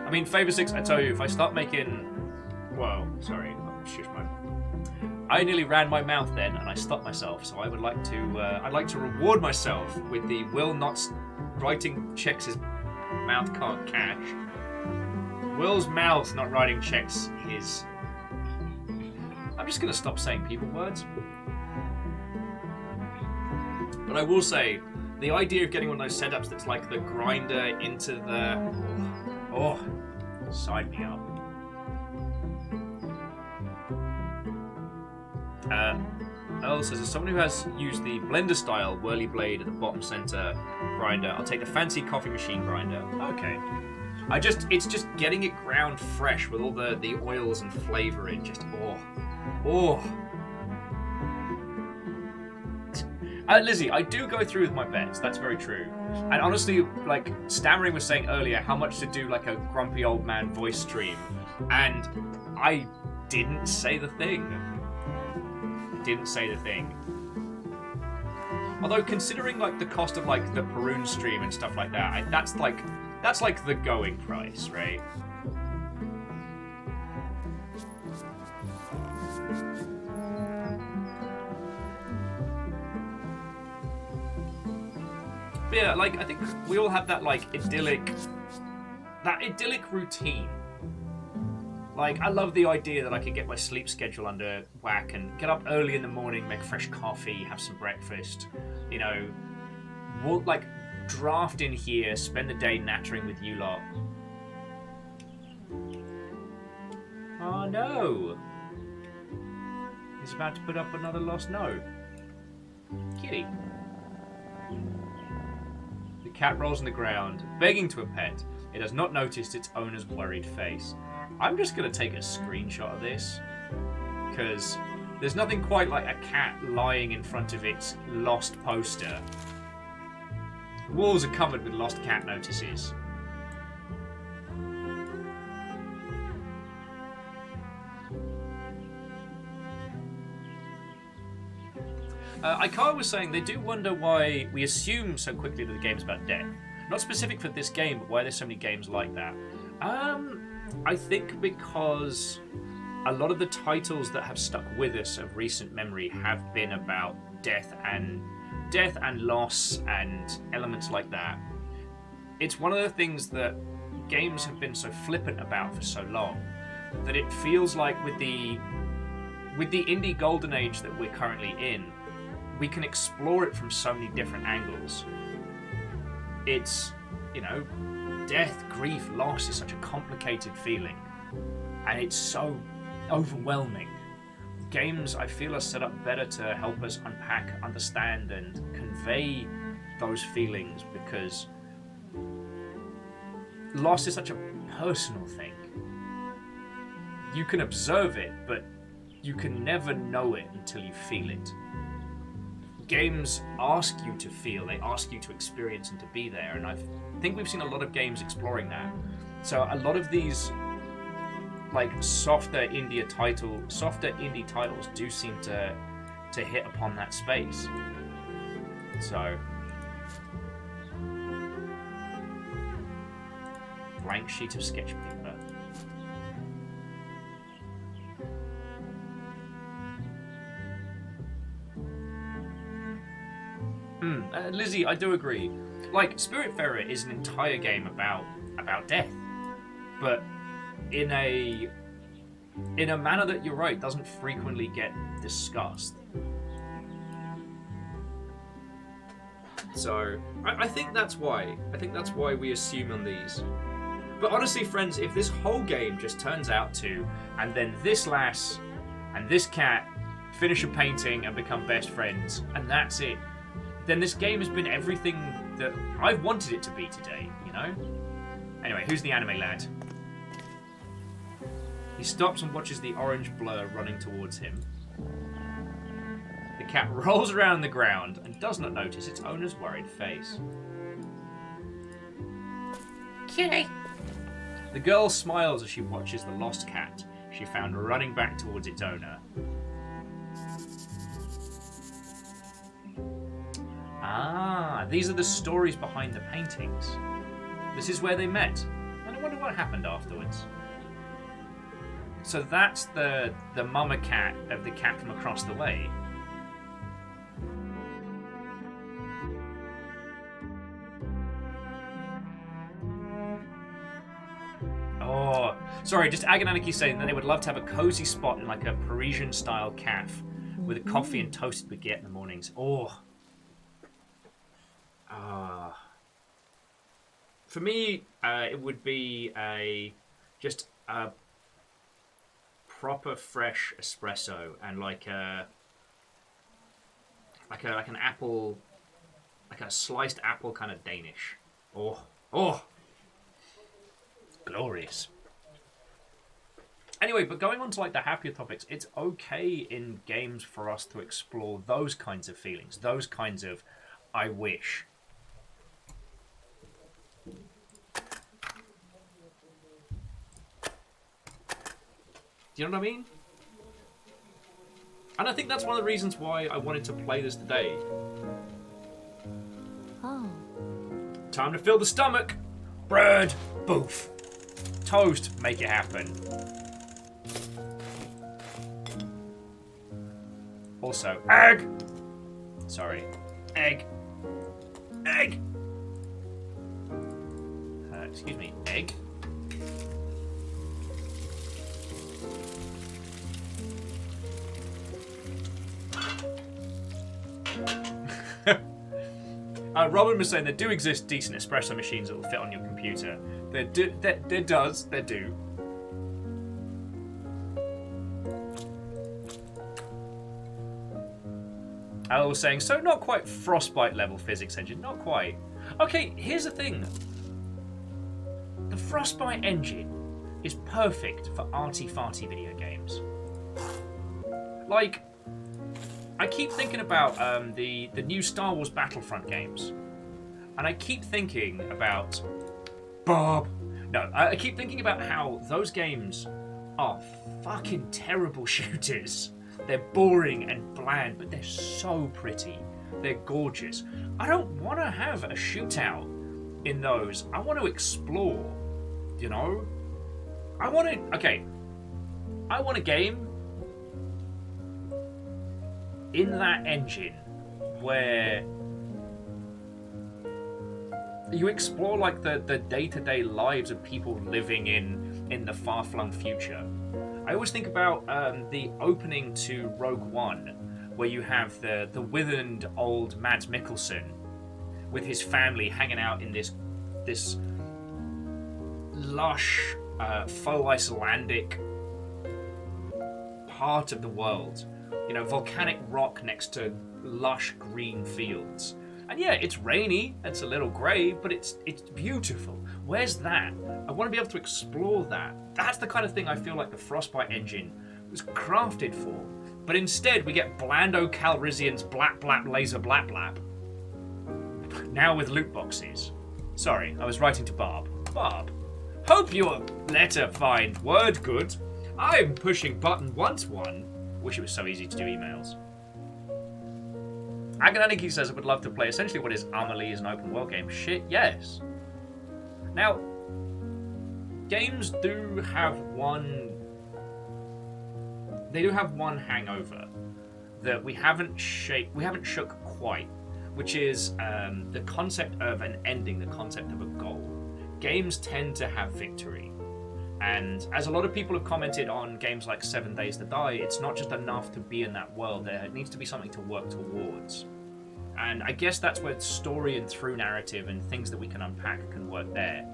I mean, Favor 6, I tell you, if I start making... Whoa, sorry, shush my... I nearly ran my mouth then, and I stopped myself, so I would like to, I'd like to reward myself with the Will not writing checks his mouth can't cash. Will's mouth not writing checks his... I'm just going to stop saying people words. But I will say, the idea of getting one of those setups that's like the grinder into the... Oh, side me up. Earl says, as someone who has used the blender style whirly blade at the bottom center grinder, I'll take the fancy coffee machine grinder. Okay. It's just getting it ground fresh with all the oils and flavor in. Just, Lizzie, I do go through with my bets. That's very true. And honestly, like Stammering was saying earlier, how much to do like a grumpy old man voice stream, and I didn't say the thing. Although considering like the cost of like the Perun stream and stuff like that, that's like the going price, right? But yeah, like I think we all have that like idyllic routine. Like, I love the idea that I could get my sleep schedule under whack and get up early in the morning, make fresh coffee, have some breakfast, you know, like, draft in here, spend the day nattering with you lot. Oh no! He's about to put up another lost note. Kitty. The cat rolls on the ground, begging to a pet. It has not noticed its owner's worried face. I'm just going to take a screenshot of this, because there's nothing quite like a cat lying in front of its lost poster. The walls are covered with lost cat notices. Aikara was saying they do wonder why we assume so quickly that the game's about death. Not specific for this game, but why there's so many games like that. I think because a lot of the titles that have stuck with us of recent memory have been about death and death and loss and elements like that. It's one of the things that games have been so flippant about for so long that it feels like with the indie golden age that we're currently in, we can explore it from so many different angles. It's, death, grief, loss is such a complicated feeling, and it's so overwhelming. Games, I feel, are set up better to help us unpack, understand, and convey those feelings, because loss is such a personal thing. You can observe it, but you can never know it until you feel it. Games ask you to feel, they ask you to experience and to be there, and I think we've seen a lot of games exploring that. So a lot of these softer indie titles do seem to hit upon that space. So blank sheet of sketch paper. Lizzie, I do agree. Spiritfarer is an entire game about death, but in a manner that, you're right, doesn't frequently get discussed. So I think that's why. I think that's why we assume on these. But honestly, friends, if this whole game just turns out to, and then this lass and this cat finish a painting and become best friends, and that's it, then this game has been everything that I've wanted it to be today, Anyway, who's the anime lad? He stops and watches the orange blur running towards him. The cat rolls around the ground and does not notice its owner's worried face. Cutie. The girl smiles as she watches the lost cat she found running back towards its owner. Ah, these are the stories behind the paintings. This is where they met. And I wonder what happened afterwards. So that's the mama cat of the cat from across the way. Oh, sorry, just Agonaniki saying that they would love to have a cozy spot in a Parisian-style cafe with a coffee and toasted baguette in the mornings. Oh. For me, it would be just a proper fresh espresso and an apple, a sliced apple kind of Danish. Oh, glorious. Anyway, but going on to the happier topics, it's okay in games for us to explore those kinds of feelings, those kinds of I wish. Do you know what I mean? And I think that's one of the reasons why I wanted to play this today. Oh. Time to fill the stomach. Bread, boof. Toast, make it happen. Also, egg. Sorry, egg. Egg. Excuse me, egg. Robin was saying there do exist decent espresso machines that will fit on your computer. There do. Al was saying, so not quite Frostbite level physics engine, not quite. Okay, here's the thing. The Frostbite engine is perfect for arty-farty video games. I keep thinking about the new Star Wars Battlefront games. And I keep thinking about... I keep thinking about how those games are fucking terrible shooters. They're boring and bland, but they're so pretty. They're gorgeous. I don't want to have a shootout in those. I want to explore, I want a game in that engine where you explore like the day-to-day lives of people living in the far-flung future. I always think about the opening to Rogue One, where you have the withered old Mads Mikkelsen with his family hanging out in this lush, faux Icelandic part of the world. You know, volcanic rock next to lush green fields. And yeah, it's rainy, it's a little grey, but it's beautiful. Where's that? I want to be able to explore that. That's the kind of thing I feel like the Frostbite engine was crafted for. But instead, we get Blando Calrissian's blap blap laser blap blap. Now with loot boxes. Sorry, I was writing to Barb. Barb, hope your letter find word good. I'm pushing button once one. Wish it was so easy to do emails. Agananiki says I would love to play essentially what is Amelie is an open world game. Shit, yes. Now, games do have one. They do have one hangover that we haven't shook quite, which is the concept of an ending, the concept of a goal. Games tend to have victory. And as a lot of people have commented on games like 7 Days to Die, it's not just enough to be in that world. There needs to be something to work towards. And I guess that's where story and through narrative and things that we can unpack can work there.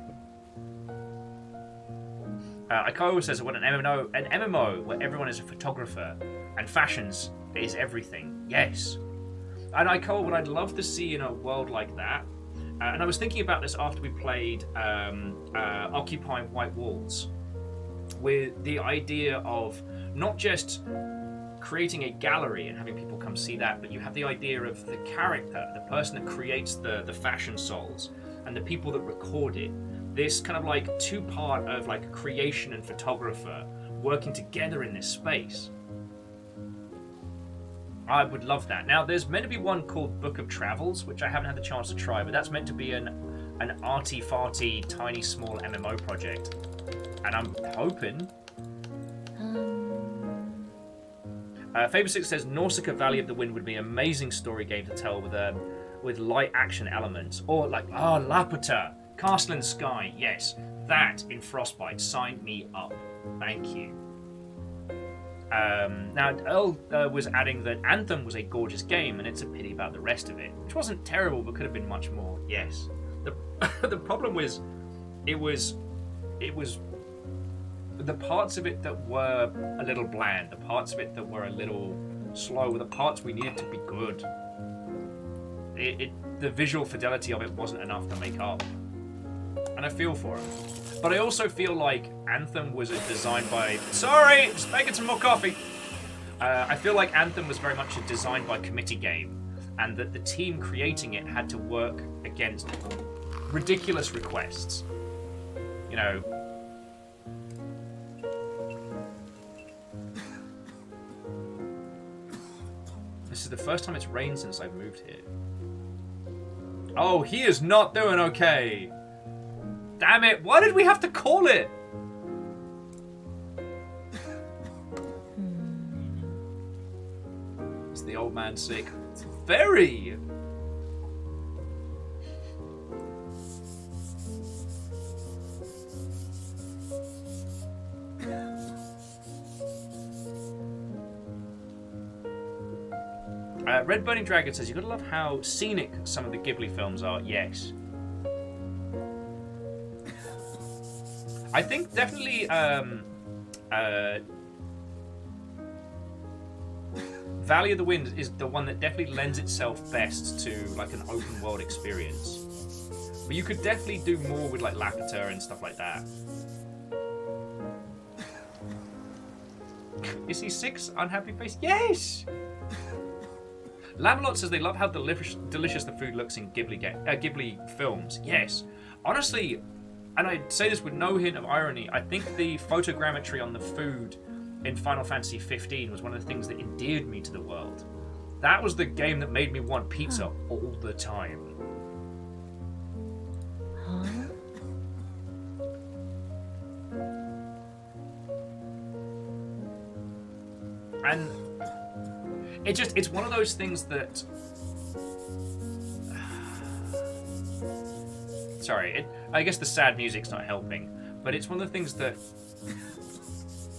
Iko says I want an MMO where everyone is a photographer and fashions is everything. Yes. And Iko, what I'd love to see in a world like that, and I was thinking about this after we played Occupying White Walls, with the idea of not just creating a gallery and having people come see that, but you have the idea of the character, the person that creates the fashion souls, and the people that record it. This kind of like two-part of like creation and photographer working together in this space. I would love that. Now, there's meant to be one called Book of Travels, which I haven't had the chance to try, but that's meant to be an arty-farty, tiny, small MMO project. And I'm hoping... Faber6 says Nausicaa Valley of the Wind would be an amazing story game to tell with light action elements. Or like, Laputa, Castle in Sky, yes. That in Frostbite, sign me up. Thank you. Now, Earl was adding that Anthem was a gorgeous game, and it's a pity about the rest of it, which wasn't terrible, but could have been much more. Yes. The problem was, it was the parts of it that were a little bland, the parts of it that were a little slow, the parts we needed to be good. The visual fidelity of it wasn't enough to make up, and I feel for him. But I also feel like Anthem was designed by... Sorry, just making some more coffee. I feel like Anthem was very much a designed by committee game, and that the team creating it had to work against ridiculous requests. You know... This is the first time it's rained since I've moved here. Oh, he is not doing okay. Damn it, why did we have to call it? Is the old man sick? It's very. Red Burning Dragon says, you gotta love how scenic some of the Ghibli films are. Yes. I think definitely Valley of the Wind is the one that definitely lends itself best to like an open world experience. But you could definitely do more with like Laputa and stuff like that. Is he 6? Unhappy face? Yes! Lamelot says they love how delicious the food looks in Ghibli films. Yes. Honestly, and I say this with no hint of irony, I think the photogrammetry on the food in Final Fantasy 15 was one of the things that endeared me to the world. That was the game that made me want pizza all the time. And it's one of those things that Sorry, I guess the sad music's not helping, but it's one of the things that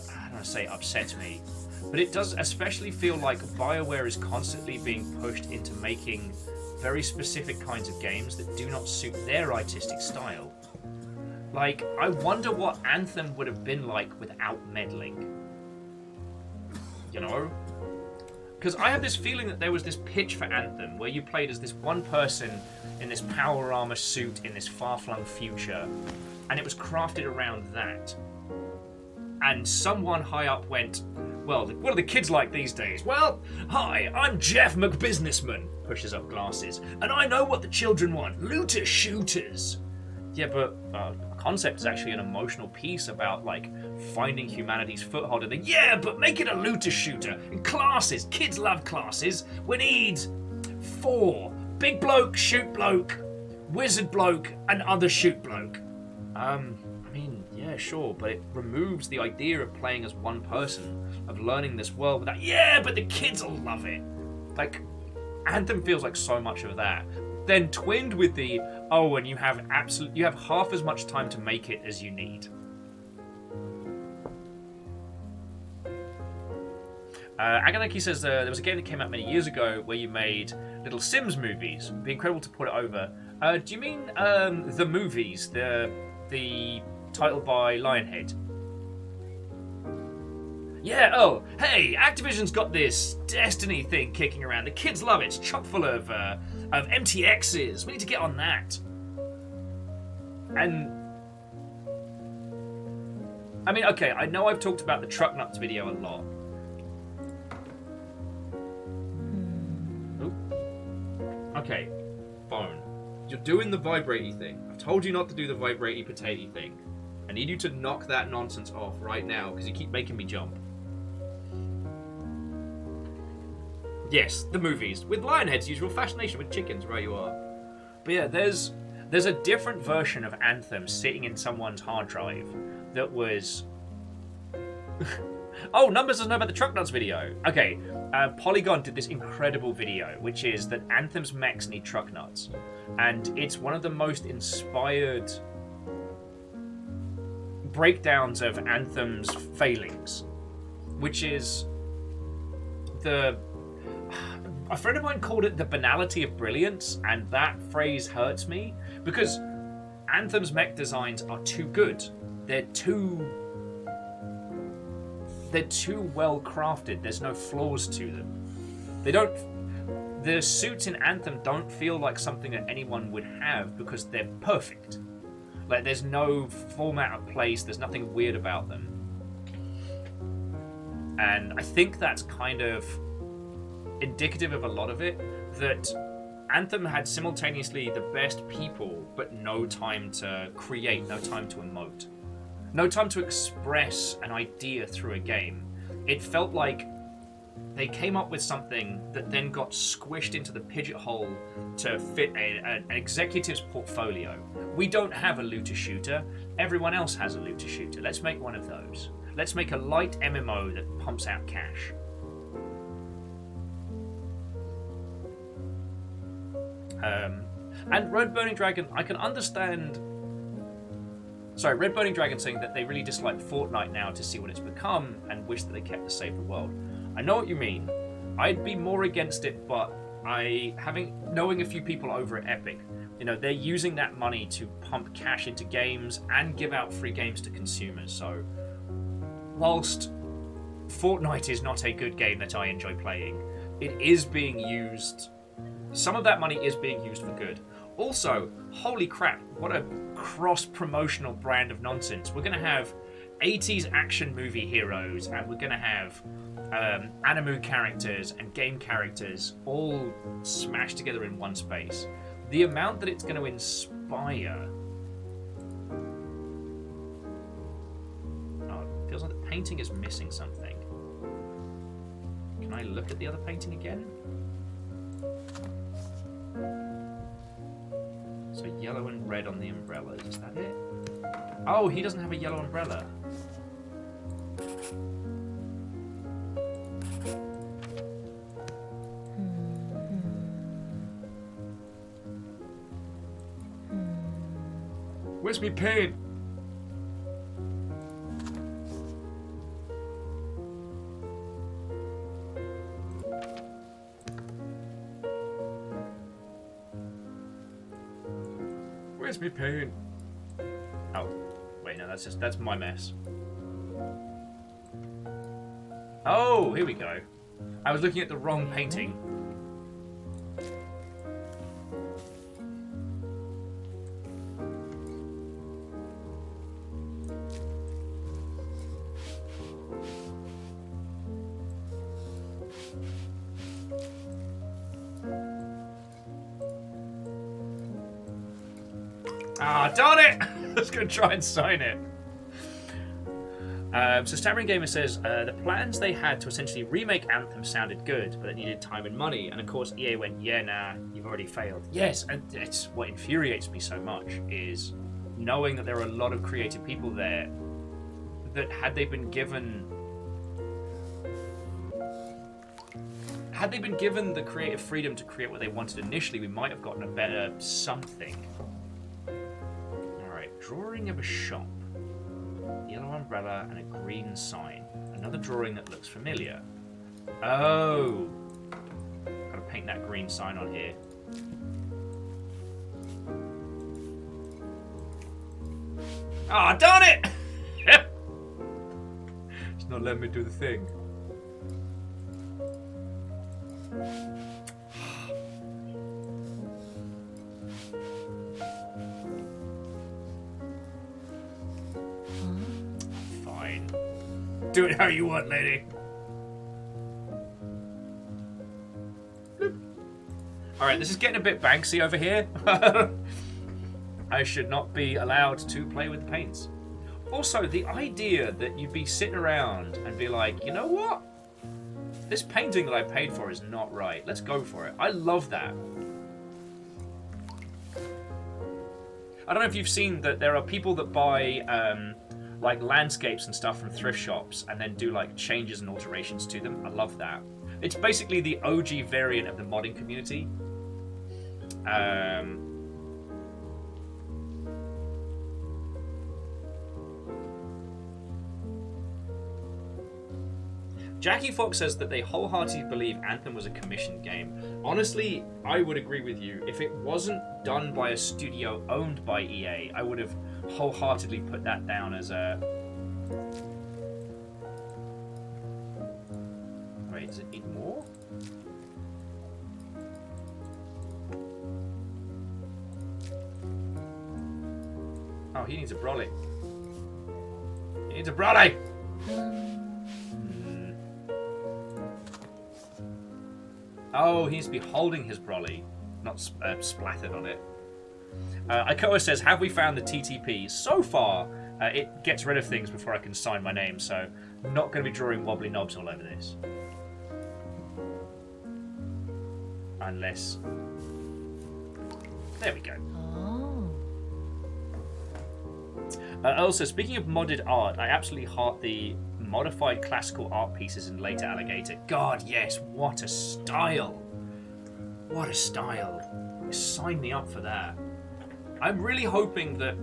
I don't want to say upsets me, but it does especially feel like BioWare is constantly being pushed into making very specific kinds of games that do not suit their artistic style. Like, I wonder what Anthem would have been like without meddling. You know? Because I have this feeling that there was this pitch for Anthem where you played as this one person in this power armor suit in this far-flung future, and it was crafted around that. And someone high up went, well, what are the kids like these days? Well, hi, I'm Jeff McBusinessman, pushes up glasses, and I know what the children want, looter shooters. Yeah, but concept is actually an emotional piece about, like, finding humanity's foothold in the, yeah, but make it a looter shooter. In classes, kids love classes. We need 4. Big bloke, shoot bloke, wizard bloke, and other shoot bloke. I mean, yeah, sure, but it removes the idea of playing as one person, of learning this world without, yeah, but the kids will love it. Like, Anthem feels like so much of that. Then twinned with the, oh, and you have half as much time to make it as you need. Aganaki says there was a game that came out many years ago where you made little Sims movies. It'd be incredible to put it over. Do you mean the movies, the titled by Lionhead? Yeah, oh, hey, Activision's got this Destiny thing kicking around. The kids love it. It's chock full of MTXs. We need to get on that. And I mean, okay, I know I've talked about the Truck Nuts video a lot. Oop. Okay, Bone. You're doing the vibratey thing. I've told you not to do the vibratey potato thing. I need you to knock that nonsense off right now because you keep making me jump. Yes, the movies. With Lionhead's usual fascination with chickens, right you are. But yeah, there's a different version of Anthem sitting in someone's hard drive that was... Oh, Numbers doesn't know about the Truck Nuts video. Okay, Polygon did this incredible video, which is that Anthem's mechs need truck nuts. And it's one of the most inspired breakdowns of Anthem's failings, which is a friend of mine called it the banality of brilliance, and that phrase hurts me because Anthem's mech designs are too good. They're too well crafted. There's no flaws to them. The suits in Anthem don't feel like something that anyone would have because they're perfect. Like, there's no format of place, there's nothing weird about them. And I think that's kind of indicative of a lot of it, that Anthem had simultaneously the best people, but no time to create, no time to emote, no time to express an idea through a game. It felt like they came up with something that then got squished into the pigeonhole to fit an executive's portfolio. We don't have a looter shooter. Everyone else has a looter shooter. Let's make one of those. Let's make a light MMO that pumps out cash. And Red Burning Dragon, I can understand... Sorry, Red Burning Dragon saying that they really dislike Fortnite now to see what it's become and wish that they kept to save the world. I know what you mean. I'd be more against it, but knowing a few people over at Epic, you know, they're using that money to pump cash into games and give out free games to consumers. So, whilst Fortnite is not a good game that I enjoy playing, it is being used... Some of that money is being used for good. Also, holy crap, what a cross-promotional brand of nonsense. We're going to have 80s action movie heroes, and we're going to have anime characters and game characters all smashed together in one space. The amount that it's going to inspire... Oh, it feels like the painting is missing something. Can I look at the other painting again? So yellow and red on the umbrellas, is that it? Oh, he doesn't have a yellow umbrella. Where's me paint? Where's me paint? Oh, wait, no, that's my mess. Oh, here we go. I was looking at the wrong painting. Ah, darn it! I was going to try and sign it. So Stammering Gamer says, the plans they had to essentially remake Anthem sounded good, but it needed time and money. And of course EA went, yeah, nah, you've already failed. Yes, and it's what infuriates me so much, is knowing that there are a lot of creative people there that had they been given the creative freedom to create what they wanted initially, we might have gotten a better something. Drawing of a shop, yellow umbrella and a green sign. Another drawing that looks familiar. Oh, gotta paint that green sign on here. Ah, oh, darn it! It's not letting me do the thing. Do it how you want, lady. Alright, this is getting a bit Banksy over here. I should not be allowed to play with the paints. Also, the idea that you'd be sitting around and be like, you know what? This painting that I paid for is not right. Let's go for it. I love that. I don't know if you've seen that there are people that buy like landscapes and stuff from thrift shops and then do like changes and alterations to them. I love that. It's basically the OG variant of the modding community. Jackie Fox says that they wholeheartedly believe Anthem was a commissioned game. Honestly, I would agree with you. If it wasn't done by a studio owned by EA, I would have wholeheartedly put that down as a... Wait, does it need more? Oh, he needs a brolly. He needs a brolly! Oh, he needs to be holding his brolly, not splattered on it. Ikoa says, have we found the TTP? So far, it gets rid of things before I can sign my name, so I'm not going to be drawing wobbly knobs all over this. Unless... There we go. Also, speaking of modded art, I absolutely heart the modified classical art pieces in later Alligator. God, yes, what a style. What a style. Sign me up for that. I'm really hoping that...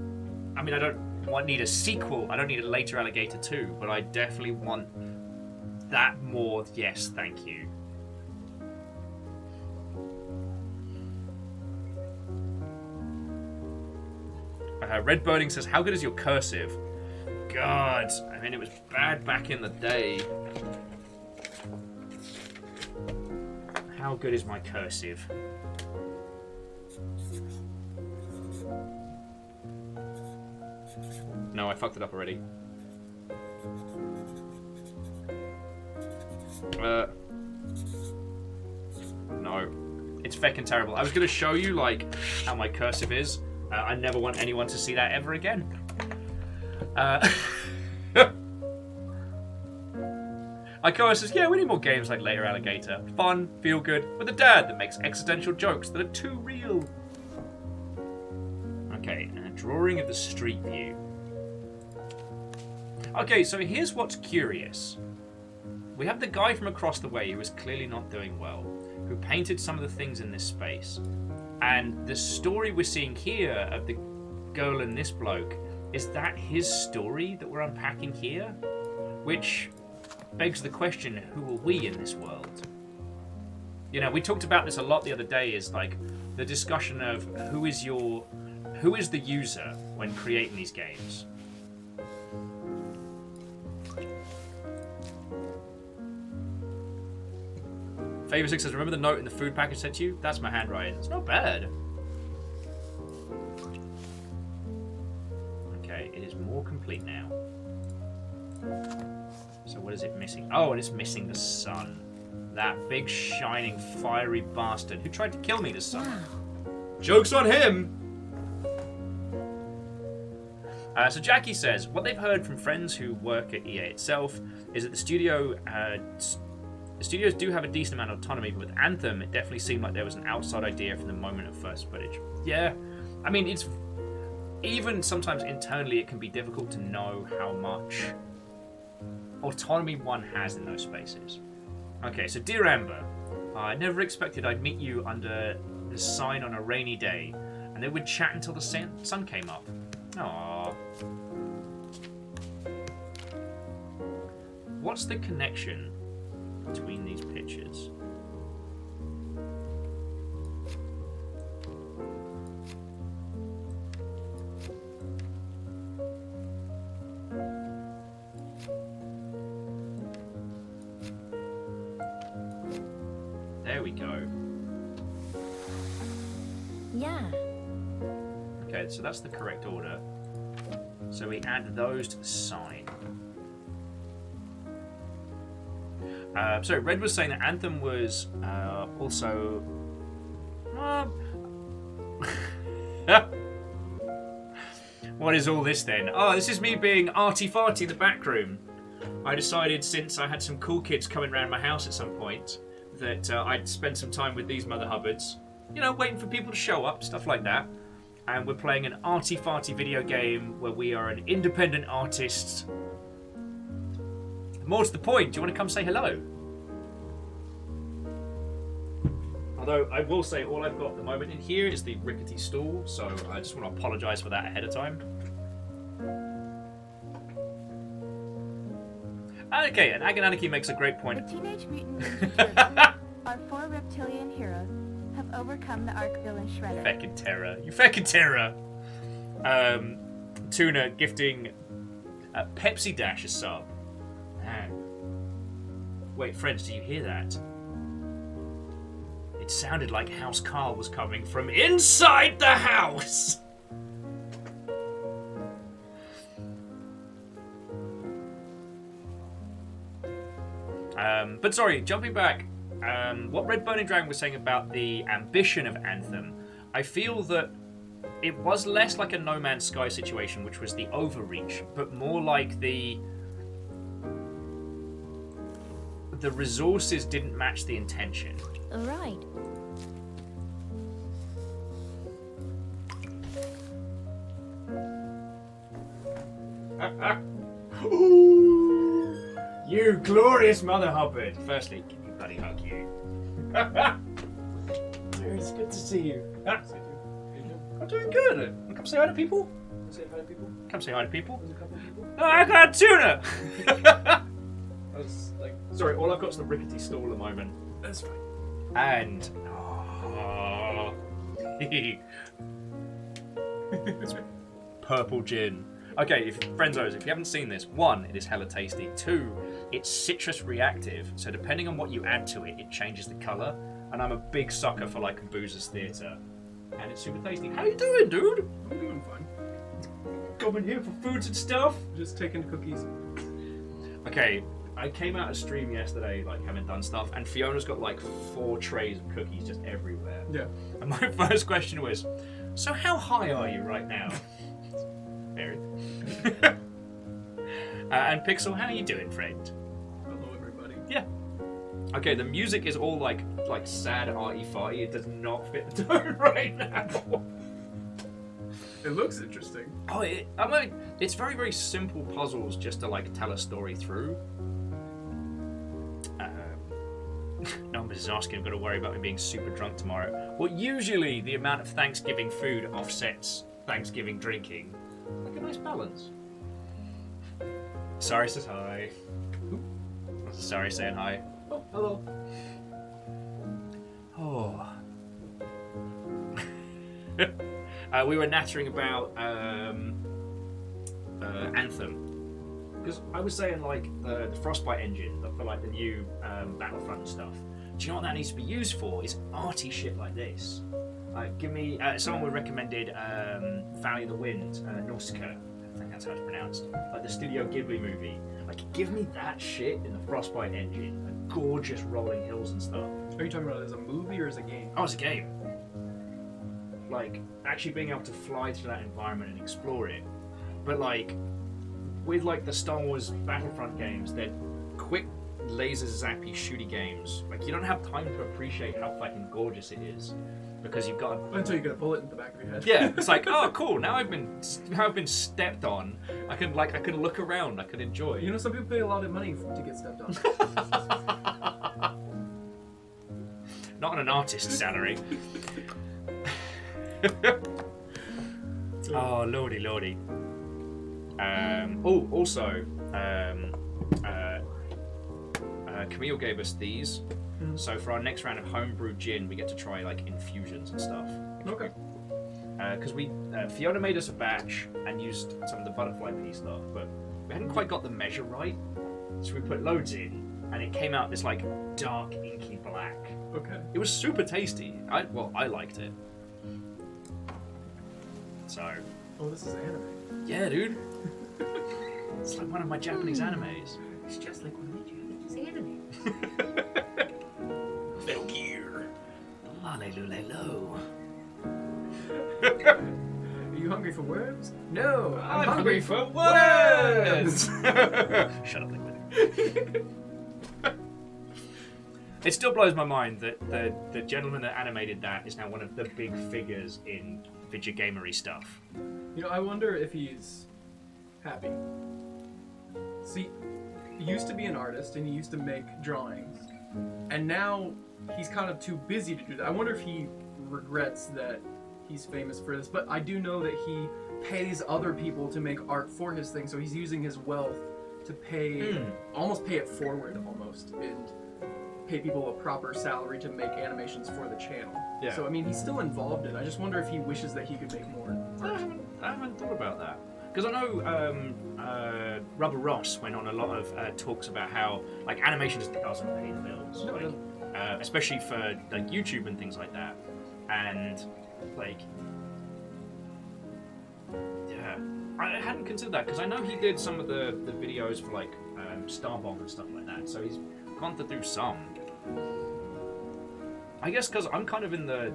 I mean, I don't need a sequel. I don't need a later Alligator 2, but I definitely want that more. Yes, thank you. Red Birding says, how good is your cursive? God, I mean, it was bad back in the day. How good is my cursive? No, I fucked it up already. No. It's feckin' terrible. I was going to show you, like, how my cursive is. I never want anyone to see that ever again. Ikoa says, yeah, we need more games like Later Alligator. Fun, feel good, with a dad that makes existential jokes that are too real. Okay, and a drawing of the street view. Okay, so here's what's curious. We have the guy from across the way who is clearly not doing well, who painted some of the things in this space. And the story we're seeing here of the girl and this bloke, is that his story that we're unpacking here? Which begs the question, who are we in this world? You know, we talked about this a lot the other day, is like the discussion of who is the user when creating these games. Favor 6 says, remember the note in the food package sent you? That's my handwriting. It's not bad. Okay, it is more complete now. So what is it missing? Oh, and it's missing the sun. That big, shining, fiery bastard who tried to kill me this summer. Wow. Joke's on him! So Jackie says, what they've heard from friends who work at EA itself is that the studios do have a decent amount of autonomy, but with Anthem, it definitely seemed like there was an outside idea from the moment of first footage. Yeah, I mean, it's even sometimes internally it can be difficult to know how much autonomy one has in those spaces. Okay, so dear Amber, I never expected I'd meet you under the sign on a rainy day, and they would chat until the sun came up. Aww. What's the connection between these pictures? There we go. Yeah. Okay, so that's the correct order. So we add those to the sign. Sorry, Red was saying that Anthem was also... What is all this then? Oh, this is me being arty-farty in the back room. I decided, since I had some cool kids coming around my house at some point, that I'd spend some time with these Mother Hubbards. You know, waiting for people to show up, stuff like that. And we're playing an arty-farty video game where we are an independent artist. More to the point, do you want to come say hello? Although, I will say, all I've got at the moment in here is the rickety stool, so I just want to apologise for that ahead of time. Okay, and Agananiki makes a great point. The Teenage Mutant Ninja Turtles, our 4 reptilian heroes, have overcome the arch villain Shredder. Feckin' terror. You feckin' terror! Tuna gifting Pepsi Dash a sub. Man. Wait, friends, do you hear that? It sounded like House Carl was coming from inside the house! But sorry, jumping back, what Red Burning Dragon was saying about the ambition of Anthem, I feel that it was less like a No Man's Sky situation, which was the overreach, but more like the resources didn't match the intention. All right. You glorious Mother Hubbard! Firstly, can you bloody hug you? It's good to see you. I'm doing good. Come say hi to people. Come say hi to people. There's a couple of people. Oh, I got a tuna! I was like, Sorry, all I've got is the rickety stool at the moment. that's fine. And... Oh. Purple gin. Okay, friendzos, if you haven't seen this, 1, it is hella tasty. 2, it's citrus reactive, so depending on what you add to it, it changes the colour. And I'm a big sucker for like Boozer's Theatre. And it's super tasty. How you doing, dude? I'm doing fine. Coming here for foods and stuff? Just taking cookies. Okay, I came out of stream yesterday, like having done stuff, and Fiona's got like 4 trays of cookies just everywhere. Yeah. And my first question was, so how high are you right now? Very. And Pixel, how are you doing, friend? Hello, everybody. Yeah. Okay, the music is all like sad arty-farty. It does not fit the tone right now. It looks interesting. Oh, it's very, very simple puzzles just to like tell a story through. No one is asking, I've got to worry about me being super drunk tomorrow. Well, usually the amount of Thanksgiving food offsets Thanksgiving drinking. Like a nice balance. Sorry says hi. Sorry saying hi. Oh, hello. Oh. We were nattering about Anthem. Because I was saying, like, the Frostbite engine for, like, the new Battlefront stuff. Do you know what that needs to be used for? Is arty shit like this. Give me... someone would recommended Valley of the Wind, Nausicaa. I think that's how it's pronounced. Like, the Studio Ghibli movie. Like, give me that shit in the Frostbite engine. And gorgeous rolling hills and stuff. Are you talking about it as a movie or as a game? Oh, it's a game. Like, actually being able to fly through that environment and explore it. But, like, with, like, the Star Wars Battlefront games, they're quick, laser zappy, shooty games. Like, you don't have time to appreciate how fucking gorgeous it is. Because you've got... Until you get a bullet in the back of your head. Yeah, it's like, oh, cool, now I've been stepped on. I can look around, I can enjoy. You know, some people pay a lot of money to get stepped on. Not on an artist's salary. Oh, lordy, lordy. Camille gave us these. So for our next round of homebrew gin, we get to try like infusions and stuff. Okay. Because Fiona made us a batch and used some of the butterfly pea stuff, but we hadn't quite got the measure right. So we put loads in, and it came out this like dark, inky black. Okay. It was super tasty. I liked it. So. Oh, this is anime. Yeah, dude. It's like one of my Japanese animes. It's just like one of the Japanese anime. Metal Gear. Hallelujah. Are you hungry for worms? No, I'm hungry for words! Shut up, Liquid. It still blows my mind that the gentleman that animated that is now one of the big figures in video gamery stuff. You know, I wonder if he's happy. See, he used to be an artist and he used to make drawings, and now he's kind of too busy to do that. I wonder if he regrets that he's famous for this, but I do know that he pays other people to make art for his thing, so he's using his wealth to pay, almost pay it forward almost, and pay people a proper salary to make animations for the channel. Yeah. So, I mean, he's still involved in it. I just wonder if he wishes that he could make more art. I haven't thought about that. Because I know Rubber Ross went on a lot of talks about how like animation just doesn't pay the bills, No, it like, doesn't. especially for like YouTube and things like that. And like, yeah, I hadn't considered that because I know he did some of the videos for like Starbomb and stuff like that. So he's gone to do some. I guess because I'm kind of in the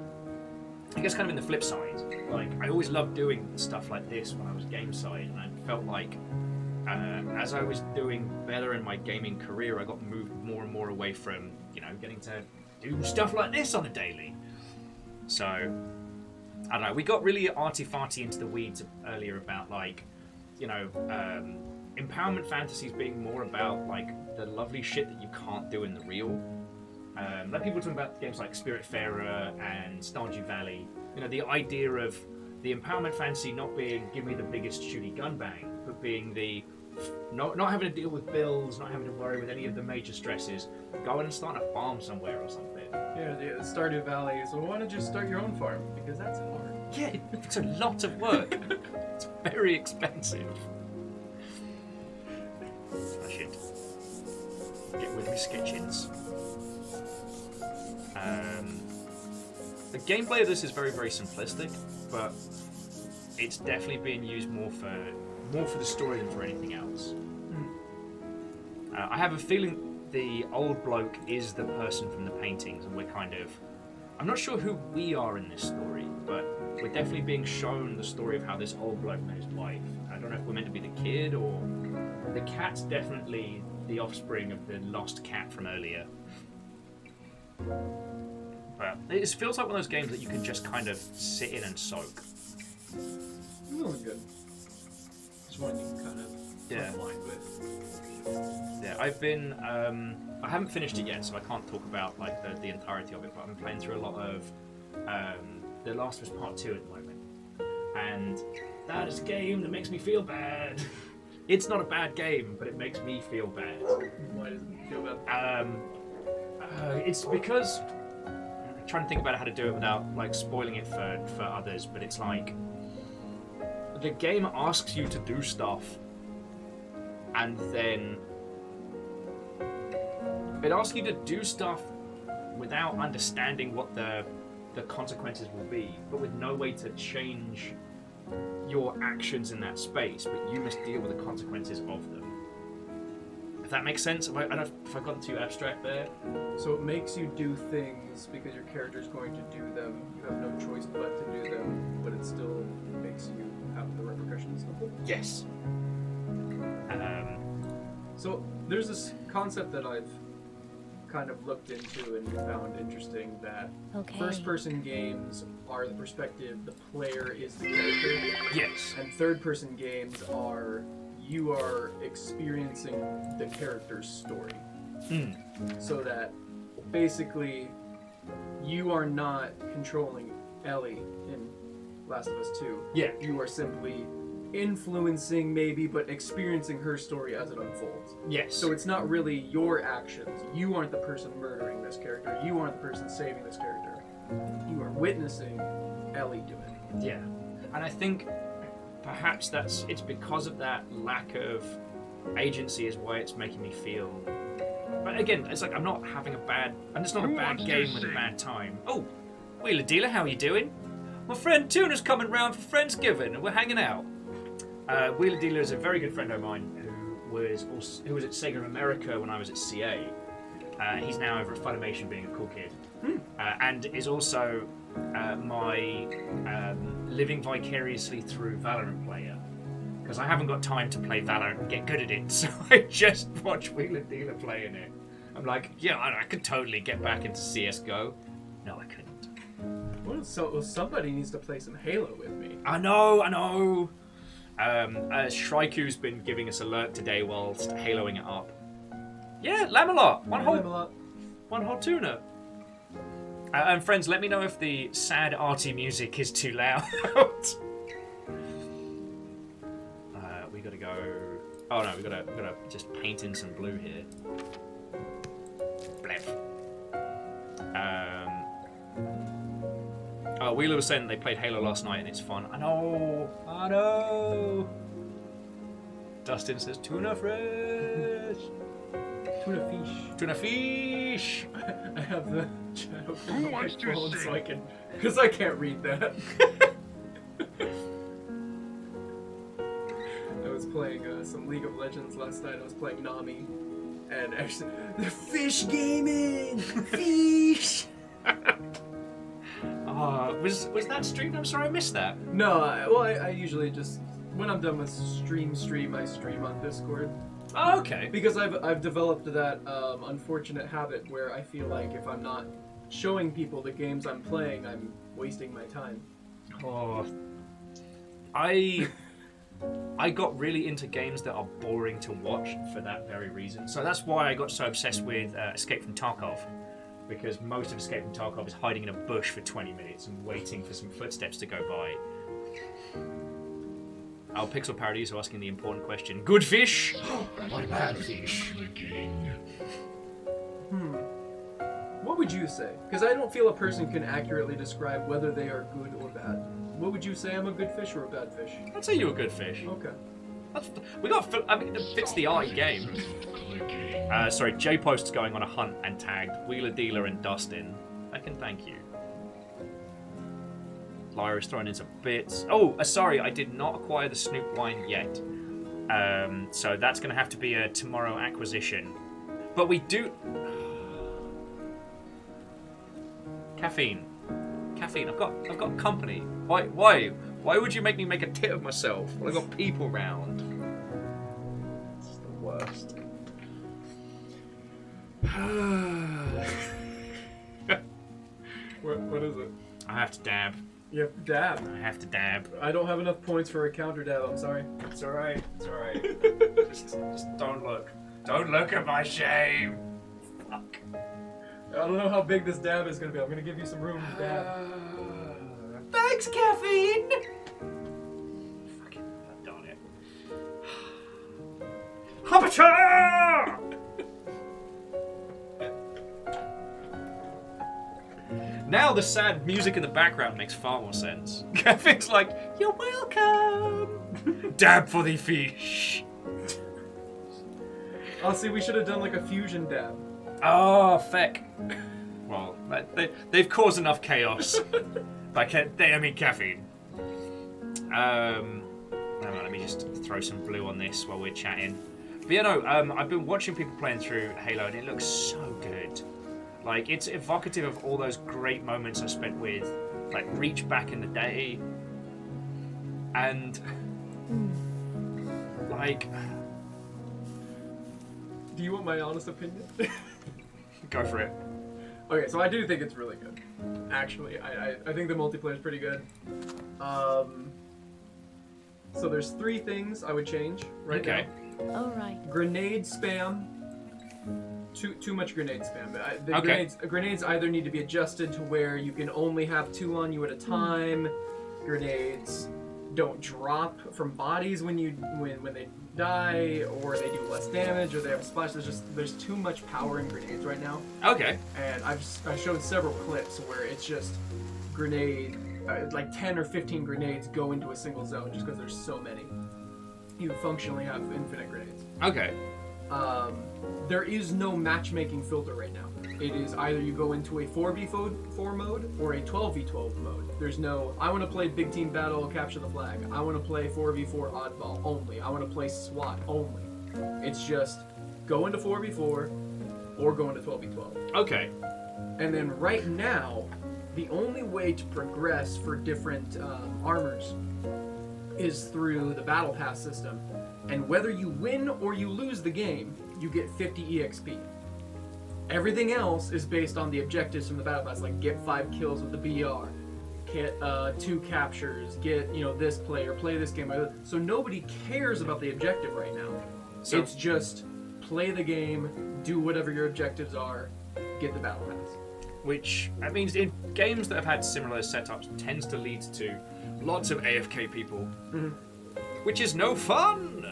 flip side. Like, I always loved doing stuff like this when I was game side, and I felt like as I was doing better in my gaming career, I got moved more and more away from, getting to do stuff like this on a daily. So, I don't know, we got really arty-farty into the weeds earlier about, like, empowerment fantasies being more about, like, the lovely shit that you can't do in the real. Like people talking about games like Spiritfarer and Stardew Valley, the idea of the empowerment fantasy not being give me the biggest shooty gun bang, but being the not having to deal with bills, not having to worry with any of the major stresses, go in and start a farm somewhere or something. Yeah, the Stardew Valley. So why don't you start your own farm? Because that's hard. Yeah, it's a lot of work. It's very expensive. I should get with me sketchings. The gameplay of this is very, very simplistic, but it's definitely being used more for the story than for anything else. I have a feeling the old bloke is the person from the paintings, and I'm not sure who we are in this story, but we're definitely being shown the story of how this old bloke met his wife. I don't know if we're meant to be the kid, or the cat's definitely the offspring of the lost cat from earlier. But it feels like one of those games that you can just kind of sit in and soak. It's really good. It's one you can kind of unwind with. Yeah, I haven't finished it yet, so I can't talk about like the entirety of it, but I've been playing through a lot of The Last of Us Part 2 at the moment. and that is a game that makes me feel bad. It's not a bad game, but it makes me feel bad. Why does it feel bad? It's because I'm trying to think about how to do it without like spoiling it for others, but it's like the game asks you to do stuff, and then it asks you to do stuff without understanding what the consequences will be, but with no way to change your actions in that space, but you must deal with the consequences of them. If that makes sense? I don't know if I've gotten too abstract there. So it makes you do things because your character's going to do them. You have no choice but to do them, but it still makes you have the repercussions of it. Yes. So there's this concept that I've kind of looked into and found interesting, that Okay. first-person games are the perspective, the player is the character, Yes. and third-person games are you are experiencing the character's story. So that basically you are not controlling Ellie in Last of Us 2. Yeah. You are simply influencing maybe, but experiencing her story as it unfolds. Yes. So it's not really your actions. You aren't the person murdering this character. You aren't the person saving this character. You are witnessing Ellie do it. Yeah. And I think perhaps it's because of that lack of agency is why it's making me feel. But again, it's like I'm not having a bad. And it's not a bad game with a bad time. Oh, Wheeler Dealer, how are you doing? My friend Tuna's coming round for Friendsgiving, and we're hanging out. Wheeler Dealer is a very good friend of mine who was at Sega of America when I was at CA. He's now over at Funimation being a cool kid, and is also my living vicariously through Valorant player, because I haven't got time to play Valorant and get good at it, so I just watch Wheeler Dealer playing it. I'm like, yeah, I could totally get back into CS:GO. No, I couldn't. Well, somebody needs to play some Halo with me. I know. Shriku's been giving us alert today whilst haloing it up. Yeah, Lamalot, one whole tuna. And friends, let me know if the sad Arty music is too loud. We gotta go. Oh no, we gotta just paint in some blue here. Blep. Wheeler was saying they played Halo last night and it's fun. I know. Dustin says tuna fresh. Tuna fish. I have the chat open on my phone so I can, because I can't read that. I was playing some League of Legends last night. I was playing Nami, and actually, the fish gaming, fish. Was that streamed? I'm sorry, I missed that. No, I usually just, when I'm done with stream, I stream on Discord. Oh, okay. Because I've developed that unfortunate habit where I feel like if I'm not showing people the games I'm playing, I'm wasting my time. Oh, I got really into games that are boring to watch for that very reason. So that's why I got so obsessed with Escape from Tarkov. Because most of Escape from Tarkov is hiding in a bush for 20 minutes and waiting for some footsteps to go by. Our Pixel Paradies are asking the important question. Good fish? What bad fish? What would you say? Because I don't feel a person can accurately describe whether they are good or bad. What would you say? I'm a good fish or a bad fish? I'd say you're a good fish. Okay. It fits the Arty game. Sorry, J-Post's going on a hunt and tagged Wheeler Dealer and Dustin. I can thank you. Lyra's throwing in some bits. Oh, sorry, I did not acquire the Snoop wine yet. So that's going to have to be a tomorrow acquisition. But we do... Caffeine. I've got company. Why would you make me make a tit of myself when I've got people round? It's the worst. What is it? I have to dab. You have to dab. I have to dab. I don't have enough points for a counter dab, I'm sorry. It's alright. just don't look. Don't look at my shame. Fuck. I don't know how big this dab is going to be. I'm going to give you some room to dab. Thanks, caffeine. Arbiter! Now the sad music in the background makes far more sense. Kevin's like, you're welcome! Dab for the fish! Oh, see, we should have done like a fusion dab. Oh, feck. Well, they've caused enough chaos. I mean caffeine. Hang on, let me just throw some blue on this while we're chatting. But you know, I've been watching people playing through Halo and it looks so good. Like, it's evocative of all those great moments I spent with, like, Reach back in the day. And, like... Do you want my honest opinion? Go for it. Okay, so I do think it's really good. Actually, I think the multiplayer is pretty good. So there's 3 things I would change right now. Alright. Grenade spam. Too much grenade spam. Okay. Grenades either need to be adjusted to where you can only have 2 on you at a time. Grenades don't drop from bodies when they die, or they do less damage, or they have a splash. There's too much power in grenades right now. Okay. And I showed several clips where it's just grenade, like 10 or 15 grenades go into a single zone just because there's so many. You functionally have infinite grenades. Okay. There is no matchmaking filter right now. It is either you go into a 4v4 mode or a 12v12 mode. There's no, I want to play big team battle, capture the flag. I want to play 4v4 oddball only. I want to play SWAT only. It's just go into 4v4 or go into 12v12. Okay. And then right now, the only way to progress for different armors is through the Battle Pass system. And whether you win or you lose the game, you get 50 EXP. Everything else is based on the objectives from the Battle Pass, like get 5 kills with the BR, get 2 captures, get this player, play this game. So nobody cares about the objective right now. So it's just play the game, do whatever your objectives are, get the Battle Pass. which I mean, in games that have had similar setups, tends to lead to lots of AFK people, which is no fun.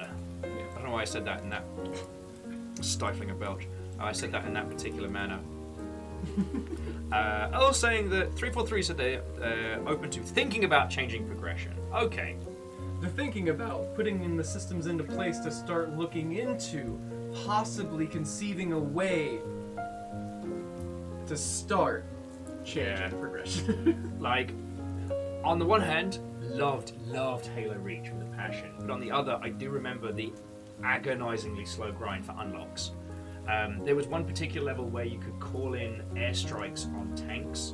I don't know why I said that in that stifling a belch. I said that in that particular manner. I was saying that 343 said they're open to thinking about changing progression. Okay. They're thinking about putting in the systems into place to start looking into possibly conceiving a way to start changing progression. Like, on the one hand, loved Halo Reach with a passion, but on the other, I do remember the agonizingly slow grind for unlocks. There was one particular level where you could call in airstrikes on tanks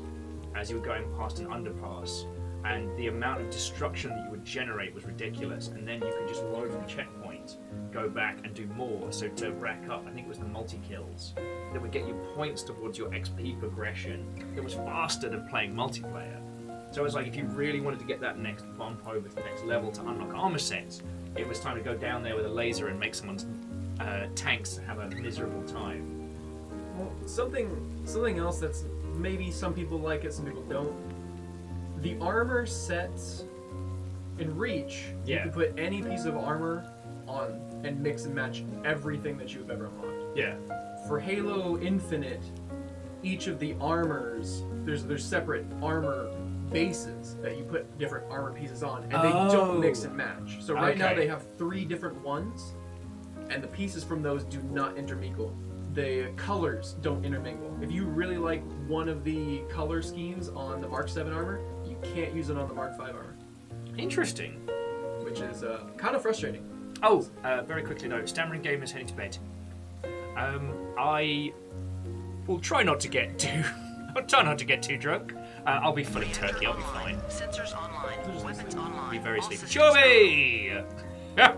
as you were going past an underpass, and the amount of destruction that you would generate was ridiculous, and then you could just load from checkpoint, go back and do more, so to rack up, I think it was the multi-kills, that would get you points towards your XP progression that was faster than playing multiplayer. So it was like, if you really wanted to get that next bump over to the next level to unlock armor sets, it was time to go down there with a laser and make someone's tanks have a miserable time. Well, something else that's maybe some people like it, some people don't. The armor sets in Reach, you can put any piece of armor on and mix and match everything that you've ever unlocked. Yeah. For Halo Infinite, each of the armors, there's separate armor bases that you put different armor pieces on, and they don't mix and match. So right now they have 3 different ones, and the pieces from those do not intermingle. The colors don't intermingle. If you really like one of the color schemes on the Mark 7 armor, you can't use it on the Mark 5 armor. Interesting. Which is kind of frustrating. Oh, very quickly though, Stammering Gamer's heading to bed. I will try not to get too... I'll try not to get too drunk. I'll be full of turkey, I'll be fine. Sensors online. Weapons online. Be very All sleepy. systems Chorby! Yeah!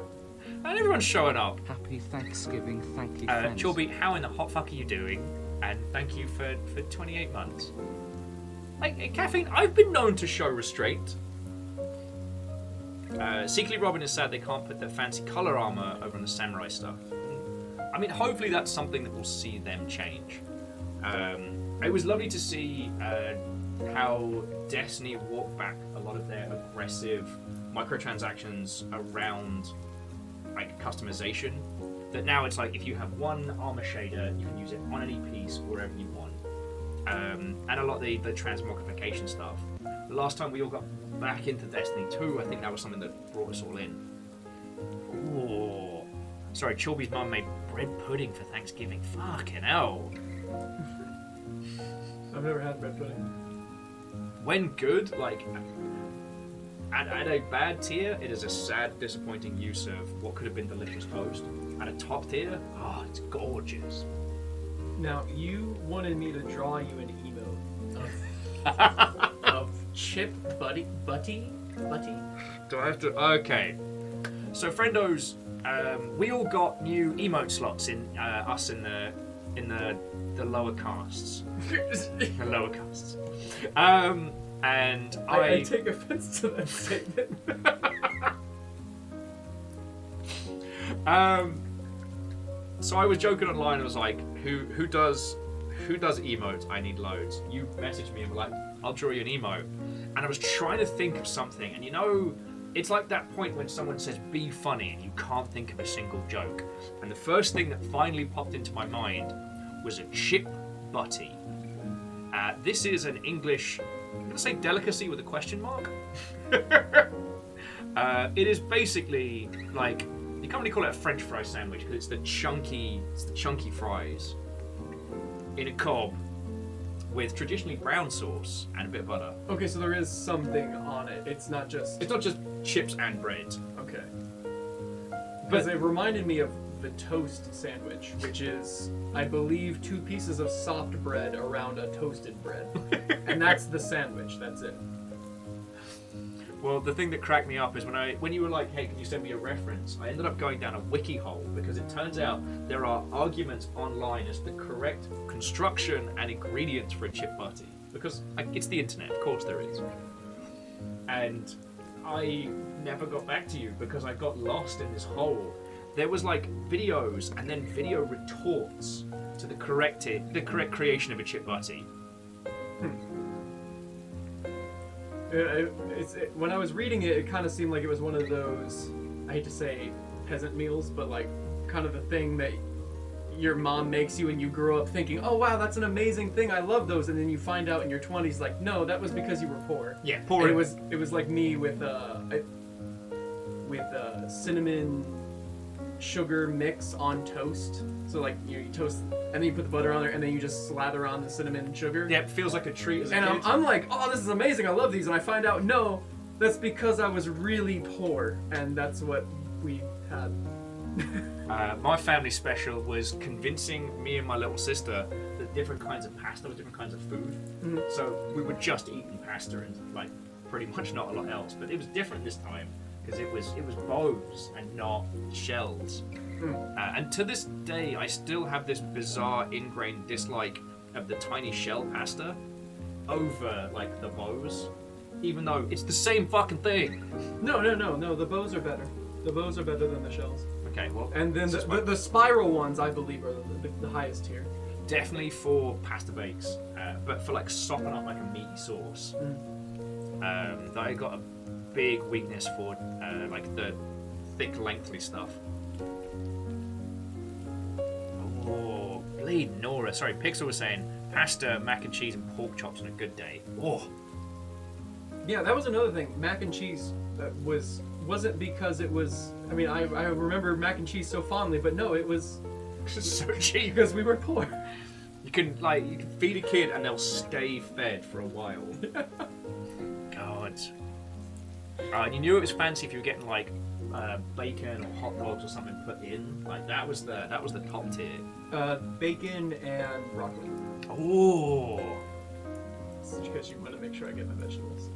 And everyone's showing up. Happy Thanksgiving, thank you, friends. Chorby, how in the hot fuck are you doing? And thank you for 28 months. Like, Caffeine, I've been known to show restraint. Secretly Robin is sad they can't put their fancy color armor over on the samurai stuff. I mean, hopefully that's something that will see them change. It was lovely to see how Destiny walked back a lot of their aggressive microtransactions around like customization. that now it's like if you have one armor shader, you can use it on any piece wherever you want. And a lot of the transmogrification stuff. The last time we all got back into Destiny 2, I think that was something that brought us all in. Ooh. Sorry, Chorby's mum made bread pudding for Thanksgiving. Fucking hell. I've never had bread pudding. When good, like, at a bad tier, it is a sad, disappointing use of what could have been delicious toast. At a top tier, oh, it's gorgeous. Now, you wanted me to draw you an emote of Chip Butty? Do I have to? Okay. So, friendos, we all got new emote slots in us in the lower castes. The lower castes. And I take offense to that statement. So I was joking online. I was like, "Who does emotes? I need loads." You messaged me and were like, "I'll draw you an emote," and I was trying to think of something. And you know, it's like that point when someone says, "Be funny," and you can't think of a single joke. And the first thing that finally popped into my mind was a chip butty. This is an English, I'm gonna say delicacy with a question mark. It is basically like, you can't really call it a French fry sandwich because it's the chunky fries in a cob with traditionally brown sauce and a bit of butter. Okay, so there is something on it. It's not just chips and bread. okay. Because it reminded me of the toast sandwich, which is, I believe, 2 pieces of soft bread around a toasted bread, and that's the sandwich. That's it. Well, the thing that cracked me up is when you were like, "Hey, can you send me a reference?" I ended up going down a wiki hole because it turns out there are arguments online as the correct construction and ingredients for a chip butty. Because it's the internet, of course there is. And I never got back to you because I got lost in this hole. There was like videos and then video retorts to the correct creation of a chip butty. When I was reading it, it kind of seemed like it was one of those, I hate to say peasant meals, but like kind of the thing that your mom makes you and you grow up thinking, "Oh wow, that's an amazing thing, I love those," and then you find out in your 20s like, "No, that was because you were poor." Yeah, poor. And it was like me with cinnamon sugar mix on toast. So like you toast and then you put the butter on there and then you just slather on the cinnamon and sugar. Yeah, it feels like a treat as a And kid. I'm like, "Oh, this is amazing, I love these," and I find out, no, that's because I was really poor, and that's what we had. My family special was convincing me and my little sister that different kinds of pasta were different kinds of food. Mhm. So we were just eating pasta and like pretty much not a lot else. But it was different this time because it was bows and not shells. And to this day, I still have this bizarre ingrained dislike of the tiny shell pasta over like the bows, even though it's the same fucking thing. No, the bows are better. The bows are better than the shells. Okay, well, And then this is the spiral ones, I believe, are the highest tier. definitely for pasta bakes, but for like sopping up like a meaty sauce. I got a big weakness for like the thick, lengthy stuff. Oh, bleed Nora. Sorry, Pixel was saying pasta, mac and cheese, and pork chops on a good day. Oh, Yeah, that was another thing. Mac and cheese wasn't because it was. I mean, I remember mac and cheese so fondly, but no, it was so cheap. because we were poor. You can feed a kid and they'll stay fed for a while. God. And you knew it was fancy if you were getting like bacon or hot dogs or something put in. Like that was the top tier. Bacon and broccoli. Oh. It's because you want to make sure I get my vegetables.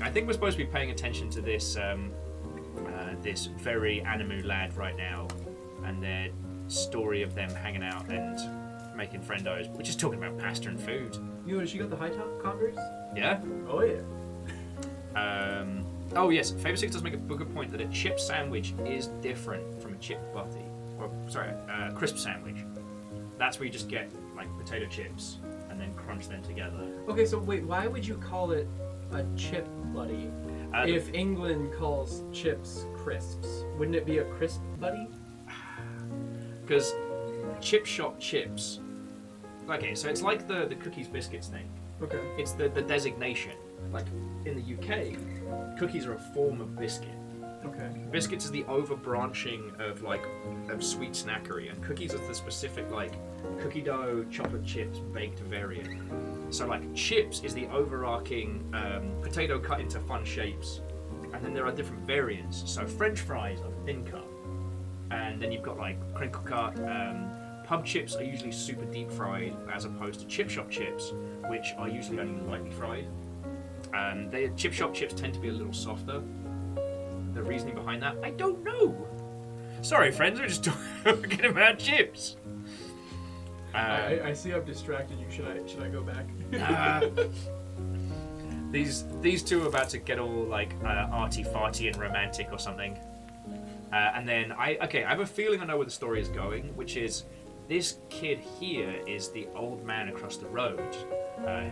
I think we're supposed to be paying attention to this this very Animu lad right now, and their story of them hanging out and making friendos. We're just talking about pasta and food. You know, she got the high top Converse? Yeah. Oh yeah. Oh yes, Favor 6 does make a good point that a chip sandwich is different from a chip butty, or sorry, a crisp sandwich. That's where you just get like potato chips and then crunch them together. Okay, so wait, why would you call it a chip buddy? If England calls chips crisps, wouldn't it be a crisp buddy? Because chip shop chips. Okay, so it's like the cookies biscuits thing. Okay. It's the designation. Like in the UK, cookies are a form of biscuit. Okay. Biscuits is the overbranching of sweet snackery, and cookies is the specific like cookie dough, chocolate chips, baked variant. So like chips is the overarching potato cut into fun shapes, and then there are different variants. So French fries are thin cut, and then you've got like crinkle cut. Pub chips are usually super deep fried, as opposed to chip shop chips, which are usually only lightly fried. Chip shop chips tend to be a little softer. The reasoning behind that, I don't know. Sorry, friends, we're just talking about chips. I see I've distracted you. Should I go back? These two are about to get all like arty farty and romantic or something. And then I have a feeling I know where the story is going, which is this kid here is the old man across the road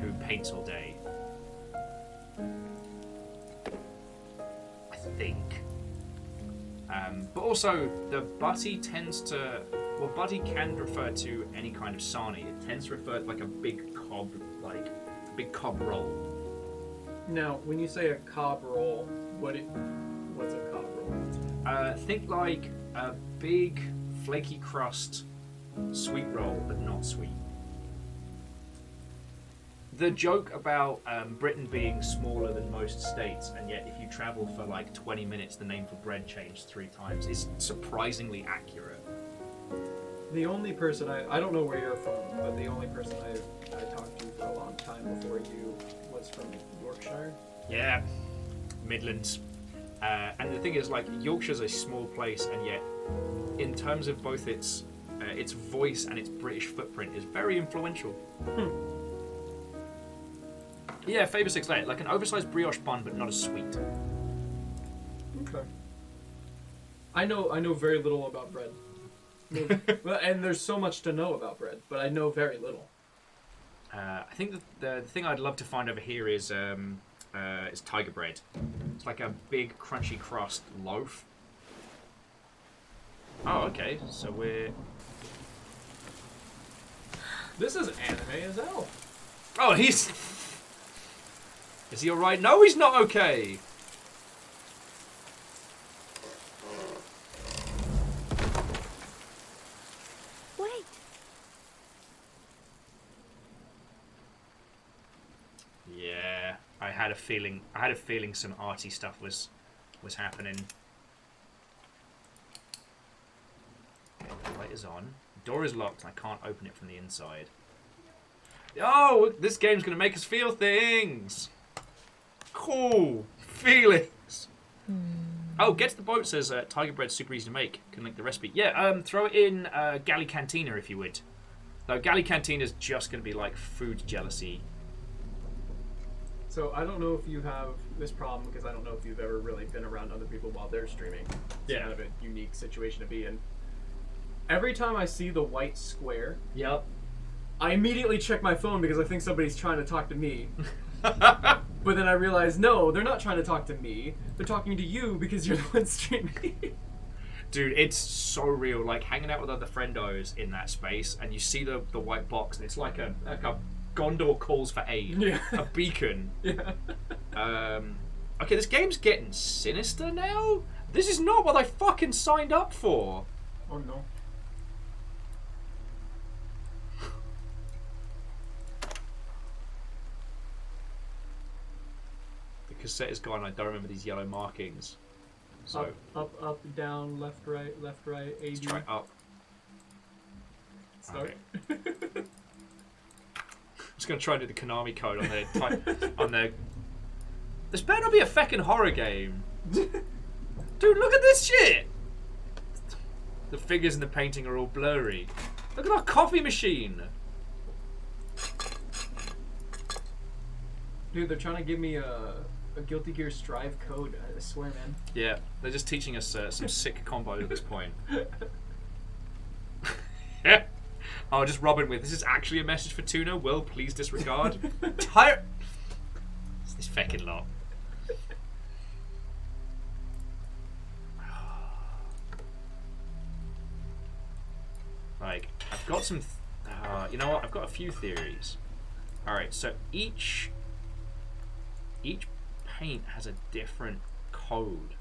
who paints all day. I think. But also the butty tends to, well, butty can refer to any kind of sarnie. It tends to refer to like a big cob roll. Now, when you say a cob roll, what's a cob roll? Think like a big flaky crust sweet roll, but not sweet. The joke about Britain being smaller than most states, and yet if you travel for like 20 minutes, the name for bread changed 3 times, is surprisingly accurate. The only person I don't know where you're from, but the only person I talked to for a long time before you was from Yorkshire. Yeah, Midlands. And the thing is, like, Yorkshire's a small place, and yet, in terms of both its voice and its British footprint, is very influential. Yeah, Faber 6 layer, like an oversized brioche bun, but not as sweet. Okay. I know very little about bread. And there's so much to know about bread, but I know very little. I think the thing I'd love to find over here is tiger bread. It's like a big crunchy crust loaf. Oh, okay. So we're. This is anime as hell. Oh, he's. Is he all right? No, he's not okay. Wait. Yeah, I had a feeling some arty stuff was happening. Okay, the light is on. The door is locked and I can't open it from the inside. Oh, this game's gonna make us feel things. Cool feelings. Oh, get to the boat says tiger bread's super easy to make. Can link the recipe. Yeah, throw it in Galley Cantina if you would. Though Galley Cantina is just gonna be like food jealousy. So I don't know if you have this problem because I don't know if you've ever really been around other people while they're streaming. It's kind of a unique situation to be in. Every time I see the white square, Yep. I immediately check my phone because I think somebody's trying to talk to me. But then I realize, no, they're not trying to talk to me. They're talking to you because you're the one streaming. Dude, it's so real. Like hanging out with other friendos in that space, and you see the white box, and it's like a Gondor calls for aid, Yeah. a beacon. Yeah. Okay, this game's getting sinister now. This is not what I fucking signed up for. Oh no. The cassette is gone. I don't remember these yellow markings. So Up, down, left, right, A, let's D. try up. Start. Okay. I'm just gonna try and do the Konami code on their. This better not be a feckin' horror game. Dude, look at this shit. The figures in the painting are all blurry. Look at our coffee machine. Dude, they're trying to give me a Guilty Gear Strive code. I swear, man. Yeah, they're just teaching us some sick combos at this point. Yeah. Oh, just Robin with, this is actually a message for Tuna. Will, please disregard. It's this feckin' lot. Like, I've got some... you know what? I've got a few theories. Alright, so each paint has a different code.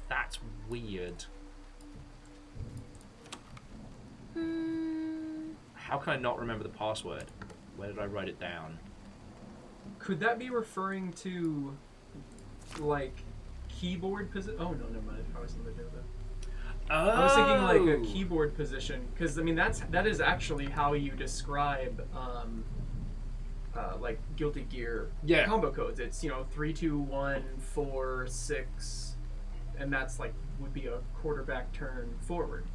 That's weird. How can I not remember the password? Where did I write it down? Could that be referring to, like, keyboard position? Oh, no, never mind. I was something to do with it. Oh! I was thinking, like, a keyboard position. Because, I mean, that is actually how you describe, like, Guilty Gear combo codes. It's, 3, 2, 1, 4, 6, and that's, like, would be a quarterback turn forward.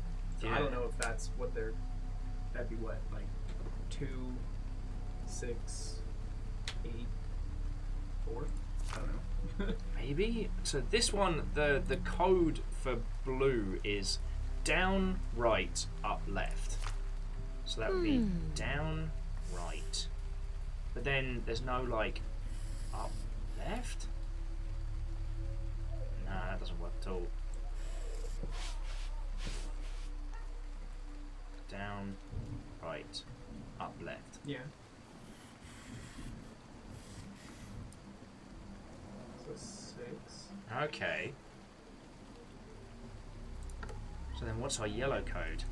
So I don't know if that's what that'd be what, like 2, 6, 8, 4? I don't know. Maybe? So this one, the code for blue is down, right, up, left. So that would be down, right. But then there's no, like, up, left? Nah, that doesn't work at all. Down, right, up, left. Yeah. So 6. Okay. So then what's our yellow code?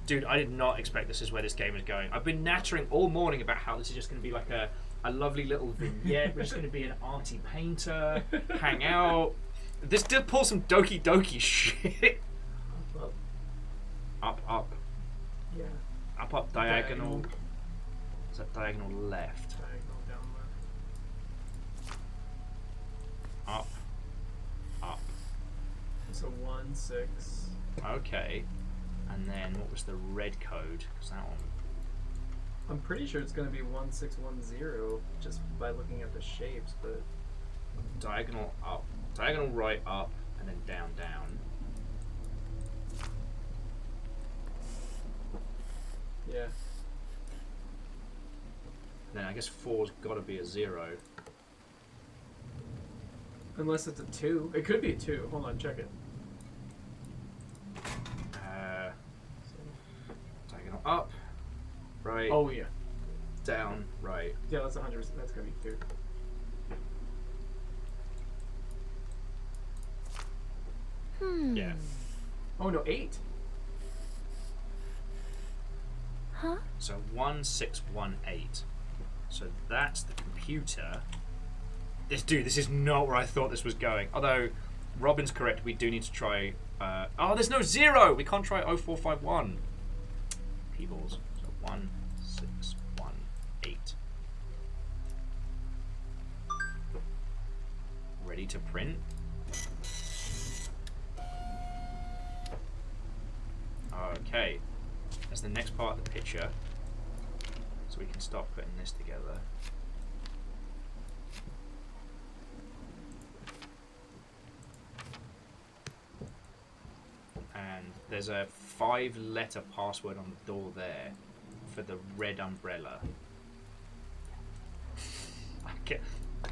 Dude, I did not expect this is where this game is going. I've been nattering all morning about how this is just going to be like a lovely little vignette. We're just going to be an arty painter, hang out. This did pull some Doki Doki shit. Up. Up, up. Yeah. Up, up, diagonal. Is that diagonal left? Diagonal down left. Up, up. So 1, 6. Okay. And then what was the red code? Because that one. I'm pretty sure it's going to be 1610 just by looking at the shapes, but Diagonal up. Diagonal right up, and then down, down. yeah. Then I guess 4's got to be a 0. Unless it's a 2. It could be a 2. Hold on, check it. Diagonal up, right, Oh yeah. down, right. Yeah, that's 100%. That's going to be 2. Yeah. Oh no, 8. Huh? So 1618. So that's the computer. This is not where I thought this was going. Although Robin's correct, we do need to try. Oh, there's no 0. We can't try 0451. P-balls. So 1618. Ready to print. Okay, that's the next part of the picture, so we can start putting this together. And there's a 5-letter password on the door there for the red umbrella.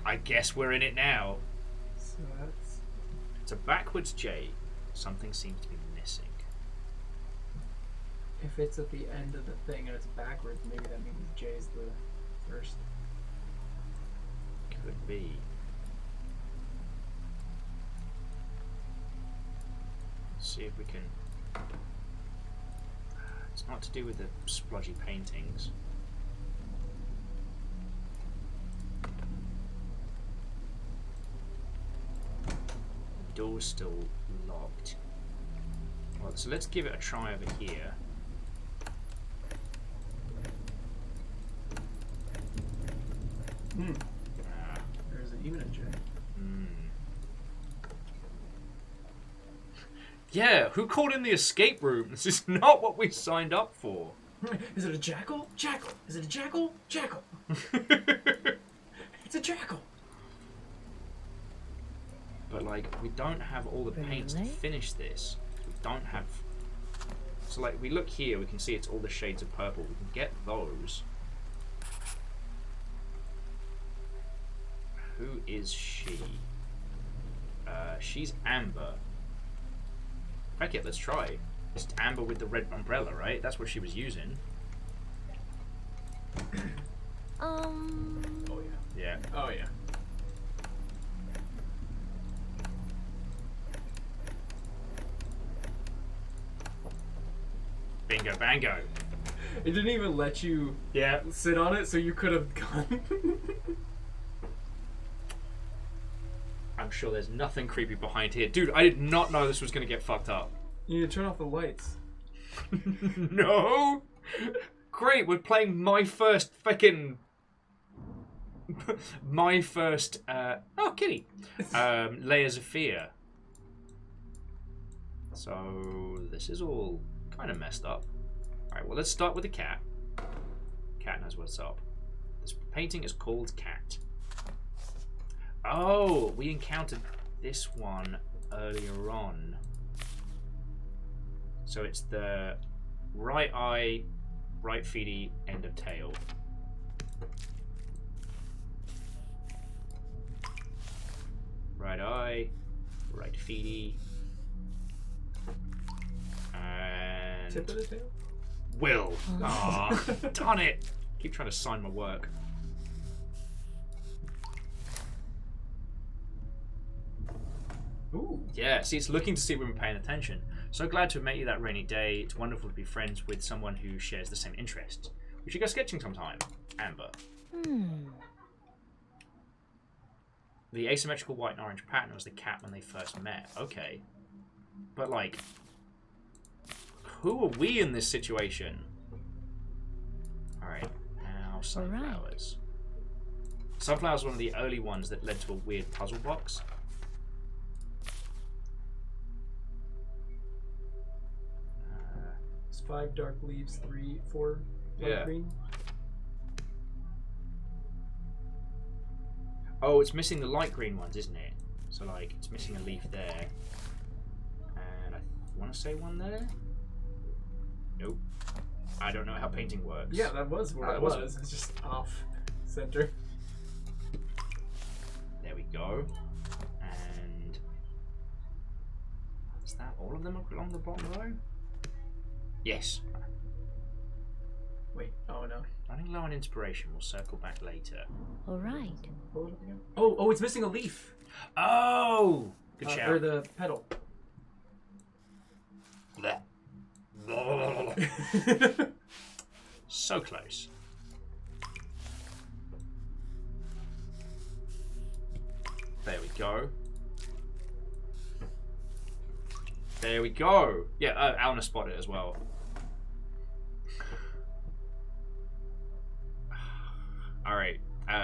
I guess we're in it now. So that's It's a backwards J. Something seems to be missing. if it's at the end of the thing and it's backwards, maybe that means J's the first. Could be. Let's see if we can. It's not to do with the splodgy paintings. The door's still locked. Well, so let's give it a try over here. Ah, There's even a J. Yeah, who called in the escape room? This is not what we signed up for. Is it a jackal? Jackal. Is it a jackal? Jackal. It's a jackal. But like, we don't have all the paints to Really? finish this. We don't have. So like, we look here, we can see it's all the shades of purple. We can get those. Who is she? She's Amber. Heck it, let's try. It's Amber with the red umbrella, right? That's what she was using. Oh yeah. Yeah. Oh yeah. Bingo, bango. It didn't even let you Yeah. sit on it, so you could have gone. I'm sure there's nothing creepy behind here. Dude, I did not know this was going to get fucked up. You need to turn off the lights. No! Great, we're playing my first fucking... my first, oh, kitty. Layers of Fear. So, this is all kind of messed up. Alright, well, let's start with the cat. Cat knows what's up. This painting is called Cat. Oh, we encountered this one earlier on. So it's the right eye, right feety, end of tail. Right eye, right feety, and Tip of the tail? Will. Ah, darn it! Keep trying to sign my work. Ooh. Yeah, see, it's looking to see when we're paying attention. So glad to have met you that rainy day. It's wonderful to be friends with someone who shares the same interests. We should go sketching sometime. Amber. The asymmetrical white and orange pattern was the cat when they first met. Okay. But, like, who are we in this situation? Alright, now sunflowers. Sunflowers were one of the early ones that led to a weird puzzle box. It's 5 dark leaves, 4 light green. Oh, it's missing the light green ones, isn't it? So, like, it's missing a leaf there. And I want to say one there? Nope. I don't know how painting works. Yeah, that was where Oh, it was was. It's just off center. There we go. And is that all of them along the bottom row? Yes. Wait, oh no. Running low on inspiration. We'll circle back later. All right. Hold it up again. Oh, it's missing a leaf. Oh! Good shout. Or the petal. Blech. So close. There we go. There we go. Yeah, Alna spotted it as well. Alright.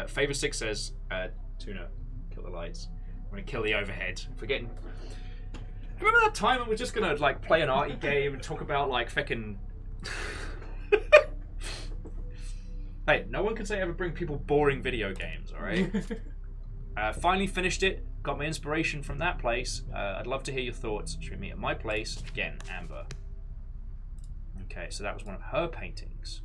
Favor 6 says, Tuna, kill the lights. I'm gonna kill the overhead. Forgetting. Remember that time when we're just gonna like play an arty game and talk about like feckin'. Hey, no one can say ever bring people boring video games, alright? Finally finished it. Got my inspiration from that place. I'd love to hear your thoughts. Should we meet at my place? Again, Amber. Okay, so that was one of her paintings.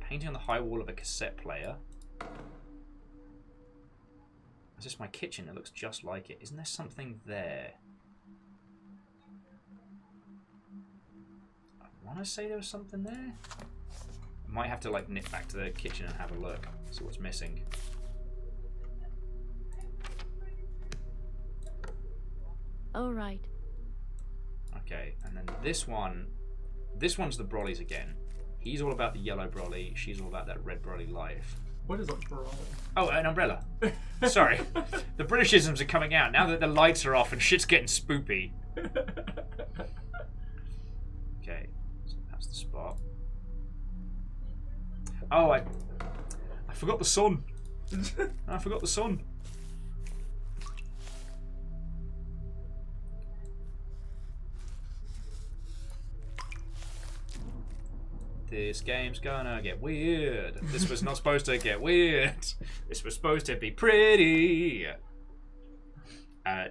Painting on the high wall of a cassette player. Is this my kitchen? It looks just like it. Isn't there something there? I want to say there was something there. I might have to like nip back to the kitchen and have a look. See what's missing. All right. Okay, and then this one's the brollies again. He's all about the yellow brolly. She's all about that red brolly life. What is a brolly? Oh, an umbrella. Sorry. The Britishisms are coming out now that the lights are off and shit's getting spoopy. Okay, so that's the spot. Oh, I forgot the sun. I forgot the sun. This game's gonna get weird. This was not supposed to get weird. This was supposed to be pretty.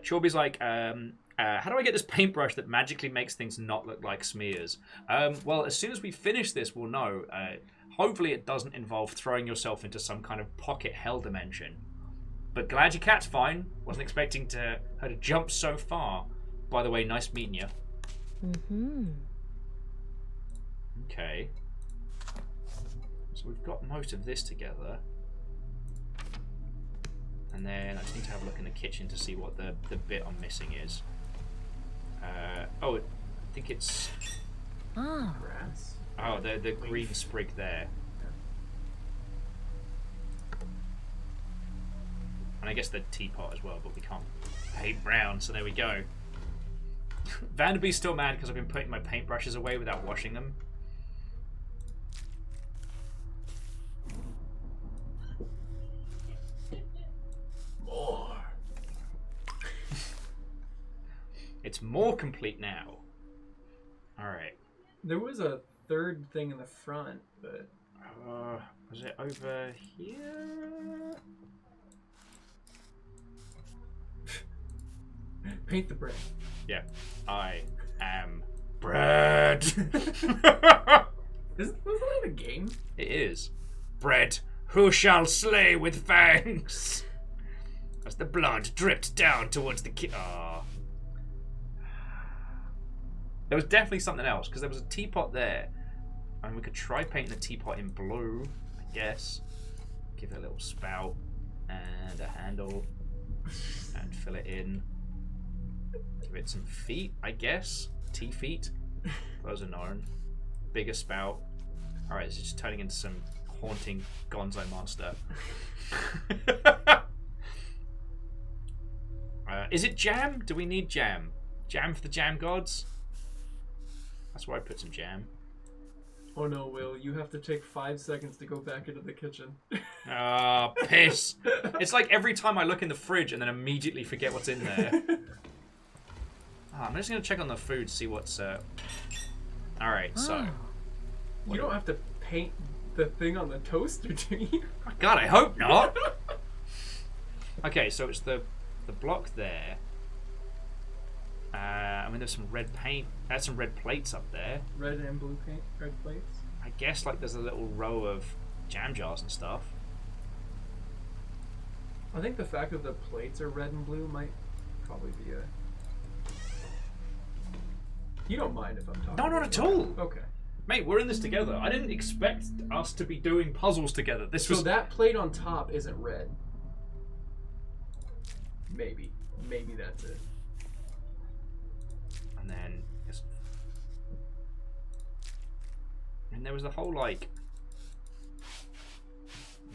Chorby's like, how do I get this paintbrush that magically makes things not look like smears? Well, as soon as we finish this, we'll know. Hopefully it doesn't involve throwing yourself into some kind of pocket hell dimension. But glad your cat's fine. Wasn't expecting her to jump so far. By the way, nice meeting you. Mm-hmm. Okay. So we've got most of this together. And then I just need to have a look in the kitchen to see what the bit I'm missing is. I think it's... Ah. Grass. Oh, the green sprig there. And I guess the teapot as well, but we can't paint brown, so there we go. Vanderbee's still mad because I've been putting my paintbrushes away without washing them. More. It's more complete now. Alright. There was a third thing in the front, but... Was it over here? Paint the bread. Yeah. I am bread. Wasn't that a game? It is. Bread, who shall slay with fangs? As the blood dripped down towards the Ah. There was definitely something else, because there was a teapot there. And we could try painting the teapot in blue, I guess. Give it a little spout and a handle. And fill it in. Give it some feet, I guess. Tea feet. Those are known. Bigger spout. Alright, it's just turning into some haunting gonzo monster. Is it jam? Do we need jam? Jam for the jam gods? That's where I put some jam. Oh no, Will, you have to take 5 seconds to go back into the kitchen. Ah, piss. It's like every time I look in the fridge and then immediately forget what's in there. I'm just going to check on the food, see what's... Alright, so... You don't have to paint the thing on the toaster, do you? God, I hope not! Okay, so it's the block there. I mean, there's some red paint. There's some red plates up there. Red and blue paint, red plates. I guess like there's a little row of jam jars and stuff. I think the fact that the plates are red and blue might probably be a... You don't mind if I'm talking? No, not at all. Okay. Mate, we're in this together. I didn't expect us to be doing puzzles together. This So was... that plate on top isn't red. Maybe. Maybe that's it. And then... And there was the whole, like...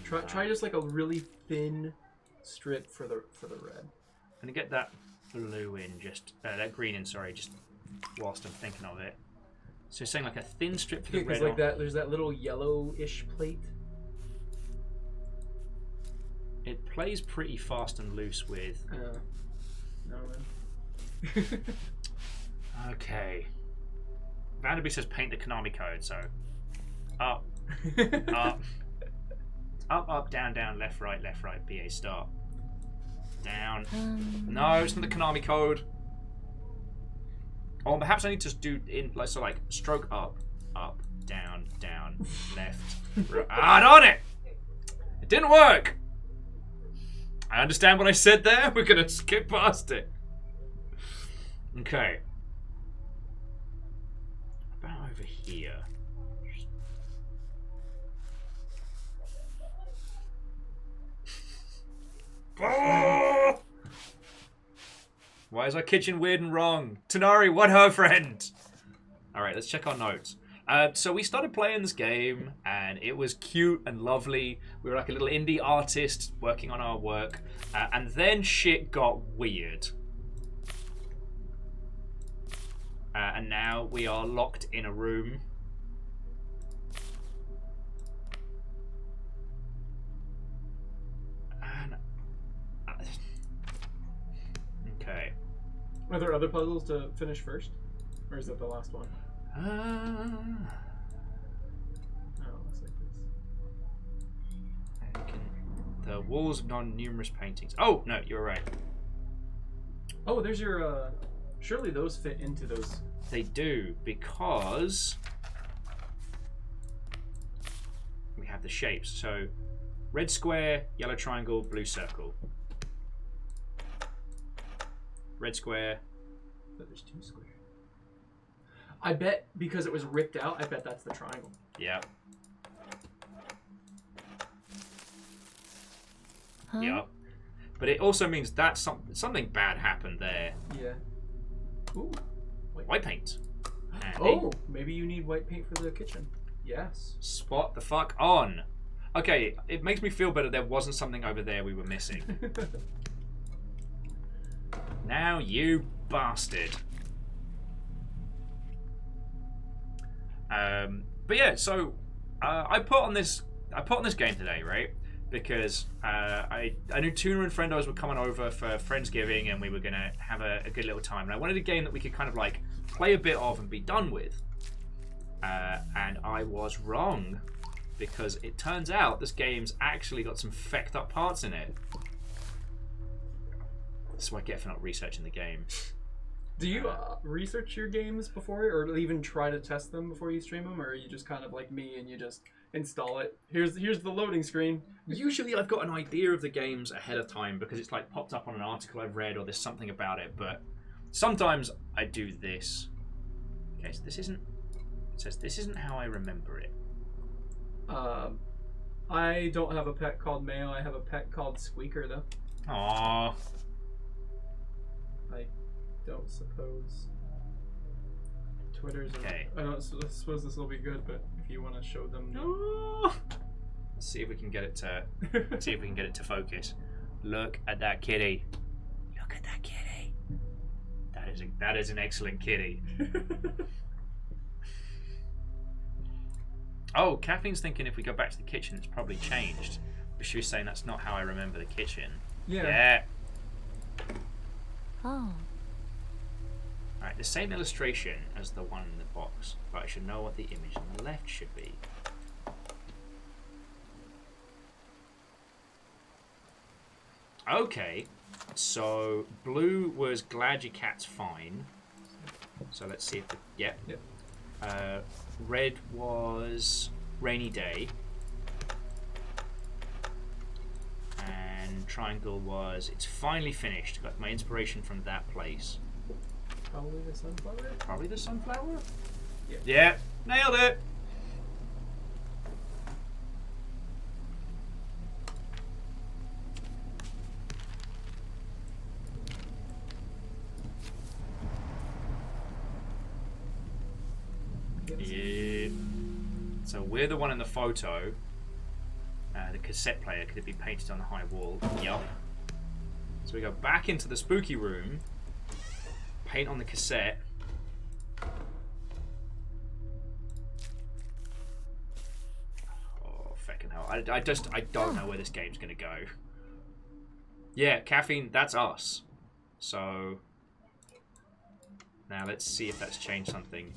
Try just like a really thin strip for the red. I'm gonna get that blue in, just... that green in, sorry, just whilst I'm thinking of it. So you're saying like a thin strip for the Yeah, red because like on- that, there's that little yellowish plate. It plays pretty fast and loose with... No, man. Okay. Vanderby says paint the Konami code, so... Up, up, up, down, down, left, right, BA start. Down. No, it's not the Konami code. Or perhaps I need to do in like so like stroke up, up, down, down, left. Right. On it! It didn't work! I understand what I said there. We're gonna skip past it. Okay. About over here. Why is our kitchen weird and wrong? Tanari, what her friend? Alright, let's check our notes. So we started playing this game, and it was cute and lovely. We were like a little indie artist working on our work, and then shit got weird. And now we are locked in a room. And, okay. Are there other puzzles to finish first? Or is that the last one? Oh, looks like this. The walls of non-numerous paintings. Oh, no, you're right. Oh, there's your, surely those fit into those. They do, because we have the shapes. So, red square, yellow triangle, blue circle. red square. But there's 2 squares. I bet because it was ripped out, I bet that's the triangle. Yeah. Huh? Yeah. But it also means that something bad happened there. Yeah. Ooh. White paint. Handy. Oh, maybe you need white paint for the kitchen. Yes. Spot the fuck on. Okay, it makes me feel better there wasn't something over there we were missing. Now you bastard. But yeah, so I put on this game today, right? Because I knew Tuna and Friendos were coming over for Friendsgiving, and we were gonna have a good little time. And I wanted a game that we could kind of like play a bit of and be done with. And I was wrong, because it turns out this game's actually got some fecked up parts in it. That's what I get for not researching the game. Do you research your games before, or even try to test them before you stream them, or are you just kind of like me and you just install it? Here's the loading screen. Usually I've got an idea of the games ahead of time because it's like popped up on an article I've read or there's something about it, but sometimes I do this. Okay, so this isn't how I remember it. I don't have a pet called Mayo. I have a pet called Squeaker, though. Aww. I don't suppose Twitter's. Okay. I don't suppose this will be good, but if you want to show them. Let's see if we can get it to focus. Look at that kitty. Look at that kitty. That is an excellent kitty. Oh, Kathleen's thinking if we go back to the kitchen, it's probably changed. But she was saying that's not how I remember the kitchen. Yeah. Oh. Alright, the same illustration as the one in the box, but I should know what the image on the left should be. Okay, so blue was glad your cat's fine. So let's see if the, yep. Red was rainy day. And triangle was it's finally finished. Got my inspiration from that place. Probably the sunflower. Probably the sunflower? Yeah. Yeah, nailed it! Yeah. So we're the one in the photo. The cassette player, could it be painted on the high wall? Yup. So we go back into the spooky room. Paint on the cassette. Oh, fucking hell. I don't know where this game's gonna go. Yeah, caffeine, that's us. So now let's see if that's changed something.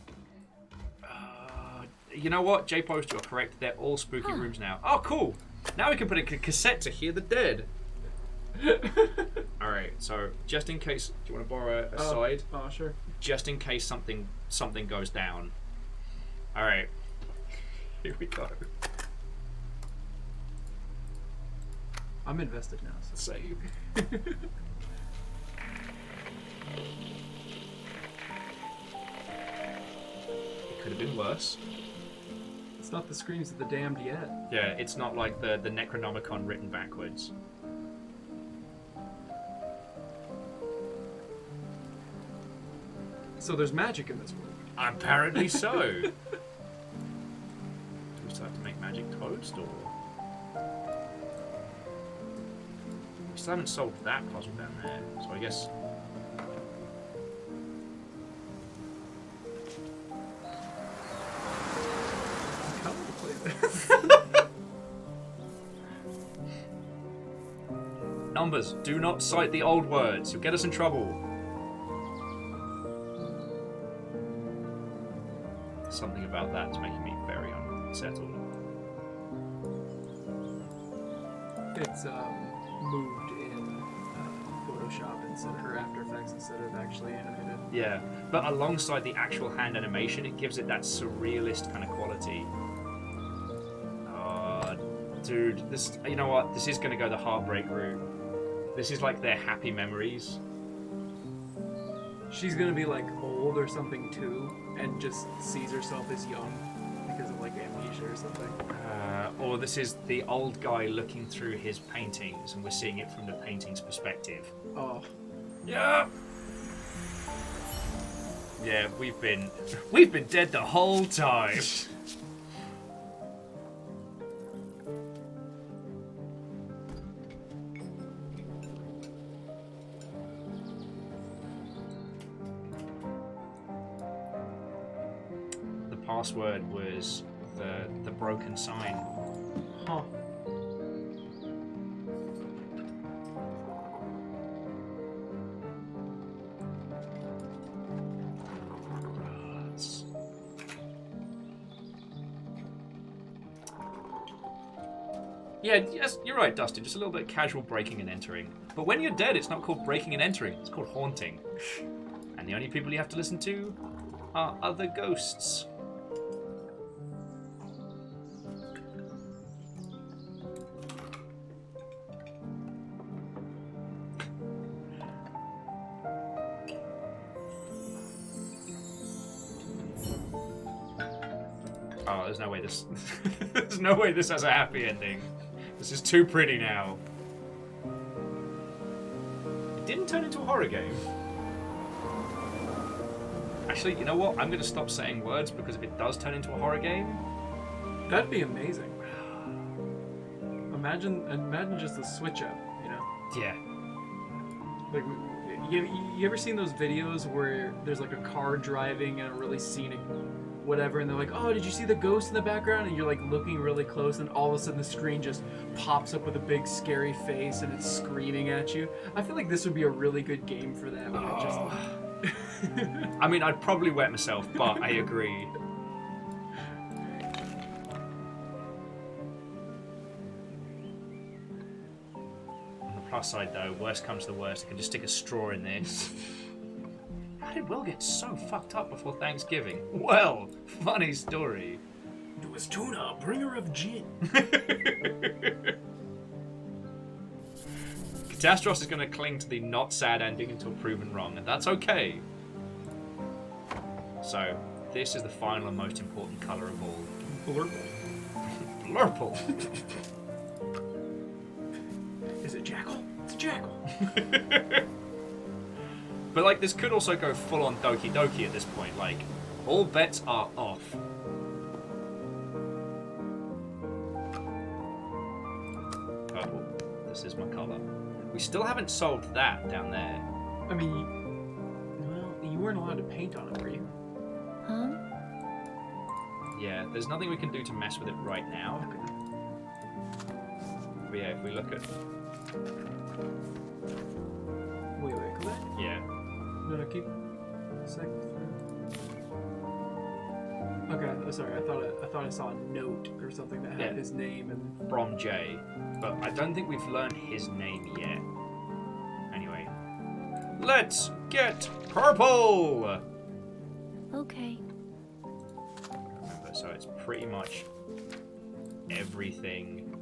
You know what, J-Post, you're correct. They're all spooky rooms now. Oh, cool. Now we can put a cassette to hear the dead. Alright, so just in case, do you want to borrow a side? Oh, sure. Just in case something goes down. Alright. Here we go. I'm invested now. So. Save. It could have been worse. It's not the screams of the damned yet. Yeah, it's not like the Necronomicon written backwards. So there's magic in this world. Apparently so. Do we still have to make magic toast, or we still haven't solved that puzzle down there? So I guess. How do we play this? Numbers, do not cite the old words. You'll get us in trouble. Something about that's making me very unsettled. It's moved in Photoshop or After Effects instead of actually animated. Yeah, but alongside the actual hand animation, it gives it that surrealist kind of quality. Dude, this, you know what? This is going to go the heartbreak route. This is like their happy memories. she's gonna be like old or something too, and just sees herself as young because of like amnesia or something. Or this is the old guy looking through his paintings, and we're seeing it from the painting's perspective. Oh, Yeah. Yeah, we've been dead the whole time. The password was the broken sign. huh. Yeah, yes, you're right, Dustin. Just a little bit of casual breaking and entering. But when you're dead, it's not called breaking and entering. It's called haunting. And the only people you have to listen to are other ghosts. Oh, there's no way this... there's no way this has a happy ending. This is too pretty now. It didn't turn into a horror game. Actually, you know what? I'm going to stop saying words, because if it does turn into a horror game... That'd be amazing. Imagine just a switch up, you know? Yeah. Like, you ever seen those videos where there's like a car driving and a really scenic whatever, and they're like, oh, did you see the ghost in the background? And you're like looking really close, and all of a sudden the screen just pops up with a big scary face and it's screaming at you. I feel like this would be a really good game for that. Where it just... I mean, I'd probably wet myself, but I agree. On the plus side, though, worst comes to the worst, I can just stick a straw in this. How did Will get so fucked up before Thanksgiving? Well, funny story. It was Tuna, bringer of gin. Catastros is going to cling to the not sad ending until proven wrong, and that's okay. So, this is the final and most important colour of all. Blurple. Blurple. Is it Jackal? It's a Jackal. But, like, this could also go full-on Doki Doki at this point. Like, all bets are off. Purple. This is my colour. We still haven't solved that down there. I mean, well, you weren't allowed to paint on it, were you? Huh? Yeah, there's nothing we can do to mess with it right now. But yeah, if we look at... Wait, go back. Yeah. No, keep a second. Okay, sorry. I thought I saw a note or something that had his name and From J. But I don't think we've learned his name yet. Anyway. Let's get purple! Okay. Remember, so it's pretty much everything.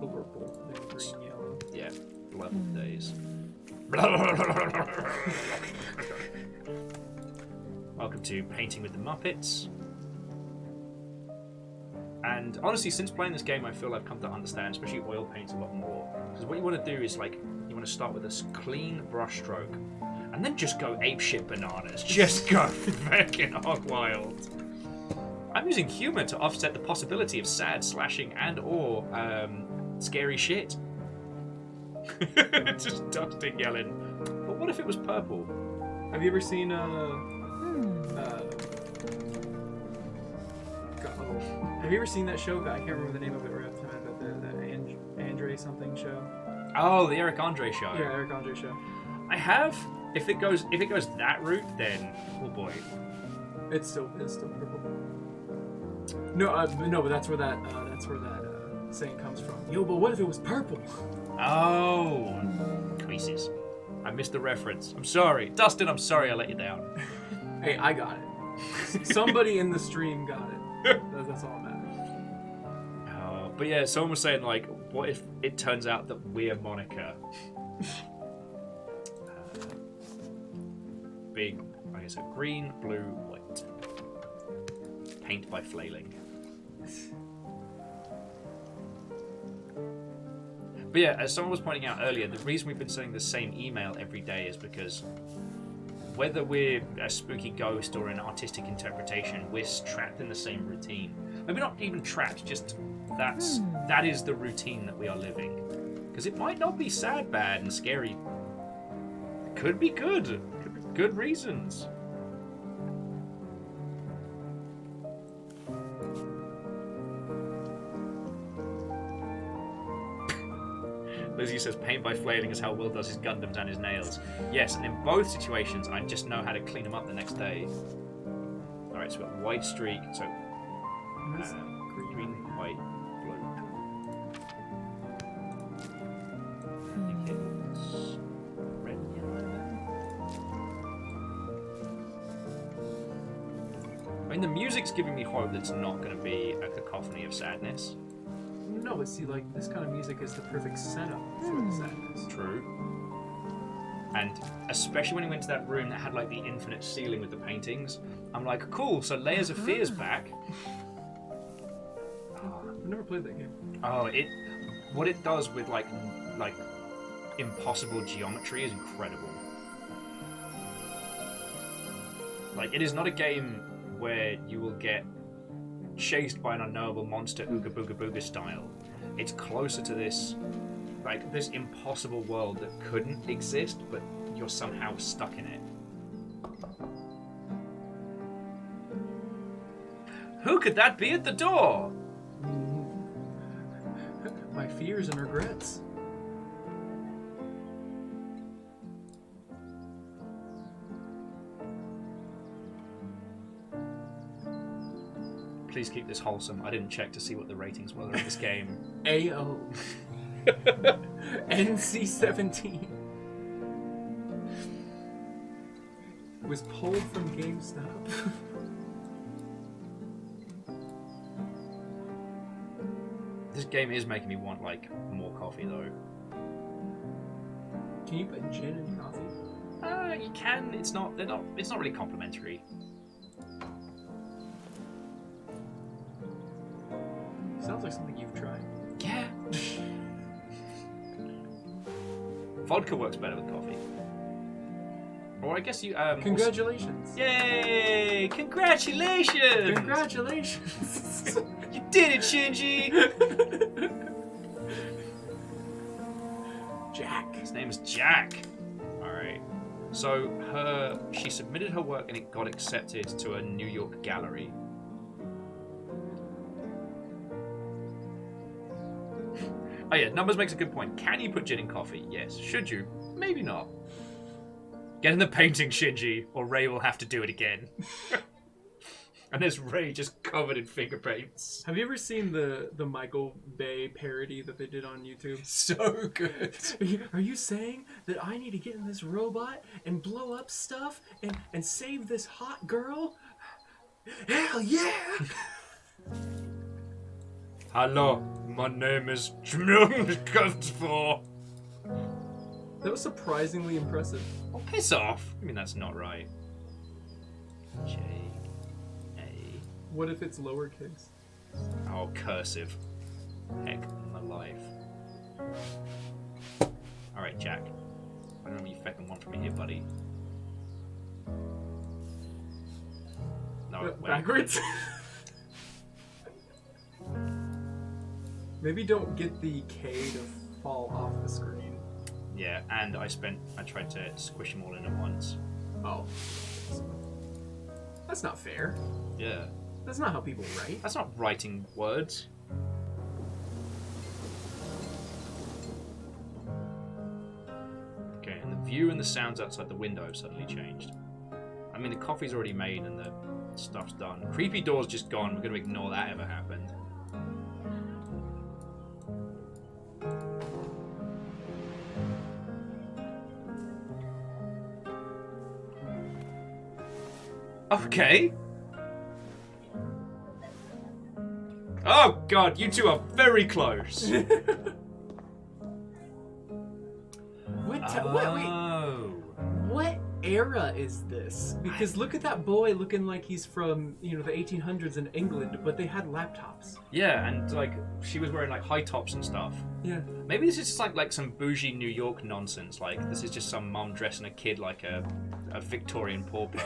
purple, then green, yellow. Yeah, level days. Welcome to Painting with the Muppets. And honestly, since playing this game, I feel I've come to understand, especially oil paints, a lot more. Because what you want to do is, like, you want to start with a clean brush stroke, and then just go apeshit bananas. Just go fucking hog wild. I'm using humor to offset the possibility of sad slashing and or scary shit. Just Dustin yelling. But what if it was purple? Have you ever seen have you ever seen that show? I can't remember the name of it right off the top, but the Andre something show. Oh, the Eric Andre show. Yeah, Eric Andre show. I have. If it goes that route, then oh boy. It's still purple. No, but that's where that saying comes from. Yo, but what if it was purple? Oh, creases. I missed the reference. I'm sorry, Dustin. I'm sorry I let you down. Hey, I got it. Somebody in the stream got it. That's all that matters. But yeah, someone was saying, like, what if it turns out that we're Monica? big, okay, so green, blue, white. Paint by flailing. But yeah, as someone was pointing out earlier, the reason we've been sending the same email every day is because whether we're a spooky ghost or an artistic interpretation, we're trapped in the same routine. Maybe not even trapped, just that is the routine that we are living. Because it might not be sad, bad, and scary. It could be good. It could be good reasons. Lizzie says paint by flailing is how Will does his Gundams and his nails. Yes, and in both situations, I just know how to clean them up the next day. Alright, so we've got white streak, so green, white, blue. I think it's red and yellow there. I mean, the music's giving me hope that it's not going to be a cacophony of sadness. No, but see, like, this kind of music is the perfect setup for the sadness. True. And especially when we went to that room that had like the infinite ceiling with the paintings, I'm like, cool, so Layers of Fear's back. I've never played that game. Oh, what it does with like impossible geometry is incredible. Like, it is not a game where you will get chased by an unknowable monster ooga booga booga style. It's closer to this impossible world that couldn't exist, but you're somehow stuck in it. Who could that be at the door? My fears and regrets. Please keep this wholesome. I didn't check to see what the ratings were of this game. AO. NC-17. Was pulled from GameStop. This game is making me want like more coffee though. Can you put gin in coffee? You can. It's not really complimentary. Sounds like something you've tried. Yeah. Vodka works better with coffee. Or I guess you. Congratulations. Yay! Congratulations! Congratulations. You did it, Shinji! Jack. His name is Jack. Alright. So she submitted her work and it got accepted to a New York gallery. Oh yeah, numbers makes a good point. Can you put gin in coffee? Yes. Should you? Maybe not. Get in the painting, Shinji, or Ray will have to do it again. And there's Ray just covered in finger paints. Have you ever seen the Michael Bay parody that they did on YouTube? So good. Are you saying that I need to get in this robot and blow up stuff and save this hot girl? Hell yeah! Hello, my name is Comfortable. That was surprisingly impressive. Oh, piss off. I mean, that's not right. J. A. What if it's lowercase? Oh, cursive. Heck, my life. Alright, Jack. I don't know what you feckin' want from me here, buddy. No, wait. Backwards? Maybe don't get the K to fall off the screen. Yeah, and I tried to squish them all in at once. Oh. That's not fair. Yeah. That's not how people write. That's not writing words. Okay, and the view and the sounds outside the window have suddenly changed. I mean, the coffee's already made and the stuff's done. Creepy door's just gone. We're going to ignore that ever happened. Okay. Oh god, you two are very close. What? Wait. Oh. What era is this? Because look at that boy looking like he's from, the 1800s in England, but they had laptops. Yeah, and like she was wearing like high tops and stuff. Yeah. Maybe this is just like some bougie New York nonsense. Like this is just some mum dressing a kid like a Victorian pauper.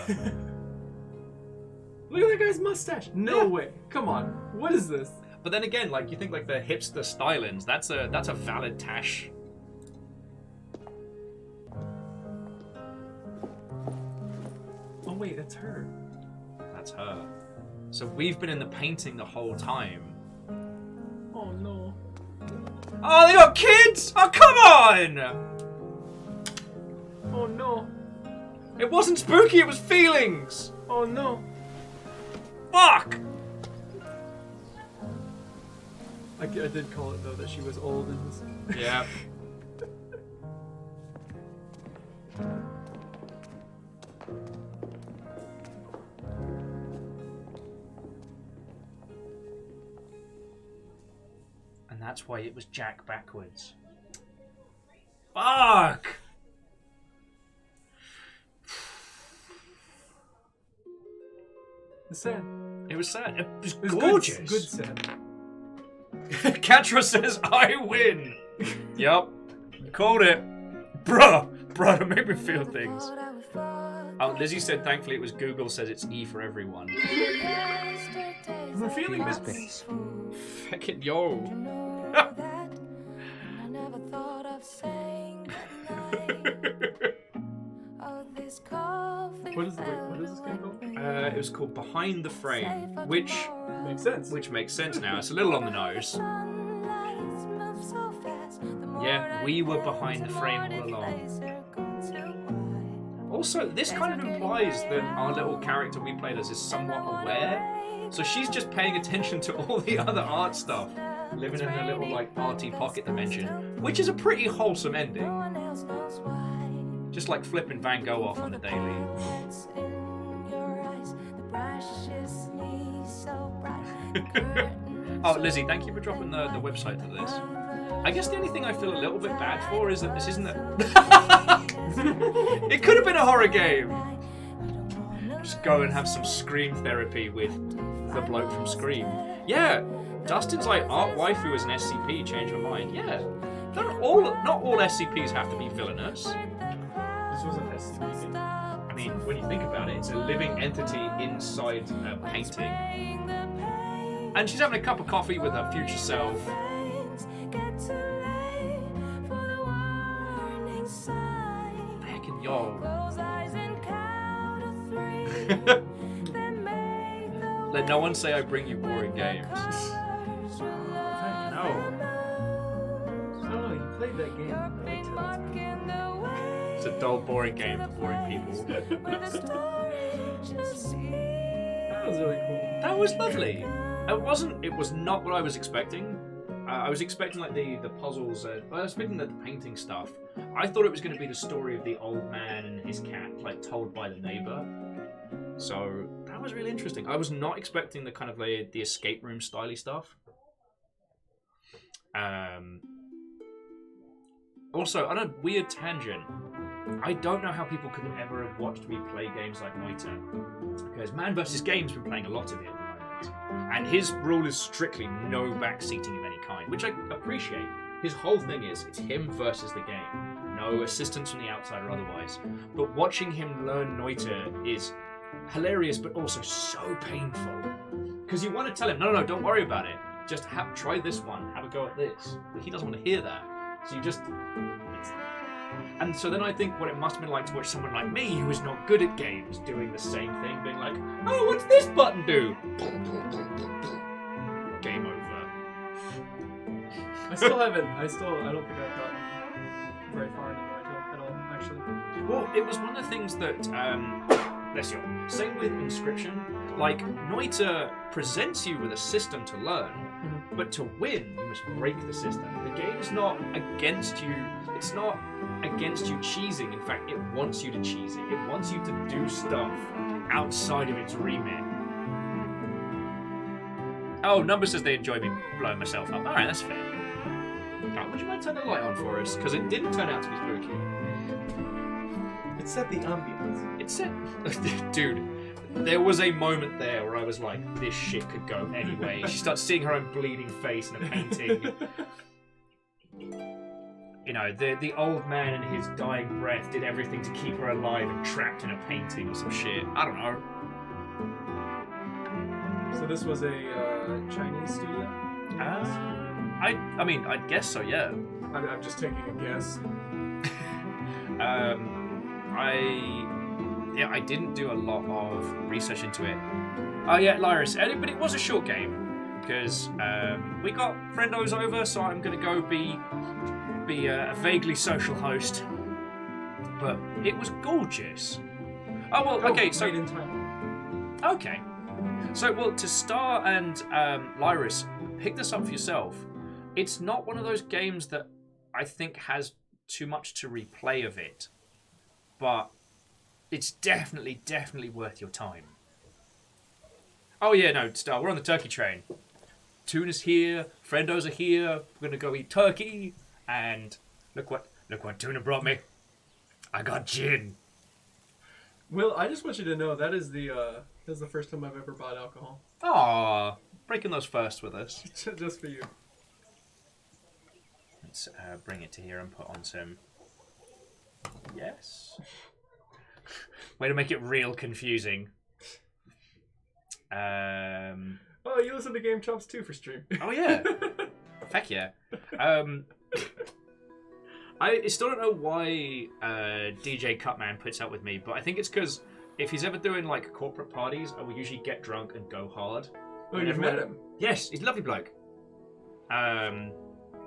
Look at that guy's mustache. No way. Come on. What is this? But then again, like you think like the hipster stylings, that's a valid tash. Oh wait, that's her. That's her. So we've been in the painting the whole time. Oh no. Oh, they got kids! Oh, come on! Oh no. It wasn't spooky, it was feelings! Oh no. Fuck! I did call it though that she was old in this. Yeah. And that's why it was Jack backwards. Fuck! It's sad. It was sad. It was It's gorgeous. Good sad. Catra says, I win! Yup. Called it. Bruh! Bruh, don't make me feel things. Oh, Lizzie said, thankfully it was Google says it's E for everyone. I'm feeling Famous this. bits. Fucking yo. What is this game called? It was called Behind the Frame, which Makes sense. makes sense now. It's a little on the nose. Yeah, we were behind the frame all along. Also, this kind of implies that our little character we played as is somewhat aware. So she's just paying attention to all the other art stuff, living in a little like Arty pocket dimension, which is a pretty wholesome ending. Just like flipping Van Gogh off on the daily. Oh, Lizzie, thank you for dropping the website to this. I guess the only thing I feel a little bit bad for is that this isn't It could have been a horror game. Just go and have some Scream therapy with the bloke from Scream. Yeah, Dustin's like, art waifu as an SCP, change my mind. Yeah, not all SCPs have to be villainous. This was an SCP game. I mean, when you think about it, it's a living entity inside a painting. And she's having a cup of coffee with her future self. Fucking yo. Let no one say I bring you boring games. No. Oh, you played that game. It's a dull, boring game for boring people. That was really cool. That was lovely. It was not what I was expecting. I was expecting like the puzzles. I was expecting the painting stuff. I thought it was going to be the story of the old man and his cat, like told by the neighbor. So that was really interesting. I was not expecting the kind of the escape room styly stuff. Also, on a weird tangent, I don't know how people could ever have watched me play games like Noita, because Man vs. Game's been playing a lot of it at the moment, and his rule is strictly no backseating of any kind, which I appreciate. His whole thing is it's him versus the game, no assistance from the outside or otherwise. But watching him learn Noita is hilarious, but also so painful, because you want to tell him, no, don't worry about it. Just try this one. Have a go at this. But he doesn't want to hear that. So you just. And so then I think what it must have been like to watch someone like me, who is not good at games, doing the same thing, being like, oh, what's this button do? Game over. I don't think I've gotten very far into Noita at all, actually. Well, it was one of the things that, bless you, same with Inscription, like, Noita presents you with a system to learn, but to win, you must break the system. The game's not against you, it's not against you cheesing, in fact, it wants you to cheese it. It wants you to do stuff outside of its remit. Oh, Number says they enjoy me blowing myself up. Alright, that's fair. Oh, would you mind turning the light on for us? Because it didn't turn out to be spooky. It set the ambience. It said, dude, there was a moment there where I was like, this shit could go anyway. She starts seeing her own bleeding face in a painting. You know, the old man in his dying breath did everything to keep her alive and trapped in a painting or some shit. I don't know. So this was a Chinese studio? I mean, I guess so, yeah. I'm just taking a guess. I didn't do a lot of research into it. Oh yeah, Lyris, but it was a short game because we got friendos over, so I'm gonna go be a vaguely social host. But it was gorgeous. Oh well, okay, so made in Taiwan. okay, so well to Star and Lyris, pick this up for yourself. It's not one of those games that I think has too much to replay of it, but it's definitely worth your time. Oh yeah, no, Star, we're on the turkey train. Tuna's here, friendos are here, we're gonna go eat turkey, and look what Tuna brought me. I got gin. Will, I just want you to know that is the first time I've ever bought alcohol. Aww, breaking those first with us. Just for you. Let's bring it to here and put on some. Yes. Way to make it real confusing. Oh, you listen to Game Chops too for stream. Oh yeah. Heck yeah. I still don't know why DJ Cutman puts up with me, but I think it's because if he's ever doing like corporate parties, I will usually get drunk and go hard. Oh, you've met him? Yes, he's a lovely bloke.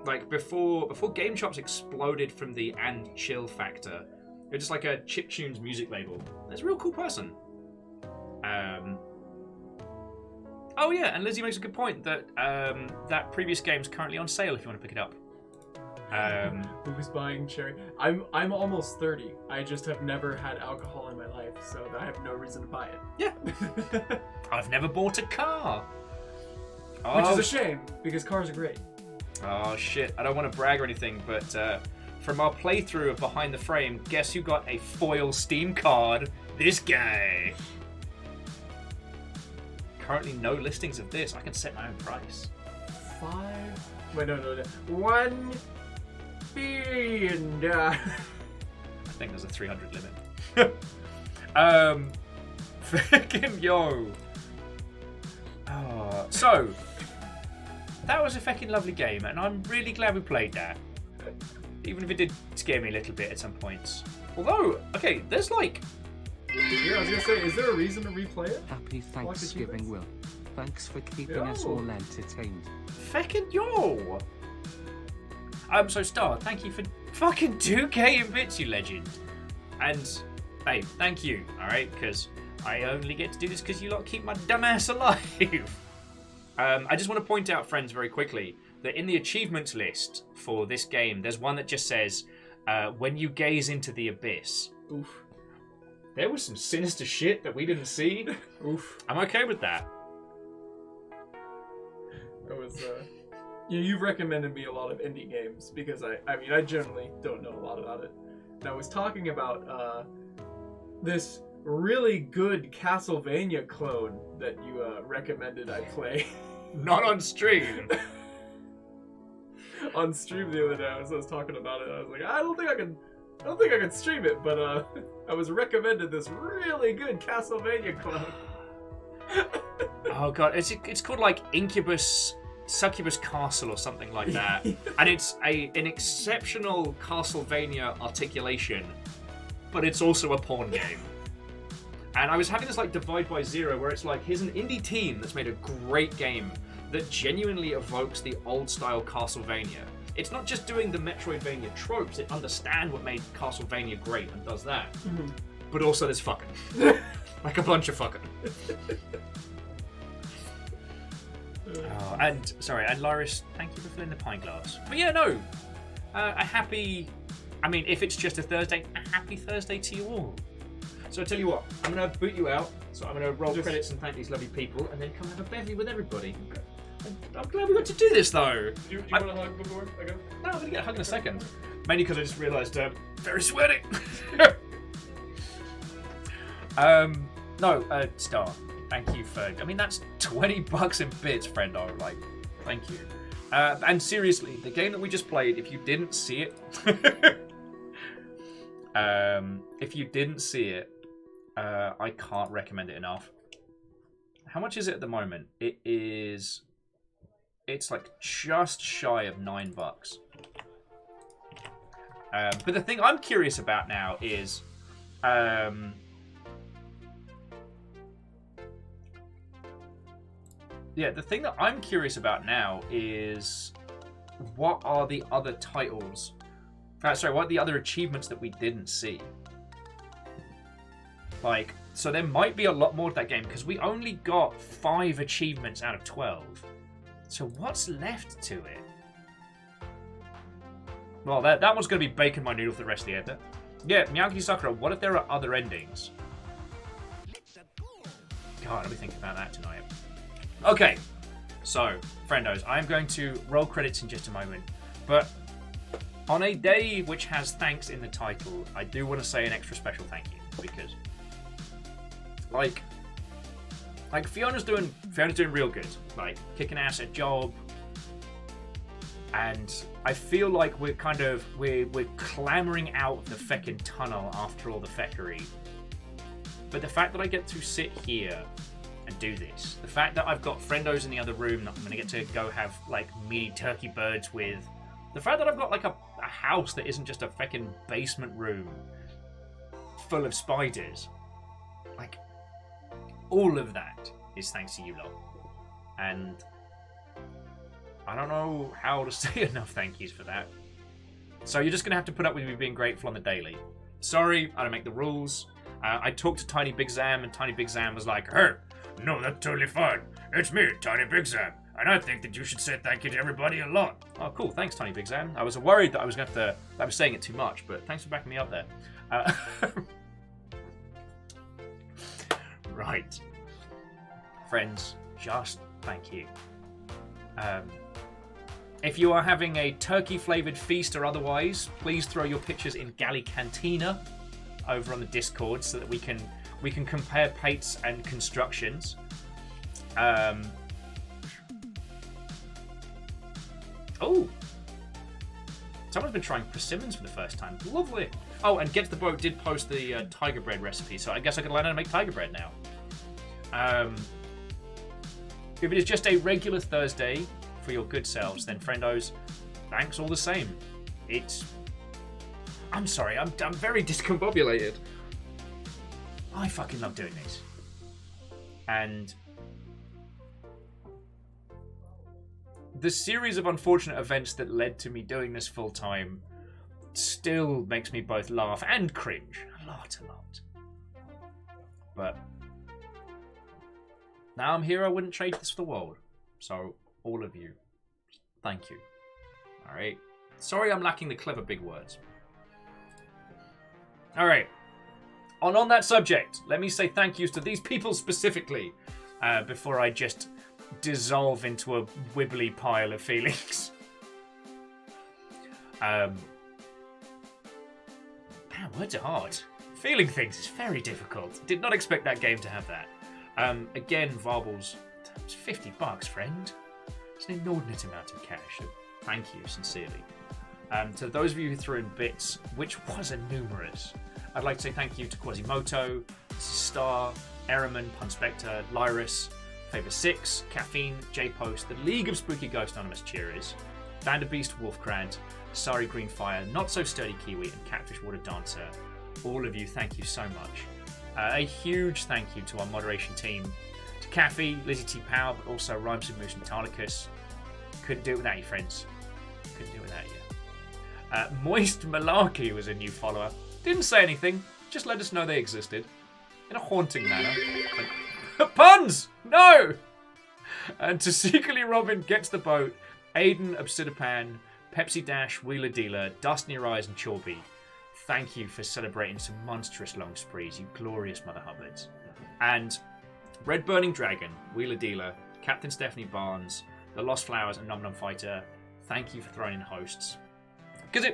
Like before Game Chops exploded from the and chill factor, it was just like a chiptunes music label. That's a real cool person. Oh yeah, and Lizzie makes a good point that that previous game's currently on sale if you want to pick it up. Who's buying cherry? I'm almost 30. I just have never had alcohol in my life, so I have no reason to buy it. Yeah. I've never bought a car. Which is a shame, because cars are great. Oh shit, I don't want to brag or anything, but from our playthrough of Behind the Frame, guess who got a foil Steam card? This guy. Currently no listings of this. I can set my own price. 1 billion. I think there's a 300 limit. Fucking yo. Oh, so that was a fucking lovely game, and I'm really glad we played that. Even if it did scare me a little bit at some points. Although, okay, there's like... Yeah, I was gonna say, is there a reason to replay it? Happy Thanksgiving, Will. Thanks for keeping us Yo. all entertained. Fucking yo! So Star, thank you for fucking 2K in bits, you legend. And, hey, thank you, alright? Because I only get to do this because you lot keep my dumb ass alive. I just want to point out, friends, very quickly, that in the achievements list for this game, there's one that just says, when you gaze into the abyss. Oof. There was some sinister shit that we didn't see. Oof. I'm okay with that. That was, you've recommended me a lot of indie games, because I generally don't know a lot about it. And I was talking about, this really good Castlevania clone that you, recommended I play. Not on stream. On stream the other day, I was talking about it. I was like, I don't think I can stream it, but I was recommended this really good Castlevania clone. Oh god, it's called like Succubus Castle or something like that, and it's an exceptional Castlevania articulation, but it's also a porn game. And I was having this like divide by zero where it's like, here's an indie team that's made a great game that genuinely evokes the old style Castlevania. It's not just doing the Metroidvania tropes, it understands what made Castlevania great and does that. Mm-hmm. But also there's fucking. Like a bunch of fucking. And Lyris, thank you for filling the pint glass. But yeah, no. A happy, I mean, if it's just a Thursday, a happy Thursday to you all. So I tell you what, I'm going to boot you out, so I'm going to roll credits and thank these lovely people, and then come have a bevy with everybody. Okay. I'm glad we got to do this, though. Do you want a hug before I go? No, I'm going to get a hug in a second. Mainly because I just realised I'm very sweaty. No, Star. Thank you for. I mean, that's $20 in bits, friendo. Like, thank you. And seriously, the game that we just played, if you didn't see it, I can't recommend it enough. How much is it at the moment? It's like just shy of $9. But the thing I'm curious about now is, the thing that I'm curious about now is what are the other titles? What are the other achievements that we didn't see? Like, so there might be a lot more to that game because we only got 5 achievements out of 12. So what's left to it? Well, that one's going to be bacon my noodle for the rest of the editor. Yeah, Miyagi Sakura, what if there are other endings? God, I'll be thinking about that tonight. Okay, so, friendos, I'm going to roll credits in just a moment. But on a day which has thanks in the title, I do want to say an extra special thank you. Because, like Fiona's doing real good. Like, kicking ass at job. And I feel like we're clambering out of the feckin' tunnel after all the feckery. But the fact that I get to sit here and do this, the fact that I've got friendos in the other room that I'm going to get to go have, like, meaty turkey birds with, the fact that I've got, like, a house that isn't just a feckin' basement room full of spiders, like, all of that is thanks to you lot. And I don't know how to say enough thank yous for that. So you're just going to have to put up with me being grateful on the daily. Sorry, I don't make the rules. I talked to Tiny Big Zam, and Tiny Big Zam was like, "Hey, no, that's totally fine. It's me, Tiny Big Zam, and I think that you should say thank you to everybody a lot." Oh, cool. Thanks, Tiny Big Zam. I was worried that I was saying it too much, but thanks for backing me up there. Right. Friends, just thank you. If you are having a turkey-flavoured feast or otherwise, please throw your pictures in Galley Cantina over on the Discord so that we can compare plates and constructions. Oh! Someone's been trying persimmons for the first time. Lovely! Oh, and Get to the Boat did post the tiger bread recipe, so I guess I could learn how to make tiger bread now. If it is just a regular Thursday for your good selves, then friendos, thanks all the same. I'm sorry, I'm very discombobulated. I fucking love doing this. And the series of unfortunate events that led to me doing this full time still makes me both laugh and cringe. A lot. But now I'm here, I wouldn't trade this for the world. So, all of you, thank you. Alright. Sorry I'm lacking the clever big words. Alright. On that subject, let me say thank yous to these people specifically before I just dissolve into a wibbly pile of feelings. Man, words are hard. Feeling things is very difficult. Did not expect that game to have that. Again, Varbles, it's $50, friend. It's an inordinate amount of cash. So thank you, sincerely. To those of you who threw in bits, which was numerous, I'd like to say thank you to Quasimoto, Star, Eraman, Punspector, Lyris, Favor 6, Caffeine, J-Post, the League of Spooky Ghost Anonymous Cheerers, Vanderbeast Wolfkrant, Sari Greenfire, Not So Sturdy Kiwi, and Catfish Water Dancer. All of you, thank you so much. A huge thank you to our moderation team, to Caffey, Lizzie T. Powell, but also Rhymes of Moose and Tarlicus. Couldn't do it without you, friends. Couldn't do it without you. Moist Malarkey was a new follower. Didn't say anything, just let us know they existed. In a haunting manner. Puns! No! And to Secretly Robin Gets the Boat, Aiden, Obsidipan, Pepsi Dash, Wheeler Dealer, Dust in Your Eyes, and Chorby. Thank you for celebrating some monstrous long sprees, you glorious Mother Hubbards. And Red Burning Dragon, Wheeler Dealer, Captain Stephanie Barnes, The Lost Flowers, and Num Num Fighter. Thank you for throwing in hosts. Because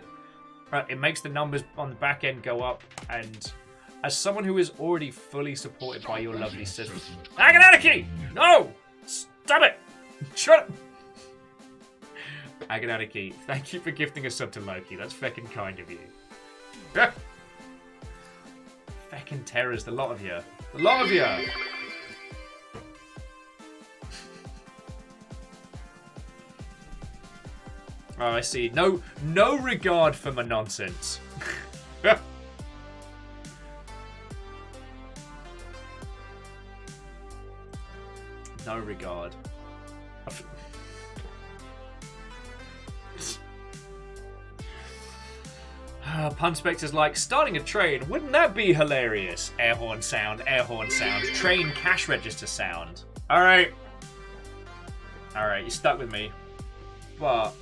it makes the numbers on the back end go up, and As someone who is already fully supported by your lovely sister. Aganatiki! No! Stop it! Shut up! Aganatiki, thank you for gifting a sub to Loki. That's feckin' kind of you. Feckin' terrors, the lot of you. The lot of you! Oh, I see. No regard for my nonsense. No regard. Punspector's like, starting a train, wouldn't that be hilarious? Air horn sound, train cash register sound. Alright, you're stuck with me. But...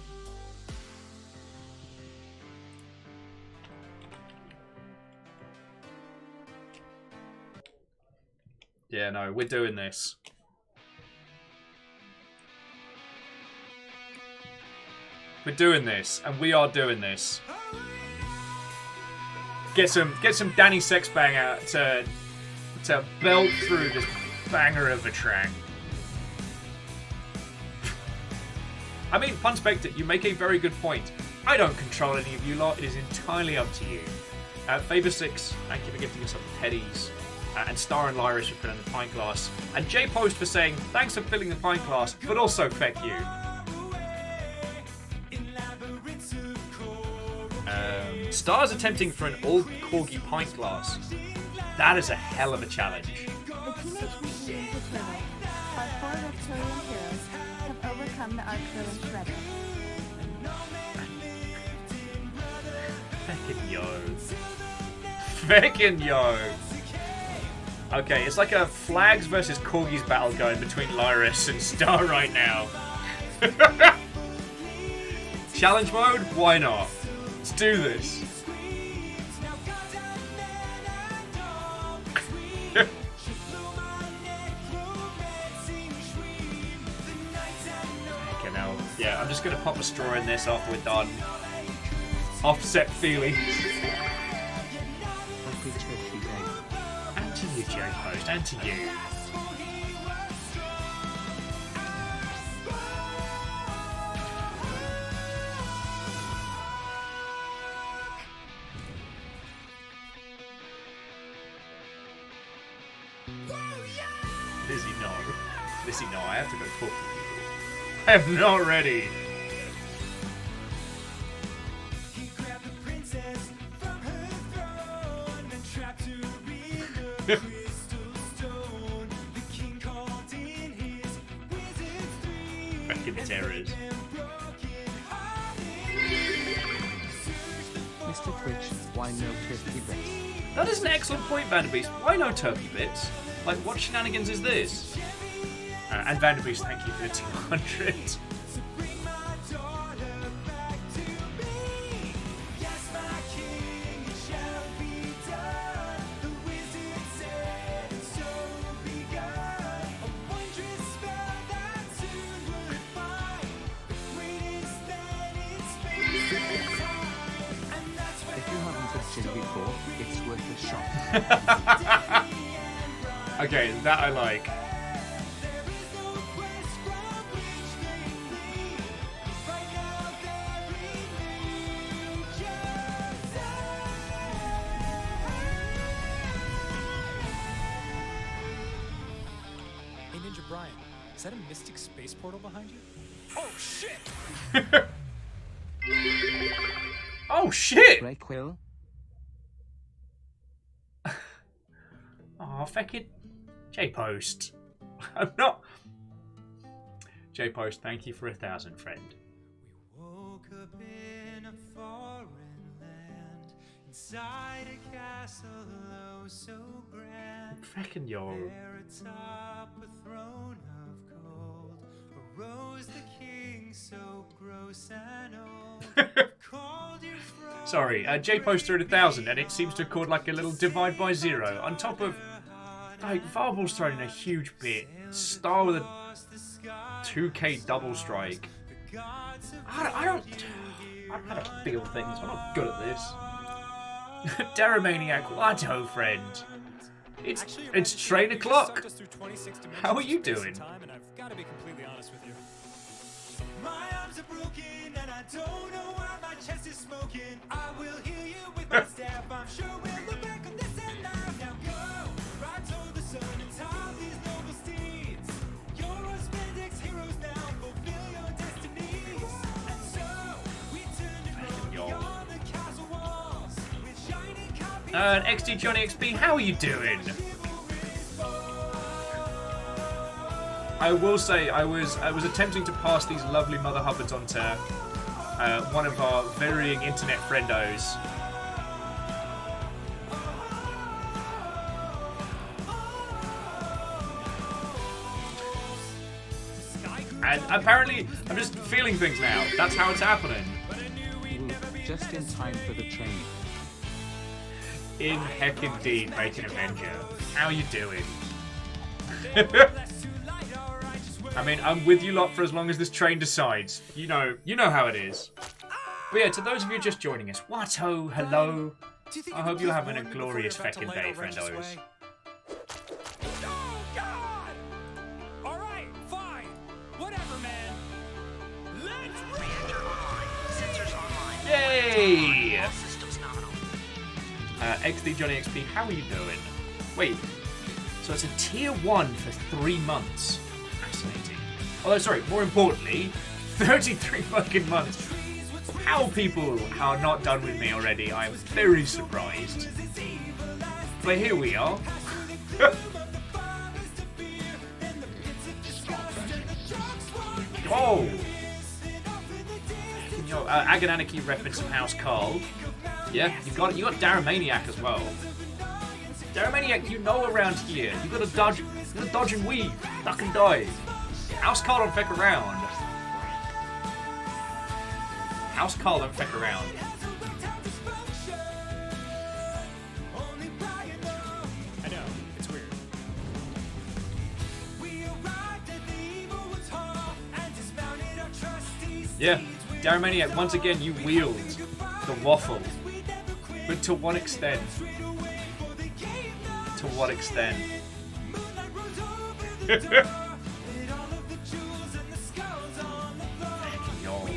yeah, no, we're doing this. We're doing this, and we are doing this. Get some Danny Sexbang out to belt through this banger of a track. I mean, Punspector, you make a very good point. I don't control any of you lot. It is entirely up to you. Favor6, thank you for gifting us some Teddies. And Star and Lyris for filling the pint glass. And J Post for saying, thanks for filling the pint glass, but also feck you. Star's attempting for an old corgi pint glass. That is a hell of a challenge. The Teenage Mutant Ninja Turtles, our 4 reptilian heroes, have overcome the arch villain Shredder. Feckin' yo. Feckin' yo. Okay, it's like a flags versus corgis battle going between Lyris and Star right now. Challenge mode? Why not? Let's do this. Okay, now, yeah, I'm just gonna pop a straw in this after we're done. Offset feelings. Happy Turkey Day. And to you, Joe Post, and to you. Lizzie, no, I have to go talk to people. I am not ready. Fucking terrors. Mr. Twitch, why no turkey bits? That is an excellent point, Vanderbeest. Why no turkey bits? Like, what shenanigans is this? And Vanderbeest, thank you for the 200. If you haven't touched it before, it's worth a shot. Okay, that I like. Hey Ninja Brian, is that a mystic space portal behind you? Oh shit! Oh shit! Ray Quill. Oh, feck it. J-Post. I'm not... J-Post, thank you for 1,000, friend. We woke up in a foreign land, inside a castle, oh so grand. Feckin' yo. There atop a throne of gold arose the king, so gross and old. Called you from Sorry, J-Post threw 1,000, and it seems to record like a little divide by zero. On top of... like, Fireball's thrown in a huge bit. Star with a 2k double strike. I don't know how to feel things. I'm not good at this. Daramaniac, Watto friend. Actually, your It's Majesty, train you just o'clock. sucked us through 26 dimensions How are you of space doing? and time, and I've got to be completely honest with you. My arms are broken and I don't know why my chest is smoking. I will heal you with my staff. I'm sure we'll look back on this and laugh. Now go, ride toward the sun and tie these noble steeds. You're our spandex heroes now, fulfill your destinies. And so, we turn and roll beyond the castle walls with shining copies. XD Johnny XP, how are you doing? I will say I was attempting to pass these lovely Mother Hubbards onto one of our varying internet friendos. And apparently I'm just feeling things now. That's how it's happening. Woo, just in time for the train. In heck indeed, Bacon Avenger. How you doing? I mean, I'm with you lot for as long as this train decides. You know how it is. But yeah, to those of you just joining us, Watto, hello. Do you think I you hope could you're please having a warn me before glorious you're about to feckin' light day, our wrenches friendos. away? Oh, God! All right, fine. Whatever, man. Let's Reactor online. Sensors online. Yay! All systems nominal. XD Johnny XP, how are you doing? Wait, so it's a tier 1 for 3 months. Fascinating. Although, sorry, more importantly, 33 fucking months. How people are not done with me already, I'm very surprised. But here we are. Oh! You know, Agonaniki repping some House Carl. Yeah, you got Daramaniac as well. Daramaniac, you know around here. You gotta dodge and weave. Duck and dive. House Carl don't feck around. House Carl don't feck around. I know, it's weird. Yeah, Daramaniac, once again you wield the waffle. But to what extent? To what extent? Yo.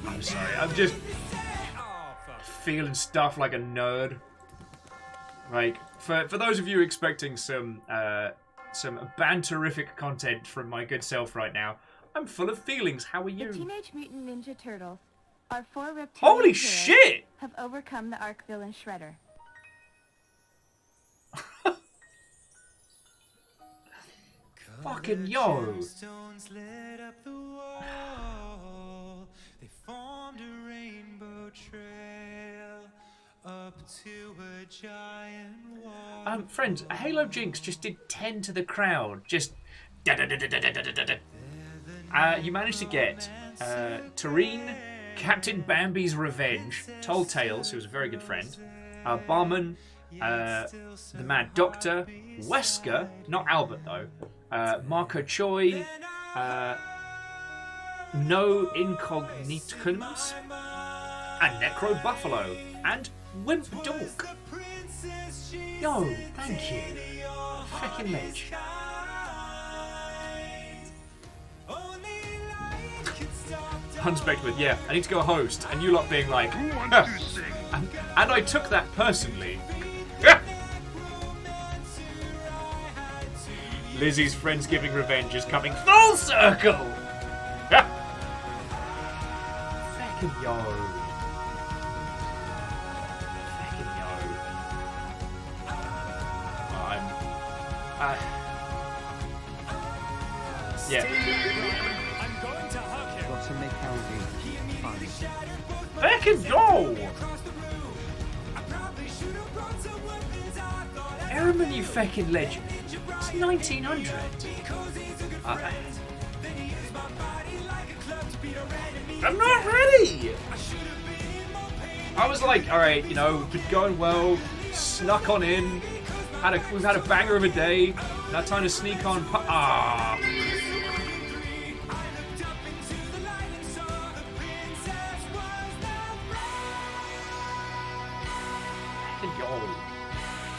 I'm sorry, I'm just feeling stuff like a nerd. Like, for those of you expecting some banterific content from my good self right now, I'm full of feelings. How are The you? Teenage Mutant Ninja Turtles, our 4 reptilian Holy heroes, shit! have overcome the arch villain Shredder. Fucking yo! Stones lit up the wall. They formed a rainbow trail up to a giant wall. Friends, Halo Jinx just did 10 to the crowd. Just you managed to get Tareen, Captain Bambi's Revenge, Toll Tales, who was a very good friend, Barman, the Mad Doctor, Wesker, not Albert though, Marco Choi, No Incognitums, and Necro Buffalo, and Wimp Dog. Yo, thank you. Feckin' ledge. Hunspect with, yeah, I need to go host, and you lot being like, huh. And I took that personally. Lizzie's Friendsgiving revenge is coming full circle! Feckin' yo. Feckin' yo. Yeah. I'm going to hug him. Got to make Aldi fun. Feckin' yo! Ehrman, you feckin' legend. It's 1900. I'm not ready! I was like, alright, you know, been going well, snuck on in, we've had a banger of a day. Now time to sneak on. Ah.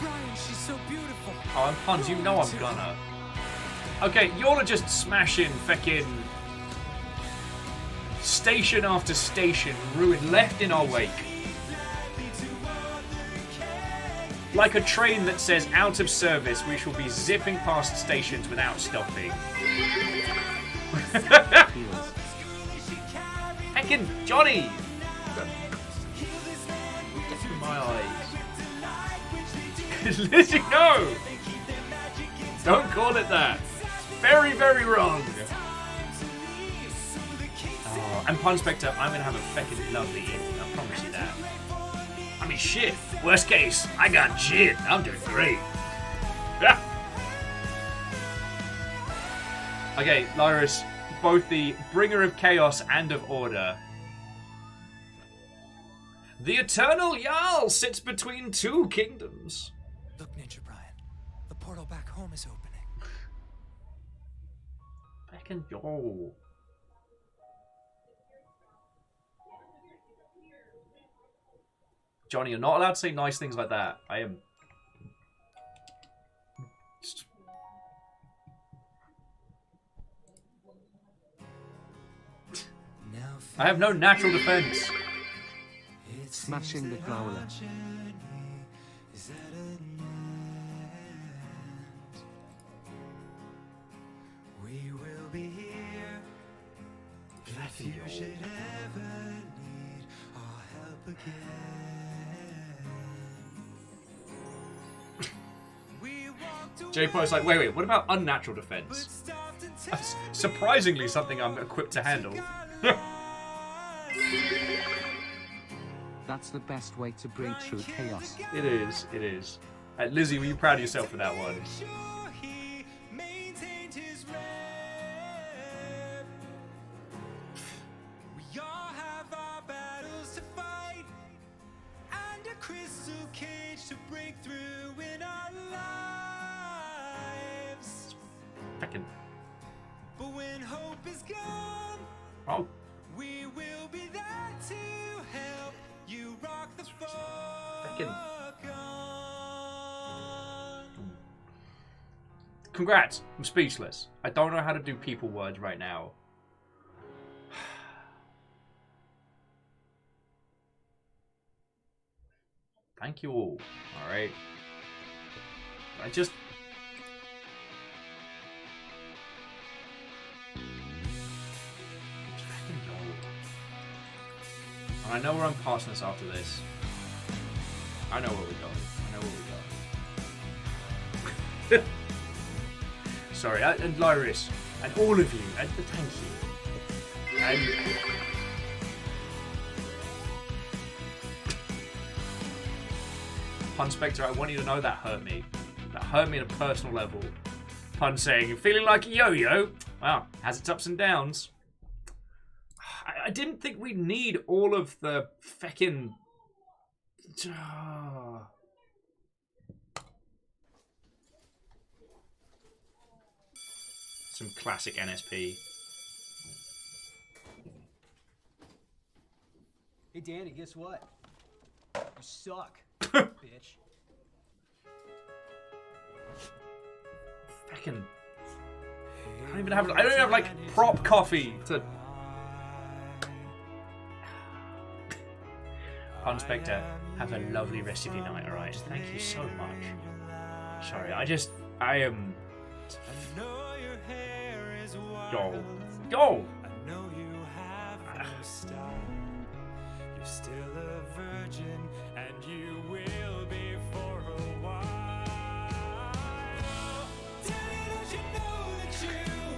Brian, she's so beautiful. Oh, and puns, you know I'm gonna. Okay, y'all are just smashing feckin' station after station, ruined left in our wake. Like a train that says out of service, we shall be zipping past stations without stopping. Feckin' Johnny! Get in my eyes. Lizzie, no! Don't call it that. Very, very wrong. Oh, and Pun Spectre, I'm gonna have a feckin' lovely evening. I promise you that. I mean, shit. Worst case, I got shit. I'm doing great. Okay, Lyris, both the bringer of chaos and of order. The eternal Jarl sits between two kingdoms. Look, Ninja Brian, the portal back home is opening. Feckin' yo. Johnny, you're not allowed to say nice things like that. I am. I have no natural defense. Smashing the growler. We will be here if you should ever need our help again. We walked away. J-Po's like, wait, what about unnatural defense? That's surprisingly something I'm equipped to handle. That's the best way to bring true chaos. It is, it is. Lizzie, were you proud of yourself for that one? He maintained his rep. We all have our battles to fight and a crystal cage to break through in our lives. Feckin'. But when hope is gone, Oh. we will be there to help you rock the Feckin'. fuck on. Congrats. I'm speechless. I don't know how to do people words right now. Thank you all. Alright. I just... Let's fucking go. And I know where I'm passing this after this. I know where we're going. I know where we're going. Sorry, and Lyris, and all of you, and thank you. And Pun Spectre, I want you to know that hurt me. That hurt me on a personal level. Pun saying, feeling like a yo-yo? Well, has its ups and downs. I didn't think we'd need all of the feckin'... Some classic NSP. Hey Danny, guess what? You suck, bitch. Fucking. I don't even have like prop coffee to. Pun Spectre, have a lovely rest of your night, alright? Thank you so much. Sorry, I am. Yo. Yo! I know you have no style. You're still a virgin, and you will be for a while. Daddy, don't you know that you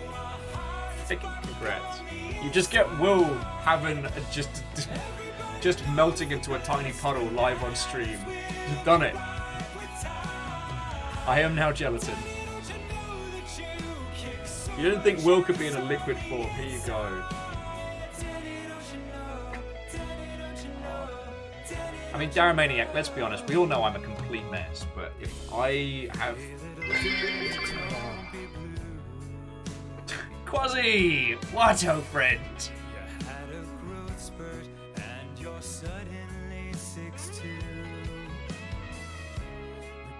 are hard as Fucking congrats. You just get Will having just melting into a tiny puddle live on stream. You've done it. I am now gelatin. You didn't think Will could be in a liquid form. Here you go. I mean, Darren Maniac, let's be honest, we all know I'm a complete mess, but if I have... Quasi! What, oh friend? You had a growth spurt and you're suddenly 6'2".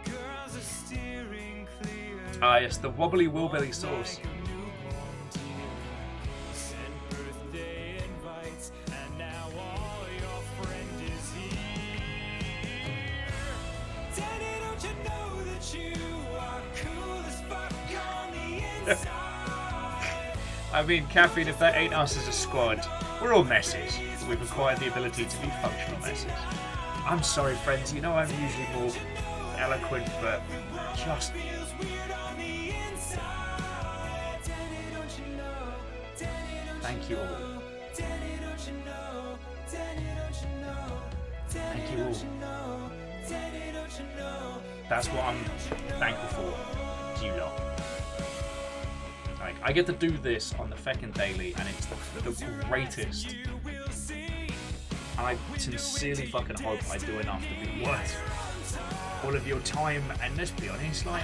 The girls are steering clear. Ah, yes, the wobbly willbilly sauce. Sent birthday invites and now all your friend is here. Daddy, don't you know that you are cool as fuck on the inside? I mean, Caffeine, if that ain't us as a squad, we're all messes. But we've acquired the ability to be functional messes. I'm sorry, friends, you know I'm usually more eloquent, but just... Thank you all. Thank you all. That's what I'm thankful for, to you lot. Like, I get to do this on the feckin' daily, and it's the greatest. And I sincerely fucking hope I do enough to be worth all of your time, and let's be honest, like,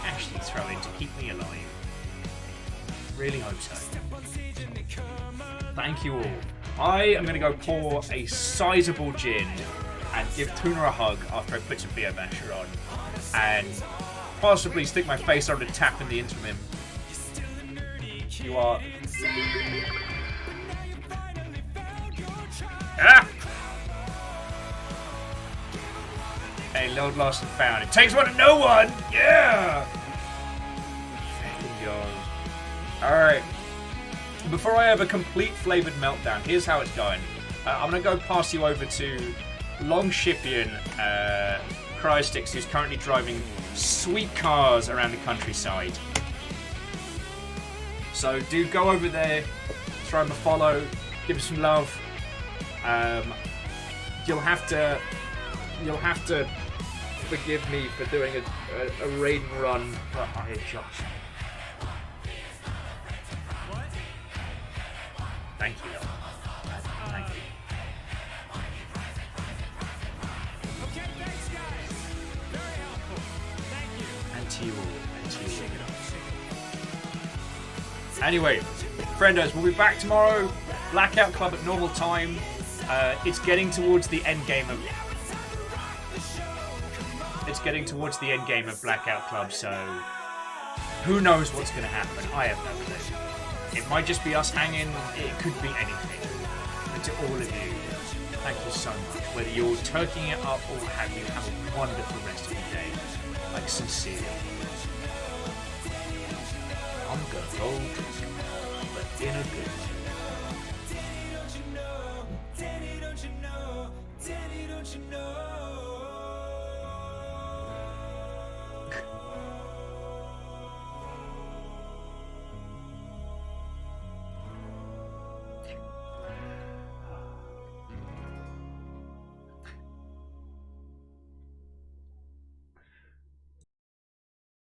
actually throw in to keep me alive. Really hope so. Thank you all. I am going to go pour a sizable gin and give Tuna a hug after I put some beer basher on, and possibly stick my face over the tap in the interim. You are... Ah! Hey, load lost and found. It takes one to know one! Yeah! Alright. Before I have a complete flavoured meltdown, here's how it's going. I'm going to go pass you over to Longshipian Cryosticks, who's currently driving sweet cars around the countryside. So do go over there, throw him a follow, give him some love. You'll have to forgive me for doing a raid and run. Oh, I hear shots. Thank you. Thank you. Okay, thanks guys. Very helpful. Thank you. And to you all. And to you all. Anyway, friendos, we'll be back tomorrow. Blackout Club at normal time. It's getting towards the end game of... It's getting towards the end game of Blackout Club, so... Who knows what's going to happen? I have no clue. It might just be us hanging. It could be anything. But to all of you, thank you so much. Whether you're turkeying it up or have a wonderful rest of your day. Like, sincerely. I'm gonna go drink, but in a good way.